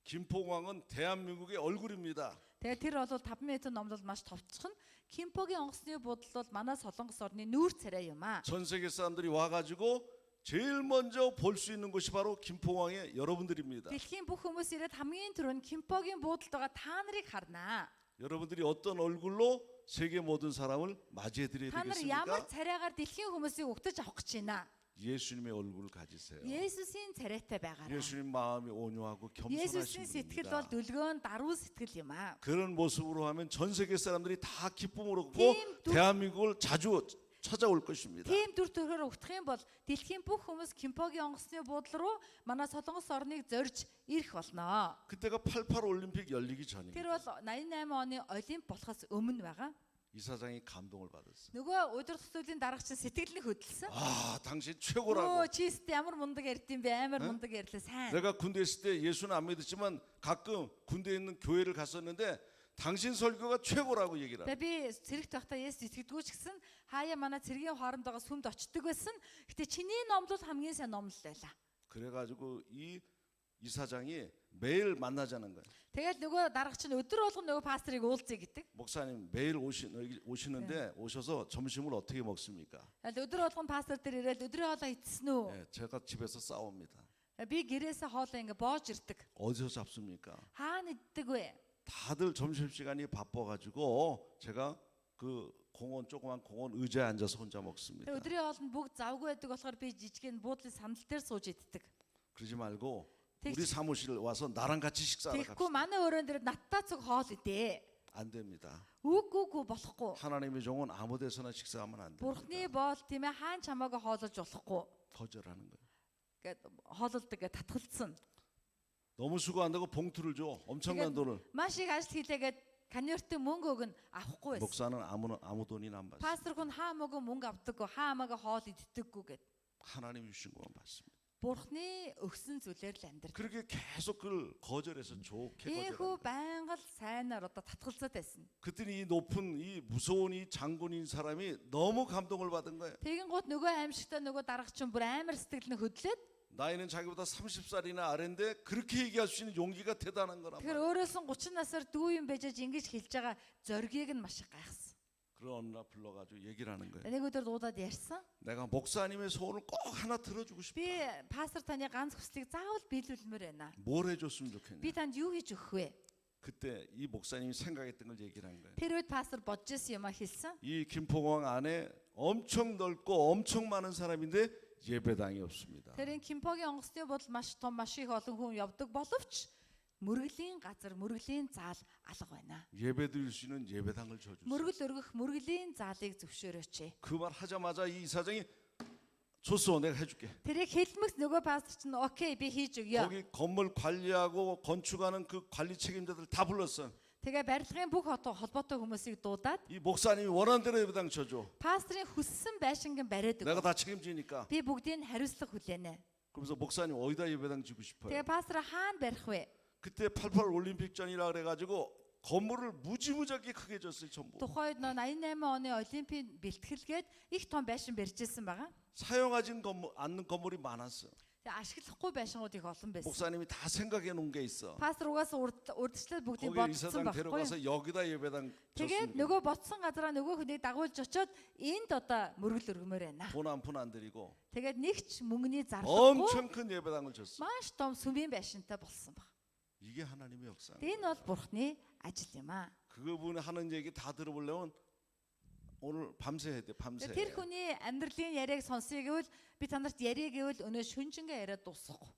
김포공항은 대한민국의 얼굴입니다. Тэгээ тэр бол 5 минутын номлол маш товчхон. Кимпогийн онгоцны буудал бол манай Солонгос орны нүүр царай юм аа. 전 세계 사람들이 와가지고 제일 먼저 볼 수 있는 곳이 바로 김포공항의 여러분들입니다. Дэлхийн бүх хүмүүс ирээд хамгийн түрүүнд Кимпогийн буудалд байгаа та нарыг харнаа. 여러분들이 어떤 얼굴로 세계 모든 사람을 맞이해드려야 Та нар ямар 되겠습니까? царайгаар дэлхийн хүмүүсийг угтаж авах гэж байна. 예수님의 얼굴을 가지세요. Есүсийн царайтай байгаарай. 예수님 마음이 온유하고 Есүсийн 겸손하신 сэтгэл бол 분입니다. дүлгөөн даруй сэтгэл юм аа. 그런 모습으로 하면 전 세계 사람들이 다 기쁨으로 팀 고 두- 대한민국을 자주 찾아올 것입니다. Тийм дүр төрхөөр угтах юм бол дэлхийн бүх хүмүүс Кимпогийн онгоцны буудал руу манай Солонгос орныг зорж ирэх болно. 그때가 88 올림픽 열리기 Тэр 전입니다. бол 88 оны Олимп болохоос өмнө байгаа. 이사장이 감동을 받았어요. Нөгөө өдөр төсөөлийн дарга чинь сэтгэл нь хөдөлсөн. 당신 Өө 최고라고. чи тест ямар мундаг ярьд юм бэ? Амар мундаг ярьлаа сайн. 내가 군대 있을 때 예수는 안 믿었지만 가끔 군대에 있는 교회를 갔었는데 당신 설교가 최고라고 얘기를 하고. Тэгээ би цэрэгт байхдаа Есүс итгэдэггүй ч гэсэн хаяа манай цэргийн хооронд байгаа сүмд очдөг байсан. Гэтэ чиний номлол хамгийн сайн номлол байлаа. 그래가지고 이 이사장이 매일 만나자는 거예요. Тэгээд нөгөө дарга чинь өдөр болгон нөгөө пасторыг уулзъя гэдэг. 목사님 매일 오시는데 오셔서 점심을 어떻게 먹습니까? Тэгээд өдөр болгон пастор дээр ирээд өдрийн хоолоо идсэн үү? 네, 제가 집에서 싸웁니다. Би гэрээсээ хоолоо ингээ боож ирдэг. 어디서 잡습니까? Хаана иддэг вэ? 다들 점심시간이 바빠가지고 제가 그 공원 조그만 공원 의자에 앉아서 혼자 먹습니다. Тэр өдрийн хоолнд бүгд завгүй байдаг болохоор би жижигэн буудлын сандал дээр сууж иддэг. 그러지 말고 тэгж- 우리 사무실 와서 나랑 같이 식사하러 Тэгэхгүй 갑시다. манай өрөөнд дээр надтай цуг хоол идээ. 안 됩니다. Үгүй болохгүй. 하나님의 종은 아무 데서나 식사하면 안 Бурхны 됩니다. боол тийм ээ хаан чамаагаа хоололж болохгүй. 거절하는 거예요. Гэт хоололдог гэ татгалцсан. 너무 수고 안 되고 봉투를 줘. 엄청난 돈을. Маш их ажил хийлээгээд каньертын мөнгө өгн авахгүй байсан. 목사는 아무 돈이나 안 받습니다. Пастор хүн хаа мөгөө мөнгө авдаггүй, хаа хамаагаа хоол иддэггүй гэд. 하나님이 주신 것만 받습니다. Бурхны өгсөн зүйлээр л амьдрал. 그렇게 계속 그걸 거절해서 좋게 Ийхүү 거절합니다. байнга л сайнаар одоо татгалзаад байсан. 그랬더니 이 높은 이 무서운 이 장군인 사람이 너무 감동을 받은 거예요. Тэгин гут нөгөө аимшигтай нөгөө даргачин бүр амар сэтгэл нь хөдлөөд 나이는 자기보다 30살이나 아래인데 그렇게 얘기할 수 있는 용기가 대단한 거란 тэгэхээр 말이에요. өөрөөс нь 30 насаар дүү юм байж ингэж хэлж байгаа зоргийг нь маш их гайхсан. 그런 어느 날 불러가지고 얘기를 하는 거예요. Нэг өдөр дуудаад ярьсан. 내가 목사님의 소원을 꼭 하나 들어주고 싶어. Би пастор таны ганц хүслийг заавал биелүүлмээр байна. 뭘 해줬으면 좋겠냐. Би танд юу хийж өгөх вэ? 그때 이 목사님이 생각했던 걸 얘기를 한 거예요. Тэр үед пастор бодож ирсэн юм а хэлсэн. 이 김포공항 안에 엄청 넓고 엄청 많은 사람인데 예배당이 없습니다. Тэр энэ Кимпогийн онгоцны бодол маш том, маш их олон хүн явдаг боловч мөргөлийн газар, мөргөлийн заал алга байна. 예배 드릴 수 있는 예배당을 줘주세요. Мөргөл өргөх мөргөлийн заалыг зөвшөөрөөч. 그 말 하자마자 이 이사장이 줬어, 내가 해줄게. Тэрийг хэлмэгс нөгөө пастор чинь окей би хийж өгье. 거기 건물 관리하고 건축하는 그 관리 책임자들 다 불렀어. Тэгээ барилгын бүх холбоотой хүмүүсийг дуудаад 이 목사님이 원하는 대로 예배당 쳐줘. пастрын хүссэн байшингийн бариад 내가 өг. 다 책임지니까. Би бүгдийг хариуцлага хүлээнэ. 그러면서 목사님 어디다 예배당 지고 싶어요? Тэгээ пастор хаана барих вэ? 그때 88 올림픽전이라 그래가지고 건물을 무지무지하게 크게 줬어요, 전부. Тухайд 88 оны олимпийн бэлтгэлгээд их том байшин барьжсэн байгаа. 사용하지 않는 건물이 많았어. Тэгээ ашиглахгүй байшингууд их олон байсан. 목사님이 다 생각해 놓은 게 있어. Пастор угаасаа урдчлал бүгдийг 거기 бодсон 이사장 байхгүй. 데려가서 여기다 예배당 Тэгээд 줬습니다. нөгөө бодсон газараа нөгөө хүнийг дагуулж очоод энд одоо мөргөл өргөмөр байна. 돈 한 푼 안 드리고 Тэгээд нэг ч мөнгөний зарлахгүй 엄청 큰 예배당을 줬어. маш том сүмийн байшинтай болсон баг. 이게 하나님의 역사. Энэ бол Бурхны ажил юм аа. 그분 하는 얘기 다 들어보려면 오늘 밤새 해야 돼. 밤새. Тэр хүний амьдралын яриаг сонсъё гэвэл би танарт яриа гэвэл өнөө шүнжингээ яриад дуусахгүй.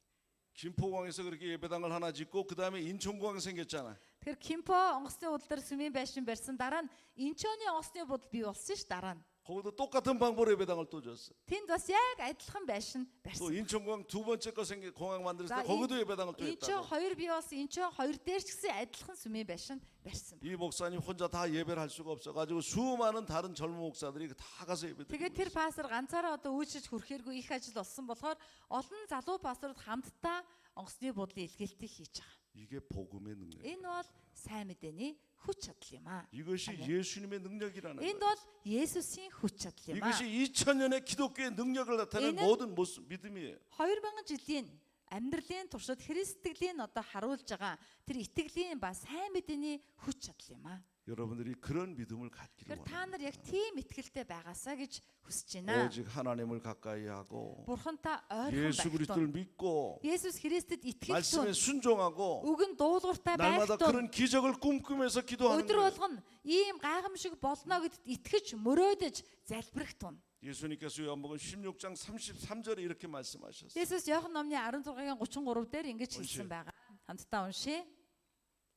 김포공항에서 그렇게 예배당을 하나 짓고 그 다음에 인천공항 생겼잖아. Тэгэхээр Кимпо онгоцны удалдар сүмийн байшин барьсан дараа нь Инчоны онгоцны будал бий болсон ш дараа нь. 거기도 똑같은 방법으로 예배당을 또 줬어. Тэнд бас яг адилхан байшин 또 барьсан. 인천공항 두 번째 거 생긴 공항 만들었을 За, 때 거기도 예배당을 또 Инчон 했다고. 2 бий болсон, Инчон 2 дээр ч гэсэн адилхан сүмийн байшин барьсан. 이 목사님 혼자 다 예배를 할 수가 없어가지고 수많은 다른 젊은 목사들이 다 가서 예배드리고 Тэгээд тэр 있어요. пастор ганцаараа одоо үйлчилж хүрэхэргүй их ажил болсон болохоор олон залуу пасторууд хамтдаа онгоцны буудлын илгээлтийг хийж байгаа. 이게 복음의 능력. Энэ бол сайн мэдээний хүч чадал юм аа. 이것이 예수님의 능력이라는 Энд 거예요. бол Есүсийн хүч чадал юм аа. 이것이 2000년의 기독교의 능력을 나타내는 이는- 모든 모습 믿음이에요. 2000 жилийн амьдралын туршид Христтгэлийн одоо харуулж байгаа тэр итгэлийн ба сайн мэдээний хүч чадал юм аа. 여러분들이 그런 믿음을 갖기를 Тэгэхээр та 원합니다. нар яг тийм итгэлтэй байгаасаа гэж хүсэж байна. 오직 하나님을 가까이 하고 Бурхантай ойрхон 예수 байх 그리스도를 тун. 믿고 Есүс Христэд итгэж 말씀에 тун. 순종하고 Үгэн дуулууртай байх 날마다 тун. 그런 기적을 꿈꾸면서 기도하는 Өдөр 거예요. болгон ийм гайхамшиг болно гэдэгт итгэж мөрөөдөж залбирах тун. 예수님께서 요한복음 16장 33절에 이렇게 말씀하셨어요. Есүс Иохан номны 16-гийн 33 дээр ингэж уншия. хэлсэн байгаа. Хамтдаа уншия.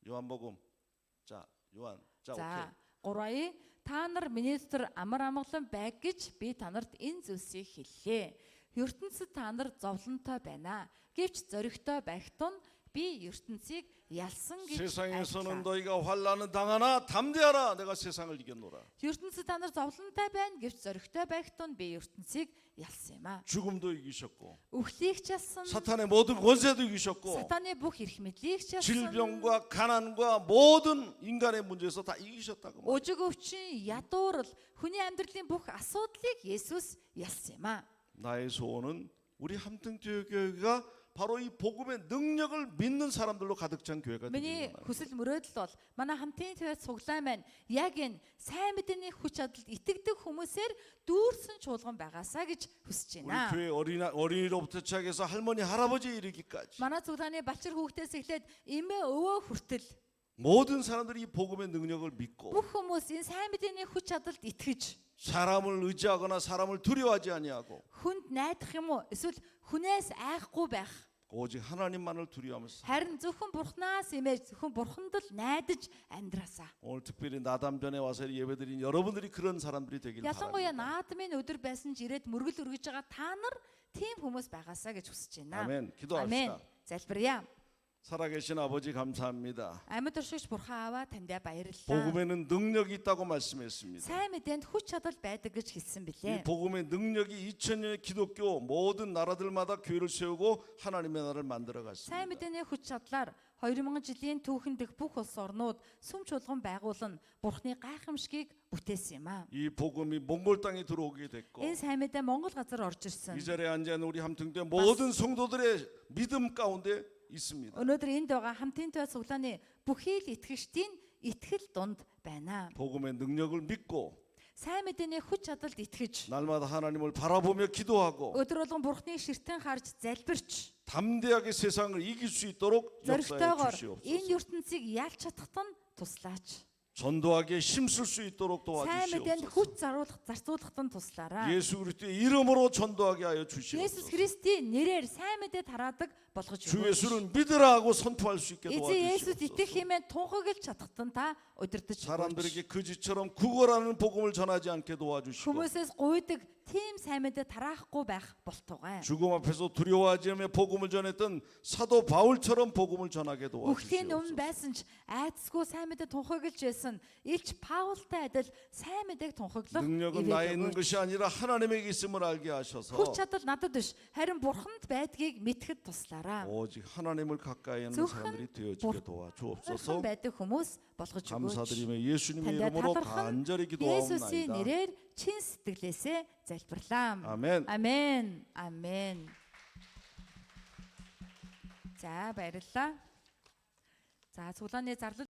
요한복음. 자, 요한. 자, За 3-ий та нар миний дотор амар амгалан байг гэж би танарт энэ зүйлсийг хэллээ. ертөнцид та нар зовлонтой байна. Гэвч зоригтой байх тун би ертөнцийг ялсан гэж 세상에서는 айлтлаа. 너희가 환난을 당하나 담대하라. 내가 세상을 이겼노라. ертөнцид та нар зовлонтой байна. Гэвч зоригтой байх тун би ертөнцийг ялсан юм аа. 죽음도 이기셨고 Үхлийг ч ялсан. 사탄의 모든 권세도 이기셨고 Сатаны бүх эрх мэдлийг ч ялсан. 질병과 가난과 모든 인간의 문제에서 다 이기셨다고 말이에요. Ужиг өвчин, ядуурл, хүний амьдралын бүх асуудлыг Есүс ялсан юм аа. 나의 소원은 우리 함등교회가 바로 이 복음의 능력을 믿는 사람들로 가득 찬 교회가 Миний 되기를 원합니다. хүсэл мөрөөдөл бол манай хамтын төвд цуглаан маань яг энэ сайн мэдээний хүч чадалд итгэдэг хүмүүсээр дүүрсэн чуулган байгаасаа гэж хүсэж 우리 байна. 교회 어린이로부터 시작해서 할머니 할아버지에 이르기까지 Манай цуглааны балчир хүүхдээс эхлээд эмээ өвөө хүртэл 모든 사람들이 이 복음의 능력을 믿고 бүх хүмүүс энэ сайн мэдээний хүч чадалд итгэж 사람을 의지하거나 사람을 두려워하지 아니하고 хүнд найдах юм уу? Эсвэл хүнээс айхгүй байх. 오직 하나님만을 두려워하면서 Харин зөвхөн Бурханаас имэж зөвхөн Бурханд л найдаж амьдраасаа. 오늘 특별히 나담전에 와서 예배드린 여러분들이 그런 사람들이 되길 Ялангуяа 바랍니다. наадмын өдөр байсан ч ирээд мөргөл өргөж байгаа та нар тийм хүмүүс байгаасаа гэж хүсэж байна. 아멘. 기도합시다. Залбирая. 살아계신 아버지 감사합니다. Амьд өршигч Бурхан Аава таньдаа баярлалаа. 복음에는 능력이 있다고 말씀했습니다. Сайн мэдээнд хүч чадал байдаг гэж хэлсэн 이 билээ. 복음의 능력이 2000년의 기독교 모든 나라들마다 교회를 세우고 하나님의 나라를 만들어 Сайн 갔습니다. мэдээний хүч чадлаар 2000 жилийн түүхэн дэх бүх улс орнууд сүм чуулган байгуулан Бурханы гайхамшигыг бүтээсэн юм аа. 이 복음이 몽골 땅에 들어오게 됐고 Энэ сайн мэдээ Монгол газар орж ирсэн. 이 자리에 앉아 있는 우리 함통된 모든 성도들의 믿음 가운데 있습니다. Өнөөдөр энд байгаа хамтынтай цуглааны бүхий л итгэгчдийн итгэл дунд байна. 복음의 능력을 믿고 Сайн мэдээний хүч чадалд итгэж 날마다 하나님을 바라보며 기도하고 өдөр болгон Бурханы ширтэн харж залбирч 담대하게 세상을 이길 수 있도록 역사해 зоригтойгоор 주시옵소서. энэ ертөнцийг ялч чадахт нь туслаач. 전도하게 힘쓸 수 있도록 Сайн мэдээнд 도와주시옵소서. хүч зарцуулахт нь туслаарай. 예수 그리스도의 이름으로 전도하게 하여 Есүс 주시옵소서. Христийн нэрээр сайн мэдээ тараадаг болгож 주 өгөөч. 예수를 믿으라 하고 선포할 수 있게 Эзэн Есүс итгэх 도와주시옵소서. хэмээн тунхаглаж чадахт нь та удирдах өгөөч. 사람들에게 거짓처럼 구걸하는 복음을 전하지 않게 도와주시고 Хүмүүсээс гуйдаг тийм сайн мэдээ тараахгүй байх болтугай. 죽음 앞에서 두려워하지 않으며 복음을 전했던 사도 바울처럼 복음을 전하게 Үхлийн өмнө 도와주시옵소서. байсан ч айдасгүй сайн мэдээ тунхаглаж байсан. Илч Паултай адил сайн мэдээг тунхаглах 능력은 나에 있는 것이 아니라 하나님에게 있음을 알게 하셔서 хүч чадал надад биш, харин Бурханд байдгийг мэдхэд туслаарай. 오직 하나님을 가까이 하는 зөвхөн 사람들이 되어지게 Бурхан 도와주옵소서. байдаг хүмүүс болгож өгөөч. 감사드리며 예수님의 Таньда 이름으로 талархан 간절히 Есүсийн 기도하옵나이다. нэрээр чин сэтгэлээсээ залбирлаа. 아멘. Амен. Амен. За баярлалаа. За цуглааны зарлал